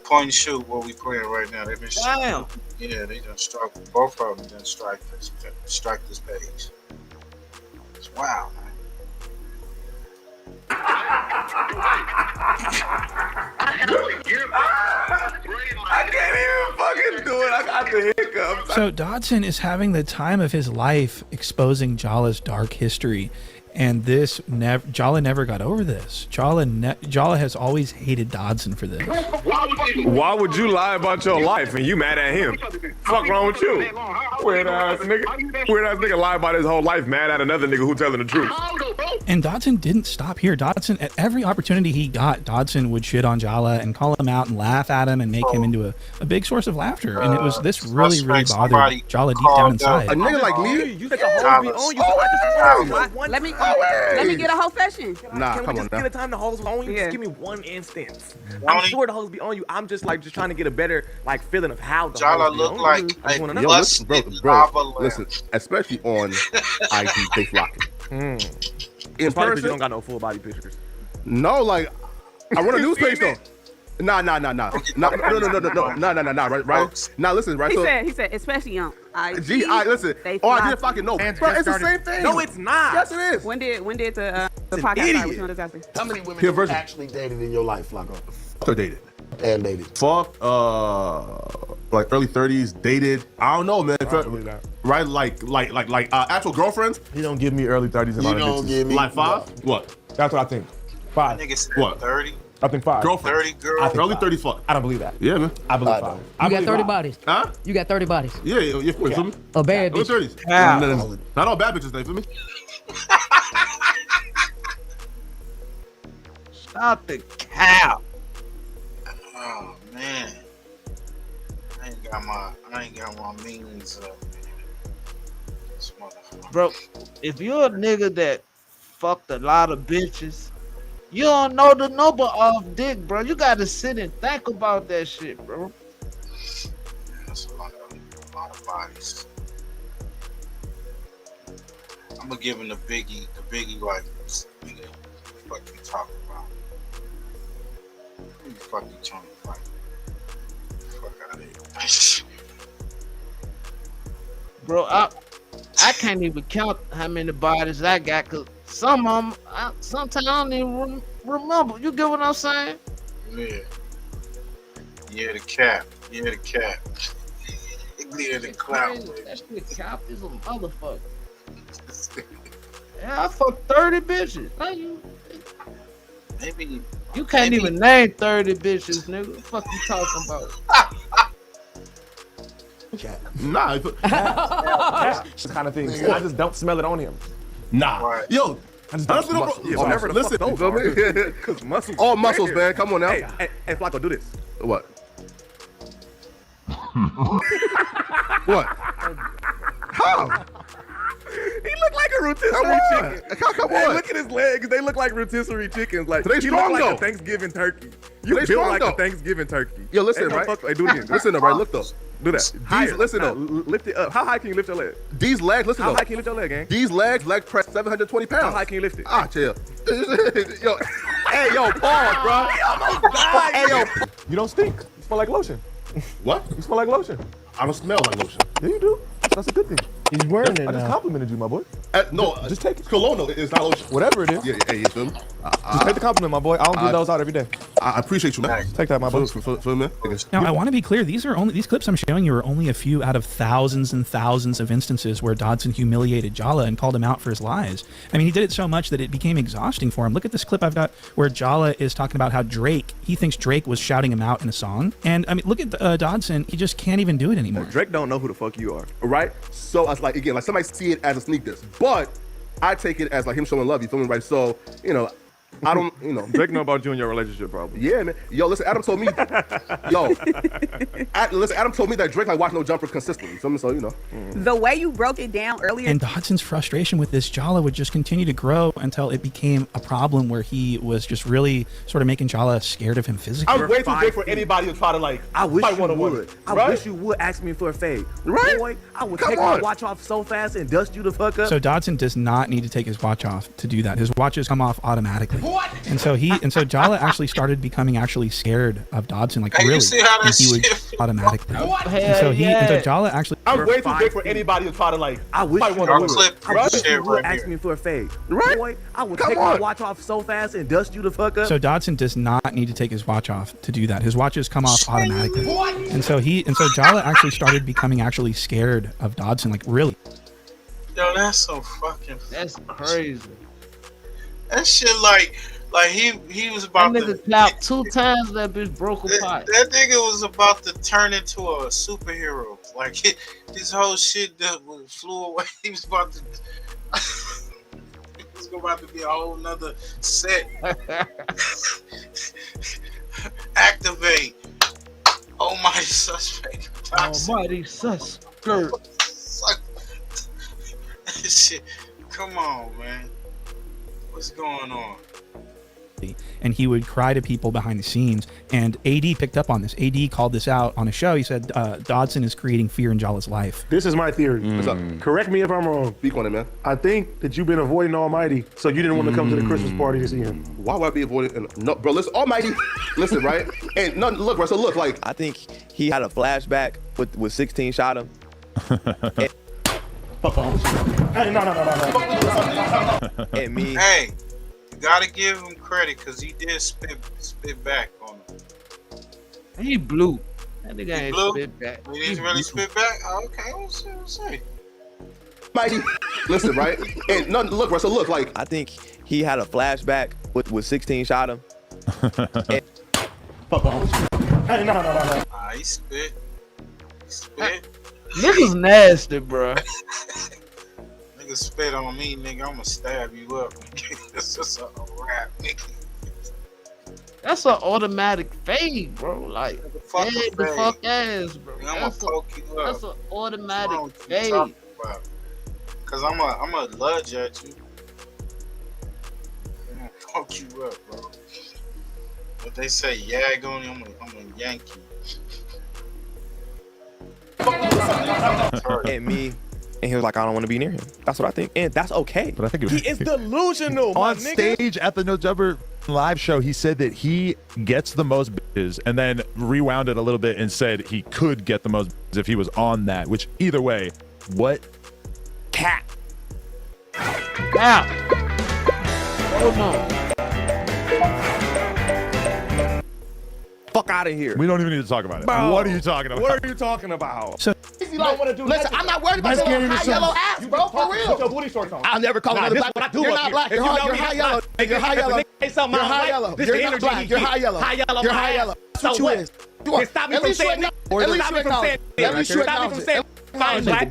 Point and shoot what we playing right now. They've been damn. Yeah, they done struck both of them. Done strike this page. It's wow, man. I can't even fucking do it. I got the hiccups. So Dodson is having the time of his life exposing Jala's dark history. And this Jala never got over this. Jala has always hated Dodson for this. Why would you lie about your life and you mad at him? Fuck wrong with you? Weird ass nigga lie about his whole life, mad at another nigga who telling the truth. And Dodson didn't stop here. Dodson, at every opportunity he got, Dodson would shit on Jala and call him out and laugh at him and make him into a big source of laughter. And it was this really bothered Jala deep down inside. A nigga like me, you Let the hoes be on you. Let me get a whole fashion. Nah, Can we just get a time the hoes on you? Just give me one instance. I'm sure the hoes be on you. I'm just trying to get a better feeling of how the Jala hoes be look on like you. bro, listen, especially on IG, they flocking. In It's probably 'cause person, you don't got no full body pictures. no, like I run a news page though. Nah. No. Right. Now listen, right. He So, said, especially on IG. Gee, listen. They Oh, I fly didn't fucking know. And Bro, just it's the started- same thing. No, it's not. Yes, it is. When did the an podcast idiot. start? Which one is that? How many women Pure have you virgin. actually dated in your life, Flakko? So dated. And dated. Fuck. Like early 30s, dated. I don't know, man. Right, like actual girlfriends. He don't give me early 30s and You all that don't bitches. give me- Like 5? What? That's what I think. 5. Nigga said What? 30. I think 5. Girlfriends. 30 girls. I think Early 5. 30s, fuck. I don't believe that. Yeah, man. I believe I 5. don't. I You got believe 30 5. bodies. Huh? You got 30 bodies. Yeah, you feel me? A bad Early bitch. 30s. Wow. Not all bad bitches, they feel me? Stop the cow. Oh man, I ain't got my means up, man. This motherfucker. Bro, if you're a nigga that fucked a lot of bitches, you don't know the number of dick, bro. You gotta sit and think about that shit, bro. That's a lot of bodies. I'm gonna give him the biggie like, nigga, what the fuck you talking about? Who the fuck you trying to fight? Fuck out of here. Bro, I can't even count how many bodies I got, cause some of them, sometimes I don't even remember. You get what I'm saying? Yeah. Yeah, the cap. Yeah, the cap. Yeah, the clout. Crazy. That shit cap is a motherfucker. Yeah, I fucked 30 bitches. Now Maybe you can't even name 30 bitches, nigga. What the fuck you talking about? Nah. That's the kind of thing. I just don't smell it on him. Nah. Right. Yo, I just honestly, don't bro, muscle. yo, Whatever the listen, fuck you those feel me? are. Cause muscles. All muscles, man. Come on now. Hey, Flakko, do this. What? What? How? He look like a rotisserie Come on. chicken. Come Hey, on. look at his legs. They look like rotisserie chickens. Like They he strong, look like though. a Thanksgiving turkey. They You built strong, like though. a Thanksgiving turkey. Yo, listen, Hey, no, right? fuck- hey, do it again. Listen, though, right? Look, though. Do that. Higher. Listen, Nah, though. lift it up. How high can you lift your leg? These legs, listen, How though. high can you lift your leg, gang? These legs, leg press 720 pounds. How high can you lift it? Ah, chill. Yo, hey, yo, pause, bro. Hey, yo. You don't stink. You smell like lotion. What? You smell like lotion. I don't smell like lotion. Yeah, you do. That's a good thing. He's wearing it I just now. complimented you, my boy. No, Just take it. cologne, though. It's not lotion. Whatever it is. Yeah, hey, you feel me? Just take the compliment, my boy. I don't give those out every day. I appreciate you, man. Take that, my boy. Feel me? Now, I want to be clear. These clips I'm showing you are only a few out of thousands and thousands of instances where Dodson humiliated Jala and called him out for his lies. I mean, he did it so much that it became exhausting for him. Look at this clip I've got where Jala is talking about how he thinks Drake was shouting him out in a song. And I mean, look at Dodson. He just can't even do it anymore. Drake don't know who the fuck you are. Right? So I was like, again, like somebody see it as a sneak diss, but I take it as like him showing love. You feel me? Right? So, you know, I don't, you know. Drake know about you and your relationship probably. Yeah, man. Yo, listen, Adam told me, Adam told me that Drake like watch no jumpers consistently. You feel me? So, you know. The way you broke it down earlier. And Dodson's frustration with this Jala would just continue to grow until it became a problem where he was just really sort of making Jala scared of him physically. I'm way too big for anybody to try to like I wish fight you one-on-one. would. I Right? wish you would ask me for a fade. Right? Boy, I would Come take on. my watch off so fast and dust you the fuck up. So Dodson does not need to take his watch off to do that. His watches come off automatically. What? And so Jala actually started becoming actually scared of Dodson, like Hey, you really. see how And that he would shit- automatically. What? And so Jala actually. I'm way too big for anybody to try to like I wish fight you one-on-one. would. I Right? wish you would right ask here. me for a fade. Right? Boy, I would Come take my on. watch off so fast and dust you the fuck up. So Dodson does not need to take his watch off to do that. His watches come off automatically. And so Jala actually started becoming actually scared of Dodson, like really. Yo, that's so fucking. That's crazy. That shit like he was That about nigga to. clapped 2 times. That bitch broke apart. That nigga was about to turn into a superhero. Like his whole shit that flew away. He was about to. It was about to be a whole nother set. Activate. Almighty suspect. Almighty suspect. Shit. Come on, man. What's going on? and he would cry to people behind the scenes. And AD picked up on this. AD called this out on a show. He said Dodson is creating fear in Jala's life. This is my theory. What's up? Correct me if I'm wrong. Speak on it, man. I think that you've been avoiding Almighty, so you didn't want to come to the Christmas party to see him. Why would I be avoiding? No, bro, listen, Almighty, listen, right? And no, look, bro, so look, like. I think he had a flashback with 16 shot him. Hey, no. And me. Hey, you gotta give him credit because he did spit back on him. He blew. That nigga He ain't blew? spit back. He didn't really spit back? Oh, okay, let's see. Almighty, listen, right? And no, look, bro, so look, like. I think he had a flashback with 16 shot him. Hey, no. He spit. He spit. Niggas nasty, bro. Nigga spit on me, nigga. I'ma stab you up. That's just a rap, nigga. That's an automatic fade, bro. Like, fuck fade the fade. fuck ass, bro. I'ma poke you up. That's an automatic What you fade. talking about? Cause I'ma lunge at you. I'm gonna poke you up, bro. What they say, yag on you, I'm gonna yank you. And me. And he was like, I don't want to be near him. That's what I think. And that's okay. But I think he is delusional, my on nigga. stage at the No Jumper live show, he said that he gets the most bitches, and then rewound it a little bit and said he could get the most bitches if he was on that. Which either way, what cat? Now. Oh no. Fuck out of here. We don't even need to talk about it. Bro, what are you talking about? What are you talking about? So you don't want to do Listen, I'm not worried about your high yellow ass, bro, for real. Put your booty shorts on. I'll never call Nah, another this black. what I do You're up not here. black. If You're you know high me, yellow. if You're high if a yellow. nigga say something You're I don't high like, yellow. this You're the not energy black. you You're get. high yellow. High yellow, You're my high ass. yellow. So That's what you what? is. You are. Stop me At from least you saying acknowledge. At least stop you me from saying acknowledge. At least you stop me from acknowledge saying it.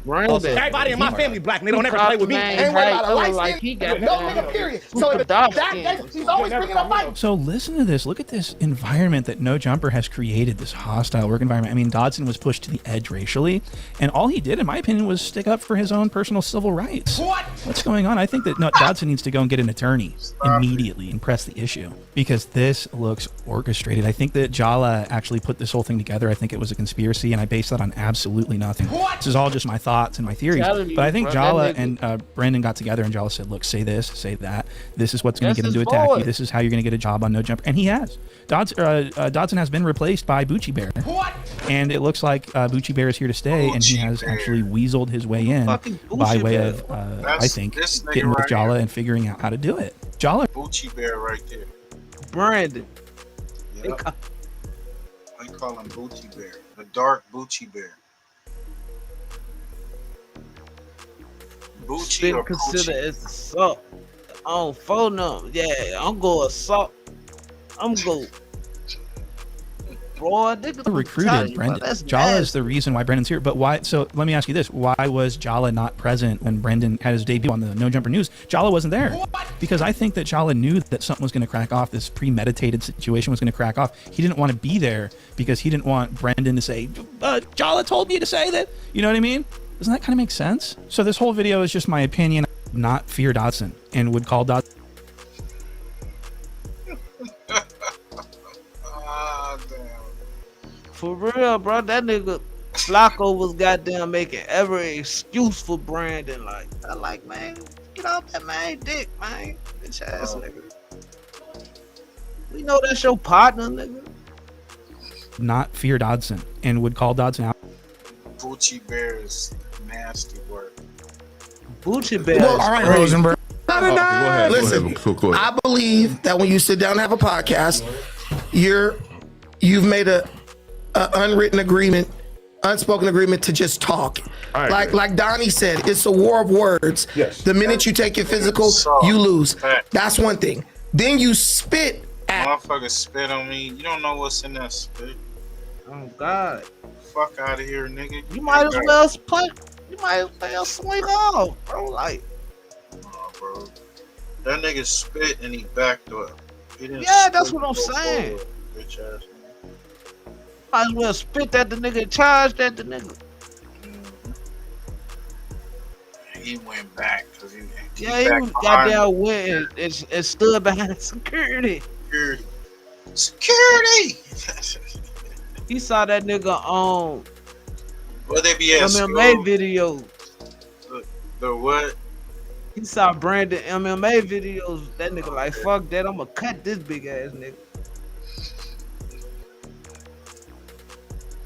black. Everybody in my family black. They don't ever play with me. Ain't worried about a light skin. No nigga, period. So if that, he's always bringing up fight. So listen to this. Look at this environment that No Jumper has created, this hostile work environment. I mean, Dodson was pushed to the edge racially, and all he did, in my opinion, was stick up for his own personal civil rights. What's going on? I think that Dodson needs to go and get an attorney immediately and press the issue, because this looks orchestrated. I think that Jala actually put this whole thing together. I think it was a conspiracy, and I base that on absolutely nothing. This is all just my thoughts and my theories. But I think Jala and Brendan got together, and Jala said, look, say this, say that. This is what's going to get him to attack you. This is how you're going to get a job on No Jumper. And he has. Dodson has been replaced by Bucci Bear. And it looks like Bucci Bear is here to stay, and he has actually weaseled his way in by way of, I think, getting with Jala and figuring out how to do it. Jala. Bucci Bear right there. Brandon. Yep. I call him Bucci Bear. The dark Bucci Bear. Bucci Been or considered Bucci? as assault. On phone number. Yeah, I'm going assault. I'm going. Boy, nigga, Recruited Brendan. Jala is the reason why Brendan's here. But why? So let me ask you this: why was Jala not present when Brendan had his debut on the No Jumper News? Jala wasn't there because I think that Jala knew that something was going to crack off. This premeditated situation was going to crack off. He didn't want to be there because he didn't want Brendan to say, "Jala told me to say that." You know what I mean? Doesn't that kind of make sense? So this whole video is just my opinion. Not fear Dodson, and would call Dodson. For real, bro. That nigga FLAKKO was goddamn making every excuse for Brandon. Like, I like, man, get off that man dick, man. Bitch ass nigga. We know that's your partner, nigga. Not fear Dodson, and would call Dodson out. Bucci Bear is nasty work. Bucci Bear. Well, all right, Rosenberg. Listen, I believe that when you sit down and have a podcast, you've made a unwritten agreement, unspoken agreement to just talk. Like Donnie said, it's a war of words. Yes. The minute you take your physical, you lose. That's one thing. Then you spit at. Motherfucker spit on me. You don't know what's in that spit. Oh God. Fuck out of here, nigga. You might as well split. You might as well swing off, bro. Like. Nah, bro. That nigga spit and he backed up. He didn't That's spit what I'm and go saying. forward, bitch ass nigga. Might as well spit at the nigga, charged at the nigga. He went back because he Yeah, he back was behind goddamn went and stood behind security. Security. He saw that nigga on Where they be at MMA school? videos. The what? He saw Brandon MMA videos. That nigga like, fuck that. I'm gonna cut this big ass nigga.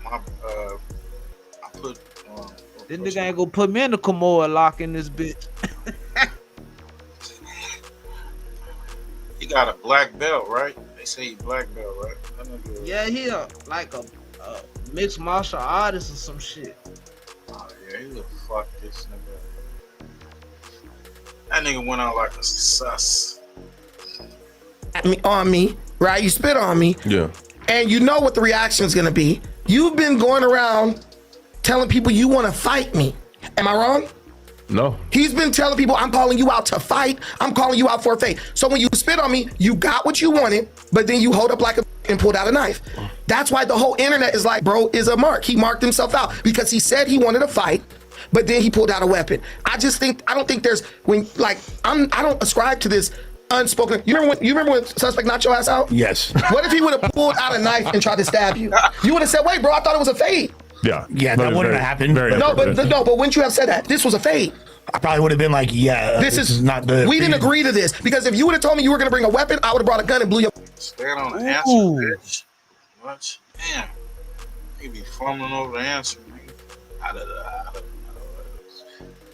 I put. This nigga ain't gonna put me in the Commode lock in this bitch. He got a black belt, right? They say he black belt, right? That nigga- Yeah, he like a mixed martial artist or some shit. Oh yeah, he look fuck this nigga. That nigga went out like a sus. On me, right? You spit on me. Yeah. And you know what the reaction is gonna be. You've been going around telling people you want to fight me. Am I wrong? No. He's been telling people, I'm calling you out to fight. I'm calling you out for a fight. So when you spit on me, you got what you wanted, but then you hold up like a and pulled out a knife. That's why the whole internet is like, bro, is a mark. He marked himself out because he said he wanted to fight, but then he pulled out a weapon. I don't think there's when like I don't ascribe to this unspoken. You remember when suspect knocked your ass out? Yes. What if he would have pulled out a knife and tried to stab you? You would have said, wait, bro, I thought it was a fade. Yeah. Yeah, that wouldn't have happened. No, but wouldn't you have said that? This was a fade. I probably would have been like, yeah, this is not the. We didn't agree to this because if you would have told me you were gonna bring a weapon, I would have brought a gun and blew your. Stand on the answer, bitch. What? Damn. He be fumbling over the answer, nigga.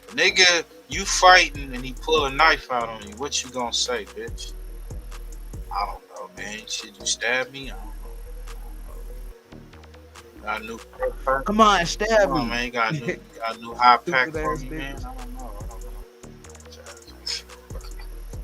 Nigga, you fighting and he pull a knife out on you. What you gonna say, bitch? I don't know, man. Should you stab me? I don't know. Got a new Come on, stab me. Man. You got a new high pack for me, man. I don't know.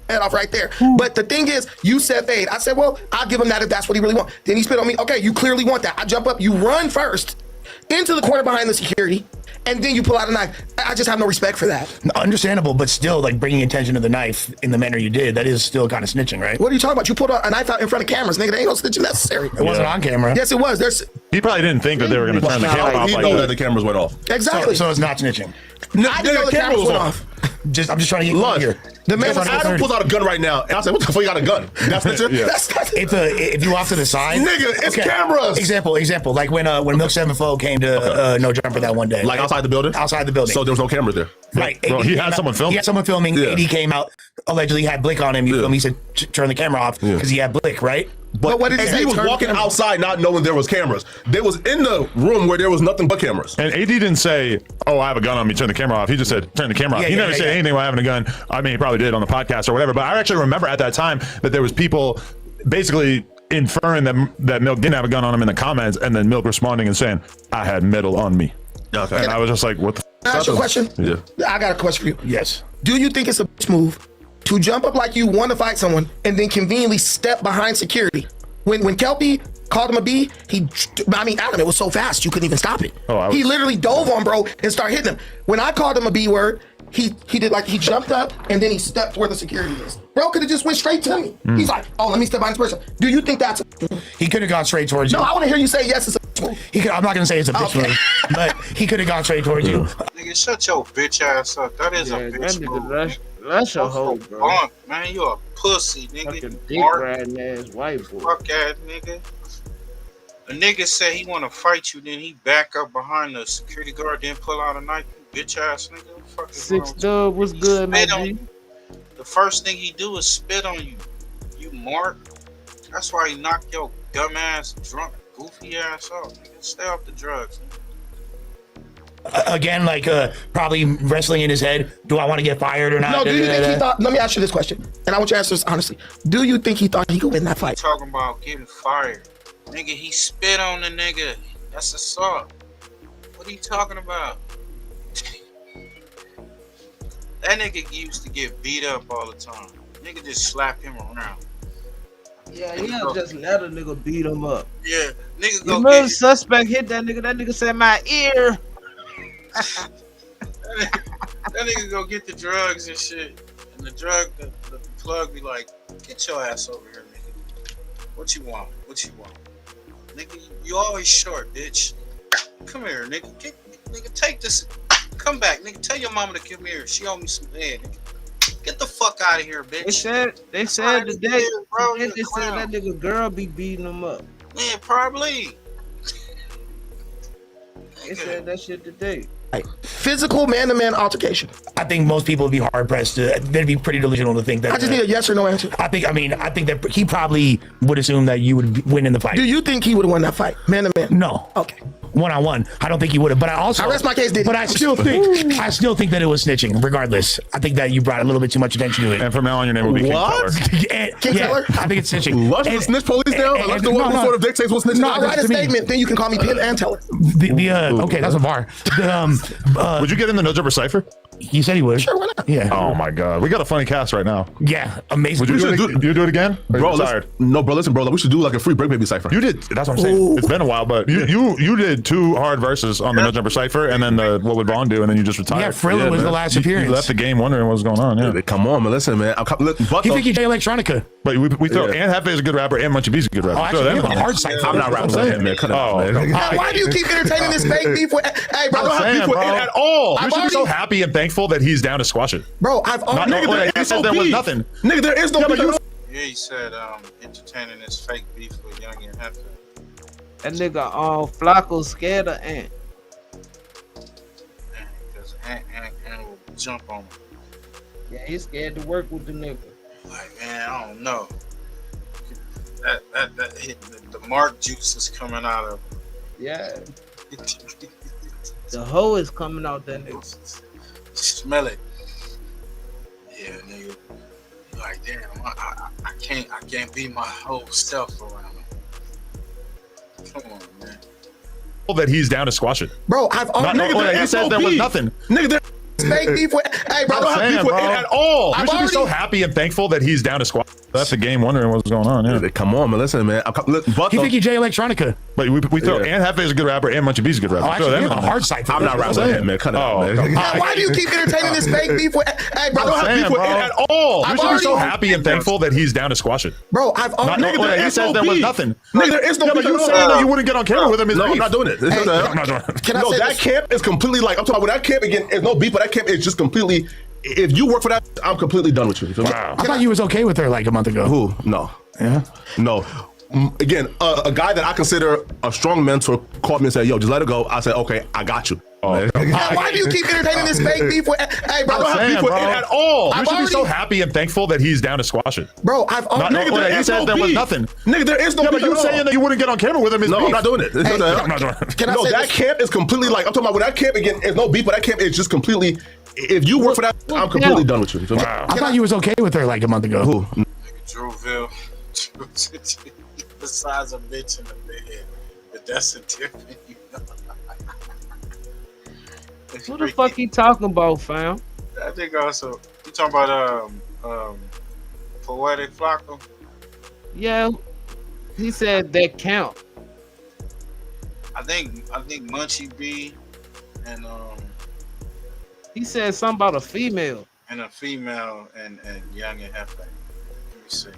Head off right there. But the thing is, you said fade. I said, well, I'll give him that if that's what he really wants. Then he spit on me. Okay, you clearly want that. I jump up, you run first into the corner behind the security, and then you pull out a knife. I just have no respect for that. Understandable, but still, like bringing attention to the knife in the manner you did, that is still kind of snitching, right? What are you talking about? You pulled a knife out in front of cameras, nigga. There ain't no snitching necessary. It wasn't on camera. Yes, it was. He probably didn't think that they were going to turn the camera off. He like know that. that the cameras went off. Exactly. So it's not snitching. I didn't know the cameras went off. I'm just trying to get Lunch. here. The man Adam pulls out a gun right now, and I said, "What the fuck? You got a gun? That's snitching? Yeah. If you off to the side, nigga, it's cameras." Example. Like when Milk 7-4 came to No Jumper that one day, Like outside the building. outside the building. So there was no camera there. Right. Bro, he had someone filming. He had someone filming. Yeah. AD came out, allegedly had Blick on him. You feel me? He said, turn the camera off because he had Blick, right? But what did he and say? he was Turn the walking camera. outside not knowing there was cameras. They was in the room where there was nothing but cameras. And AD didn't say, "Oh, I have a gun on me. Turn the camera off." He just said, "Turn the camera off." He never said anything about having a gun. I mean, he probably did on the podcast or whatever. But I actually remember at that time that there was people basically inferring that Milk didn't have a gun on him in the comments, and then Milk responding and saying, "I had metal on me." Okay. And I was just like, "What the?" Can I ask you a question? Yeah. I got a question for you. Yes. Do you think it's a bitch move to jump up like you want to fight someone and then conveniently step behind security? When Kelpie called him a B, Adam, it was so fast you couldn't even stop it. He literally dove on bro and started hitting him. When I called him a B word, he did like he jumped up and then he stepped where the security is. Bro could have just went straight to me. He's like, oh, let me step behind this person. Do you think that's a He could have gone straight towards you. No, I want to hear you say yes, it's a bitch move. I'm not going to say it's a bitch move, but he could have gone straight towards you. Nigga, shut your bitch ass up. That is a bitch move. That's a hoe, bro. Bunk, man, you a pussy, nigga. Fucking dick riding ass white boy. Fuck ass nigga. A nigga said he want to fight you, then he back up behind the security guard, then pull out a knife. You bitch ass nigga. What the fuck is wrong Six with Dub, what's good, man? Spit on you. The first thing he do is spit on you. You mark. That's why he knocked your dumb ass, drunk, goofy ass out. Nigga, stay off the drugs. Nigga. Again, like probably wrestling in his head. Do I want to get fired or not? No, do you think he thought, let me ask you this question, and I want you to answer this honestly. Do you think he thought he could win that fight? Talking about getting fired. Nigga, he spit on the nigga. That's assault. What are you talking about? That nigga used to get beat up all the time. Nigga just slap him around. Yeah, he'll just let a nigga beat him up. Yeah, nigga The go little get suspect hit that nigga said my ear. that nigga go get the drugs and shit. And the plug be like, get your ass over here, nigga. What you want? What you want? Nigga, you always short, bitch. Come here, nigga. Nigga, take this. Come back, nigga. Tell your mama to come here. She owe me some head, nigga. Get the fuck out of here, bitch. They said today, bro. They said that nigga girl be beating him up. Man, probably. They said that shit today. Physical man-to-man altercation. I think most people would be hard pressed to. They'd be pretty delusional to think that. I just need a yes or no answer. I think that he probably would assume that you would win in the fight. Do you think he would have won that fight, man-to-man? No. Okay. One-on-one, I don't think he would have. But I rest my case. But I still think that it was snitching. Regardless, I think that you brought a little bit too much attention to it. And from now on, your name will be King What? Teller. King Teller? I think it's snitching. Let's the snitch police down. Let's the one who sort of dictates what snitching. I'll write a statement, then you can call me Pin and Teller. Okay, that's a bar. Would you get in the No Jumper Cypher? He said he would. Sure, why not? Yeah. Oh my God, we got a funny cast right now. Yeah, amazing. Would you do it again? Or Bro, you tired? listen, bro. Like, we should do like a free Break Baby Cypher. You did. That's what I'm saying. It's been a while, but you did 2 hard verses on the No Jumper Cypher, and then what would Vaughn do, and then you just retired. Yeah, Frilla was the last appearance. You left the game wondering what was going on. Yeah. Come on, man. Listen, man. He think he Jay Electronica. But we throw and Hefe is a good rapper, and Munchie B's a good rapper. Oh, actually, we have a hard cypher. I'm not rapping with him, man. Cut it out, man. Why do you keep entertaining this fake beef with? Hey, bro, I don't have beef with him at all. You should be so happy and thankful that he's down to squash it. Bro, I've already. He said there was nothing. Nigga, there is no beef. Yeah, he said entertaining this fake beef with Young and Hefe. That nigga FLAKKO scared of Ant. Because Ant will jump on him. Yeah, he's scared to work with the nigga. Like, man, I don't know. That hit, the Mark juice is coming out of him. Yeah. The hoe is coming out that nigga. Smell it. Yeah, nigga. Like, damn, I can't be my whole self around him. Come on, man. That he's down to squash it. Bro, I've already. He said there was nothing. Nigga, there fake beef with. Hey, bro, I don't have beef with him at all. You should be so happy and thankful that he's down to squash. That's the game wondering what's going on. Yeah. Come on, man. Listen, man. He think he Jay Electronica. But we throw and Hefe is a good rapper, and Munchie B's a good rapper. Oh, actually, we have a hard cypher. I'm not rapping with him, man. Cut it out, man. Why do you keep entertaining this fake beef with? Hey, bro, I don't have beef with him at all. You should be so happy and thankful that he's down to squash it. Bro, I've already. He said there was nothing. Nigga, there is no beef. You saying that you wouldn't get on camera with him is No, beef. I'm not doing it. I'm not doing it. Can I say that this? camp is completely like, I'm talking about that camp again. There's no beef, but that camp is just completely. If you work for that, I'm completely done with you. Wow. I thought you was okay with her like a month ago. Who? No. Yeah. No. Again, a guy that I consider a strong mentor called me and said, "Yo, just let it go." I said, "Okay, I got you." Why do you keep entertaining this fake beef with? Hey, bro, I don't have beef with him at all. You should be so happy and thankful that he's down to squash it. Bro, I've already. He said there was nothing. Nigga, there is no beef. But you saying that you wouldn't get on camera with him is No, beef. I'm not doing it. I'm not doing it. Can I No, say that this? camp is completely like, I'm talking about that camp again. There's no beef, but that camp is just completely. If you work for that, I'm completely done with you. Wow. I thought you was okay with her like a month ago. Who? Drewville. The size of bitch in the bed. But that's a different, you know. Who the fuck he talking about, fam? I think also you talking about poetic FLAKKO. Yeah, he said that count. I think Munchie B and He said something about a female. and Young and Hefe. Let me see.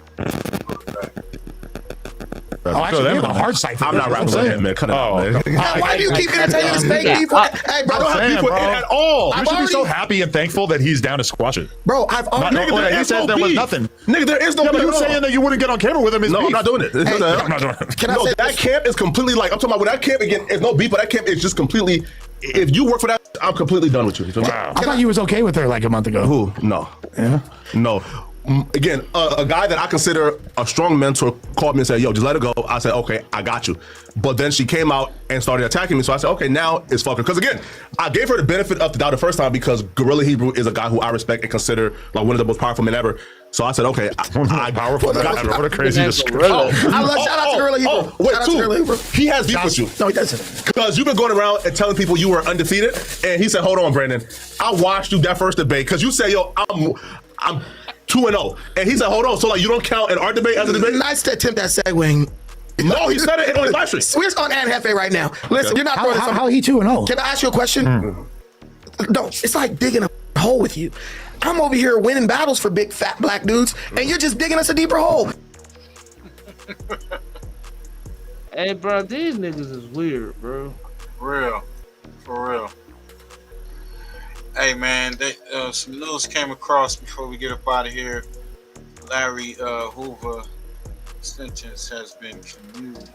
Oh, actually, we have a hard cypher. I'm not rapping with him, man. Cut it out, man. Why do you keep entertaining this fake beef with? Hey, bro, I don't have beef with him at all. You should be so happy and thankful that he's down to squash it. Bro, I've already. He said there was nothing. Nigga, there is no beef. But you saying that you wouldn't get on camera with him is No, beef. I'm not doing it. I'm not doing it. Can I No, say that this? camp is completely like, I'm talking about that camp again. There's no beef, but that camp is just completely. If you work for that, I'm completely done with you. Wow. I thought you was okay with her like a month ago. Who? No. Yeah. No. Again, a guy that I consider a strong mentor called me and said, "Yo, just let it go." I said, "Okay, I got you." But then she came out and started attacking me. So I said, "Okay, now it's fucking." Because again, I gave her the benefit of the doubt the first time because Gorilla Hebrew is a guy who I respect and consider like one of the most powerful men ever. So I said, "Okay, powerful men ever. What a crazy description." Shout out to Gorilla Hebrew. Wait, Shout out to Gorilla Hebrew. he has beef with you. No, he doesn't. Because you've been going around and telling people you were undefeated, and he said, "Hold on, Brandon, I watched you that first debate because you said, yo, I'm 2-0," and he said, "Hold on, so like you don't count in our debate as a debate?" Nice to attempt that segueing. No, he said it on his live stream. We're on Ant Hefe right now. Listen, you're not throwing something. How he 2-0? Can I ask you a question? No, it's like digging a hole with you. I'm over here winning battles for big fat black dudes, and you're just digging us a deeper hole. Hey, bro, these niggas is weird, bro. For real. Hey man, some news came across before we get up out of here. Larry Hoover sentence has been commuted.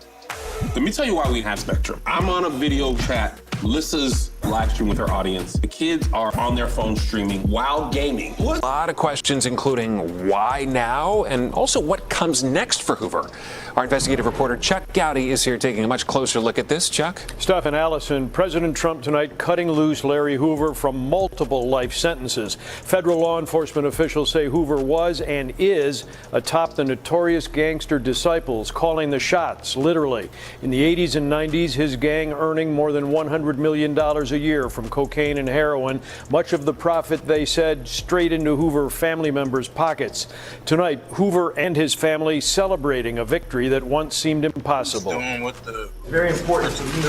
Let me tell you why we have Spectrum. I'm on a video chat. Lissa's live stream with her audience. The kids are on their phone streaming while gaming. A lot of questions, including why now, and also what comes next for Hoover. Our investigative reporter Chuck Gowdy is here taking a much closer look at this. Chuck? Steph and Allison, President Trump tonight cutting loose Larry Hoover from multiple life sentences. Federal law enforcement officials say Hoover was and is atop the notorious gangster disciples, calling the shots, literally. In the 80s and 90s, his gang earning more than $100 million a year from cocaine and heroin, much of the profit, they said, straight into Hoover family members' pockets. Tonight, Hoover and his family celebrating a victory that once seemed impossible. Very important to me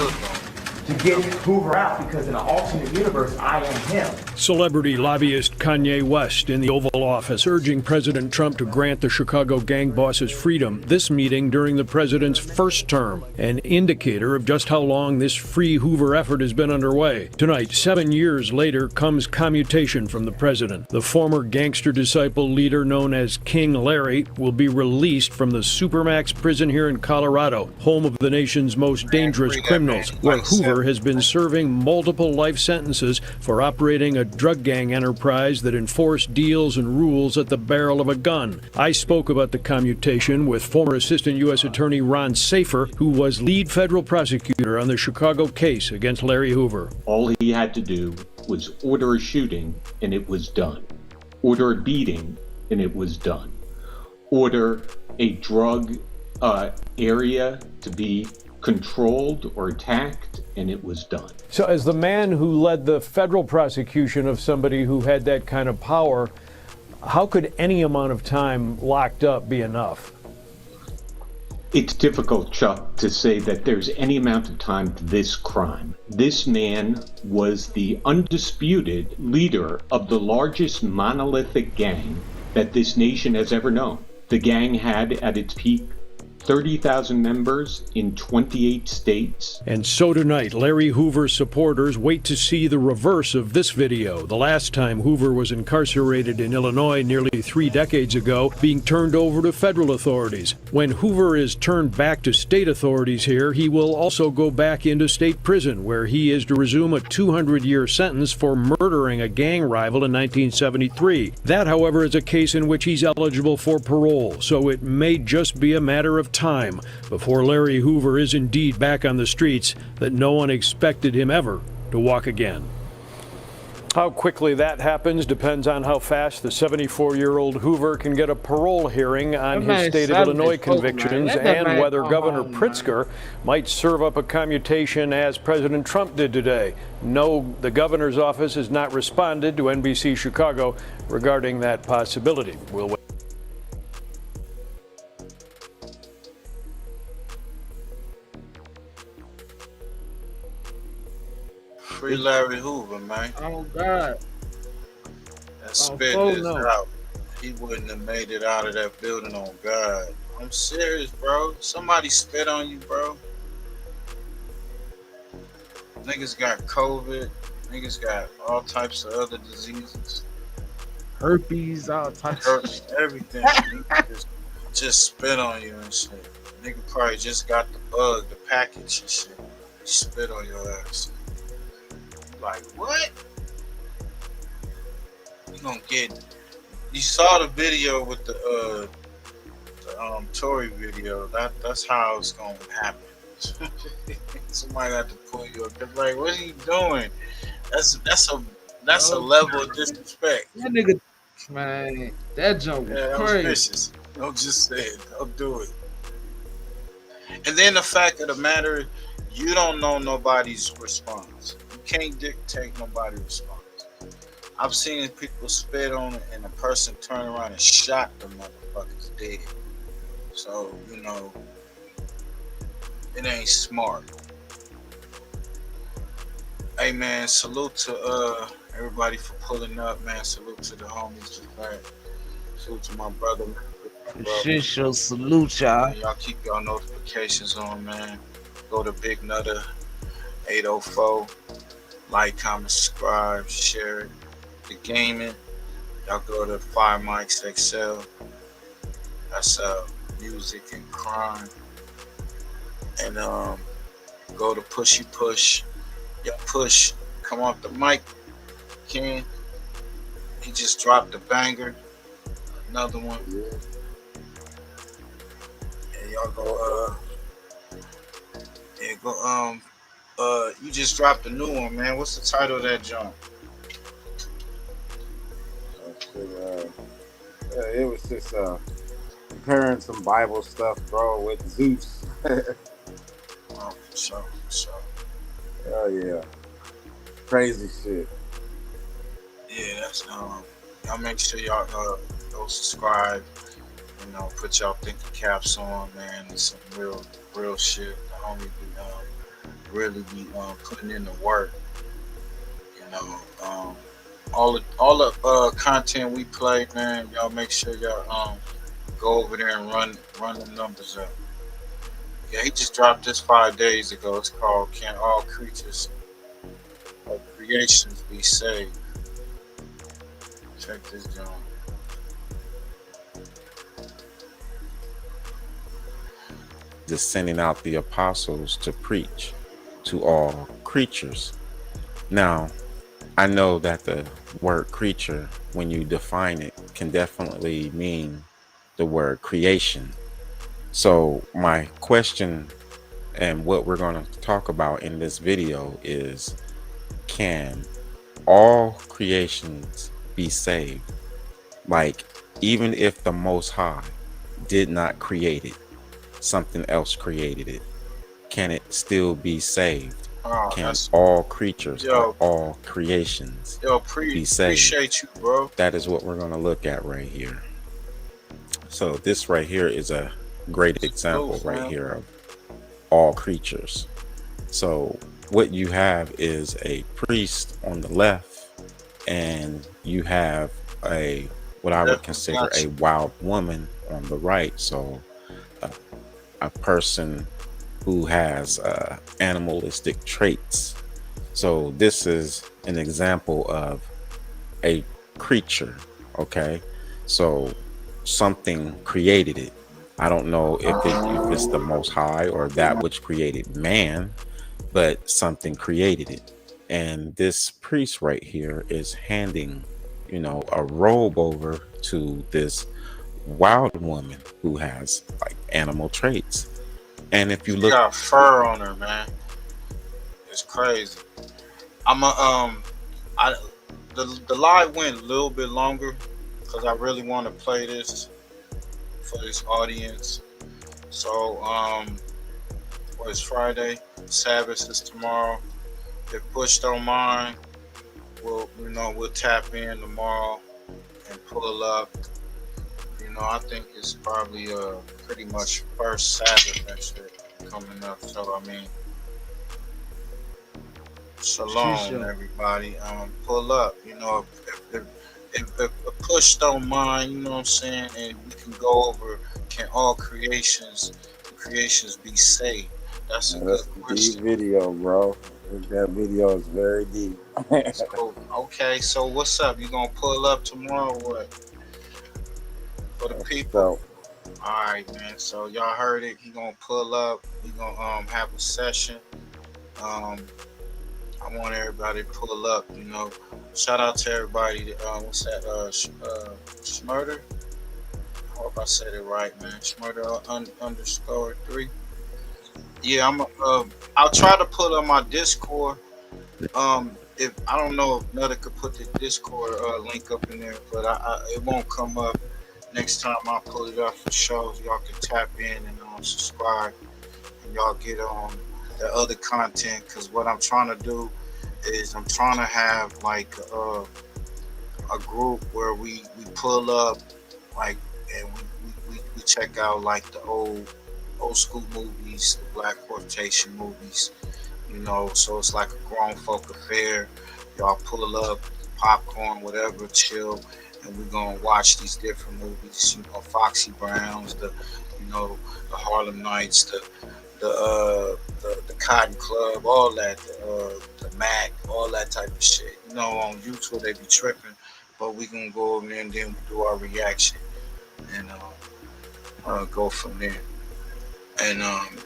to get Hoover out, because in an alternate universe, I am him. Celebrity lobbyist Kanye West in the Oval Office urging President Trump to grant the Chicago gang bosses freedom. This meeting during the president's first term, an indicator of just how long this free Hoover effort has been underway. Tonight, 7 years later, comes commutation from the president. The former gangster disciple leader known as King Larry will be released from the Supermax prison here in Colorado, home of the nation's most dangerous criminals, where Hoover has been serving multiple life sentences for operating a drug gang enterprise that enforced deals and rules at the barrel of a gun. I spoke about the commutation with former Assistant U.S. Attorney Ron Safer, who was lead federal prosecutor on the Chicago case against Larry Hoover. All he had to do was order a shooting, and it was done. Order a beating, and it was done. Order a drug area to be controlled or attacked, and it was done. So as the man who led the federal prosecution of somebody who had that kind of power, how could any amount of time locked up be enough? It's difficult, Chuck, to say that there's any amount of time to this crime. This man was the undisputed leader of the largest monolithic gang that this nation has ever known. The gang had at its peak 30,000 members in 28 states. And so tonight, Larry Hoover's supporters wait to see the reverse of this video. The last time Hoover was incarcerated in Illinois nearly 3 decades ago, being turned over to federal authorities. When Hoover is turned back to state authorities here, he will also go back into state prison, where he is to resume a 200-year sentence for murdering a gang rival in 1973. That, however, is a case in which he's eligible for parole, so it may just be a matter of time before Larry Hoover is indeed back on the streets that no one expected him ever to walk again. How quickly that happens depends on how fast the 74-year-old Hoover can get a parole hearing on his state of Illinois convictions, and whether Governor Pritzker might serve up a commutation as President Trump did today. No, the governor's office has not responded to NBC Chicago regarding that possibility. We'll wait. Free Larry Hoover, man. Oh, God. That spit is out. He wouldn't have made it out of that building on God. I'm serious, bro. Somebody spit on you, bro. Niggas got COVID. Niggas got all types of other diseases. Herpes, all types of shit. Everything. just spit on you and shit. Nigga probably just got the bug, the package and shit. He spit on your ass. Like, what? You gonna get... You saw the video with the TORY video. That's how it's gonna happen. Somebody got to pull you up. They're like, what are you doing? That's a level of disrespect. That nigga, man, that joke was that crazy. was vicious. Don't just say it. Don't do it. And then the fact of the matter, you don't know nobody's response. You can't dictate nobody's response. I've seen people spit on it and a person turn around and shot the motherfuckers dead. So, you know, it ain't smart. Hey man, salute to everybody for pulling up, man. Salute to the homies just back. Salute to my brother. Shit show, salute y'all. Y'all keep y'all notifications on, man. Go to Big Nutter 804. Like, comment, subscribe, share it. Gaming. Y'all go to Fire Mics XL. That's music and crime. And go to Pushy Push. Yo, Push, come off the mic, Ken. He just dropped a banger. Another one. And y'all go you just dropped a new one, man. What's the title of that joint? It was just comparing some Bible stuff, bro, with Zeus. Oh, for sure. Oh yeah, crazy shit. Yeah, that's y'all make sure y'all go subscribe. You know, put y'all thinking caps on, man. It's some real shit. The homie be really be putting in the work. You know, all the content we play, man. Y'all make sure y'all go over there and run the numbers up. Yeah, he just dropped this 5 days ago. It's called "Can All Creatures of Creations Be Saved?" Check this joint. Just sending out the apostles to preach to all creatures. Now, I know that the word creature, when you define it, can definitely mean the word creation. So my question and what we're going to talk about in this video is, can all creations be saved? Like, even if the Most High did not create it, something else created it, can it still be saved? Can all creatures or all creations be saved? Appreciate you, bro. That is what we're going to look at right here. So this right here is a great example right here of all creatures. So what you have is a priest on the left, and you have what I would consider a wild woman on the right. So a person who has animalistic traits. So this is an example of a creature. Okay, so something created it. I don't know if it's the Most High or that which created man, but something created it. And this priest right here is handing, you know, a robe over to this wild woman who has like animal traits. And if you look, she got fur on her, man. It's crazy. The live went a little bit longer because I really want to play this for this audience. So it's Friday, Sabbath is tomorrow. If Push don't mind, we'll tap in tomorrow and pull up. You know, I think it's probably pretty much first Sabbath next year coming up. So I mean, shalom everybody. Pull up. You know, if Push don't mind, you know what I'm saying, and we can go over, can all creations be saved? That's a good question. Deep video, bro. That video is very deep. So, okay, so what's up? You gonna pull up tomorrow or what? For the people. All right, man. So y'all heard it. He gonna pull up. He gonna have a session. I want everybody to pull up. You know, shout out to everybody. What's that? Schmurder. I hope I said it right, man. Schmurder _3. Yeah, I'll try to put on my Discord. If I don't know if Nutter could put the Discord link up in there, but it won't come up. Next time I'll pull it up for shows. Y'all can tap in and subscribe, and y'all get on the other content. Because what I'm trying to do is I'm trying to have like a group where we pull up, like, and we check out like the old school movies, the Black Quotation movies. You know, so it's like a grown folk affair. Y'all pull up, popcorn, whatever, chill. And we're gonna watch these different movies, you know, Foxy Browns, the Harlem Nights, the Cotton Club, all that, the Mac, all that type of shit. You know, on YouTube they be tripping. but we gonna go over there and then do our reaction and go from there and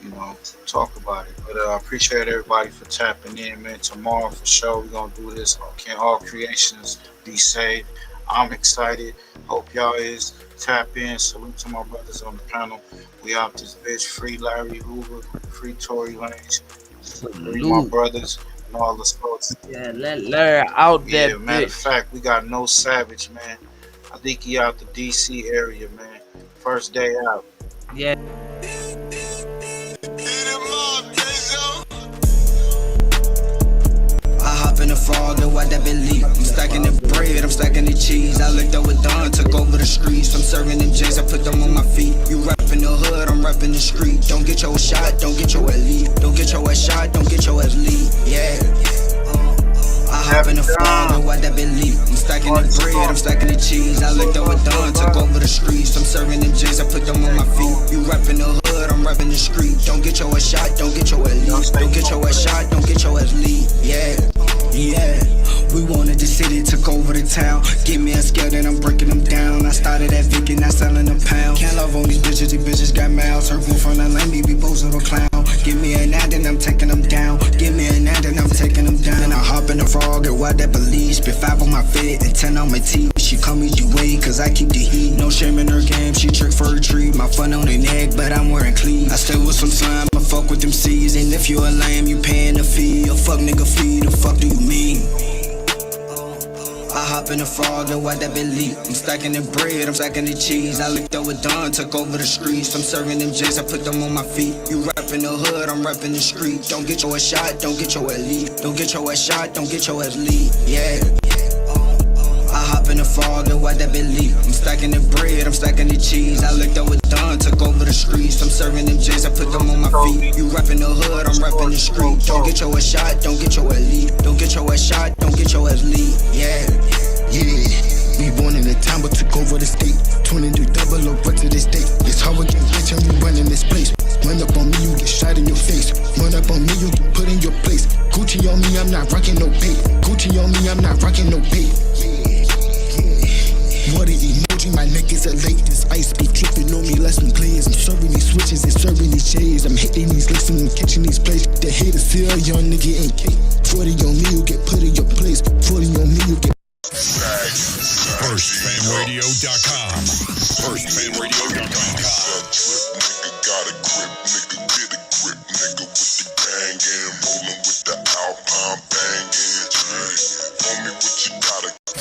you know, talk about it. But I appreciate everybody for tapping in, man. Tomorrow for sure we're gonna do this. Can all creations be saved? I'm excited. Hope y'all is. Tap in. Salute to my brothers on the panel. We out this bitch. Free Larry Hoover, free Tory Lanez, free my brothers and all the sports. Yeah, let Larry out that Yeah, matter of bitch. fact, we got No Savage, man. I think he out the DC area, man. First day out. Yeah. I hop in the frog and watch that believe. I'm stacking the bread, I'm stacking the cheese. I licked up with Don, took over the streets. I'm serving them J's, I put them on my feet. You rapping the hood, I'm rapping the street. Don't get your shot, don't get your lead. Don't get your shot, don't get your lead. Yeah. I hop in the frog and watch that believe. I'm stacking the bread, I'm stacking the cheese. I licked up with Don, took over the streets. I'm serving them J's, I put them on my feet. You rapping the hood, I'm rapping the street. Don't get your shot, don't get your lead. Don't get your shot, don't get your lead. Yeah. Yeah, we wanted the city, took over the town. Give me a scale, then I'm breaking them down. I started at Vicky, now selling a pound. Can't love on these bitches got mouths. Her boo from the lane, me be bows of a clown. Give me a nine, then I'm taking them down. Give me a nine, then I'm taking them down. Then I hop in the frog and watch that believe. Spit 5 on my fit and 10 on my teeth. She call me G-Way, cause I keep the heat. No shame in her game, she trick for a treat. My fun on her neck, but I'm wearing clean. I stay with some slime, I fuck with them C's. And if you a lame, you paying the fee. A fuck nigga fee, the fuck do you mean? I hop in the frog and watch that believe. I'm stacking the bread, I'm stacking the cheese. I licked up with Don, took over the streets. I'm serving them J's, I put them on my feet. You rapping the hood, I'm rapping the street. Don't get your shot, don't get your lead. Don't get your shot, don't get your lead. Yeah. I hop in the frog and watch that believe. I'm stacking the bread, I'm stacking the cheese. I licked up with Don, took over the streets. I'm serving them J's, I put them on my feet. You rapping the hood, I'm rapping the street. Don't get your shot, don't get your lead. Don't get your shot, don't get your lead. Yeah. Yeah, we born in the town but took over the state. 22 double up to the state. It's hard to get rich and we run in this place. Run up on me, you get shot in your face. Run up on me, you get put in your place. Gucci on me, I'm not rocking no bait. Gucci on me, I'm not rocking no bait. What an emoji, my neck is elate. This ice be tripping on me, less than players. I'm serving these switches and serving these shades. I'm hitting these licks and I'm catching these plays. The haters feel young nigga ain't cake. 40 on me, you get put in your place. 40 on me, you get. FirstFamRadio.com. FirstFamRadio.com.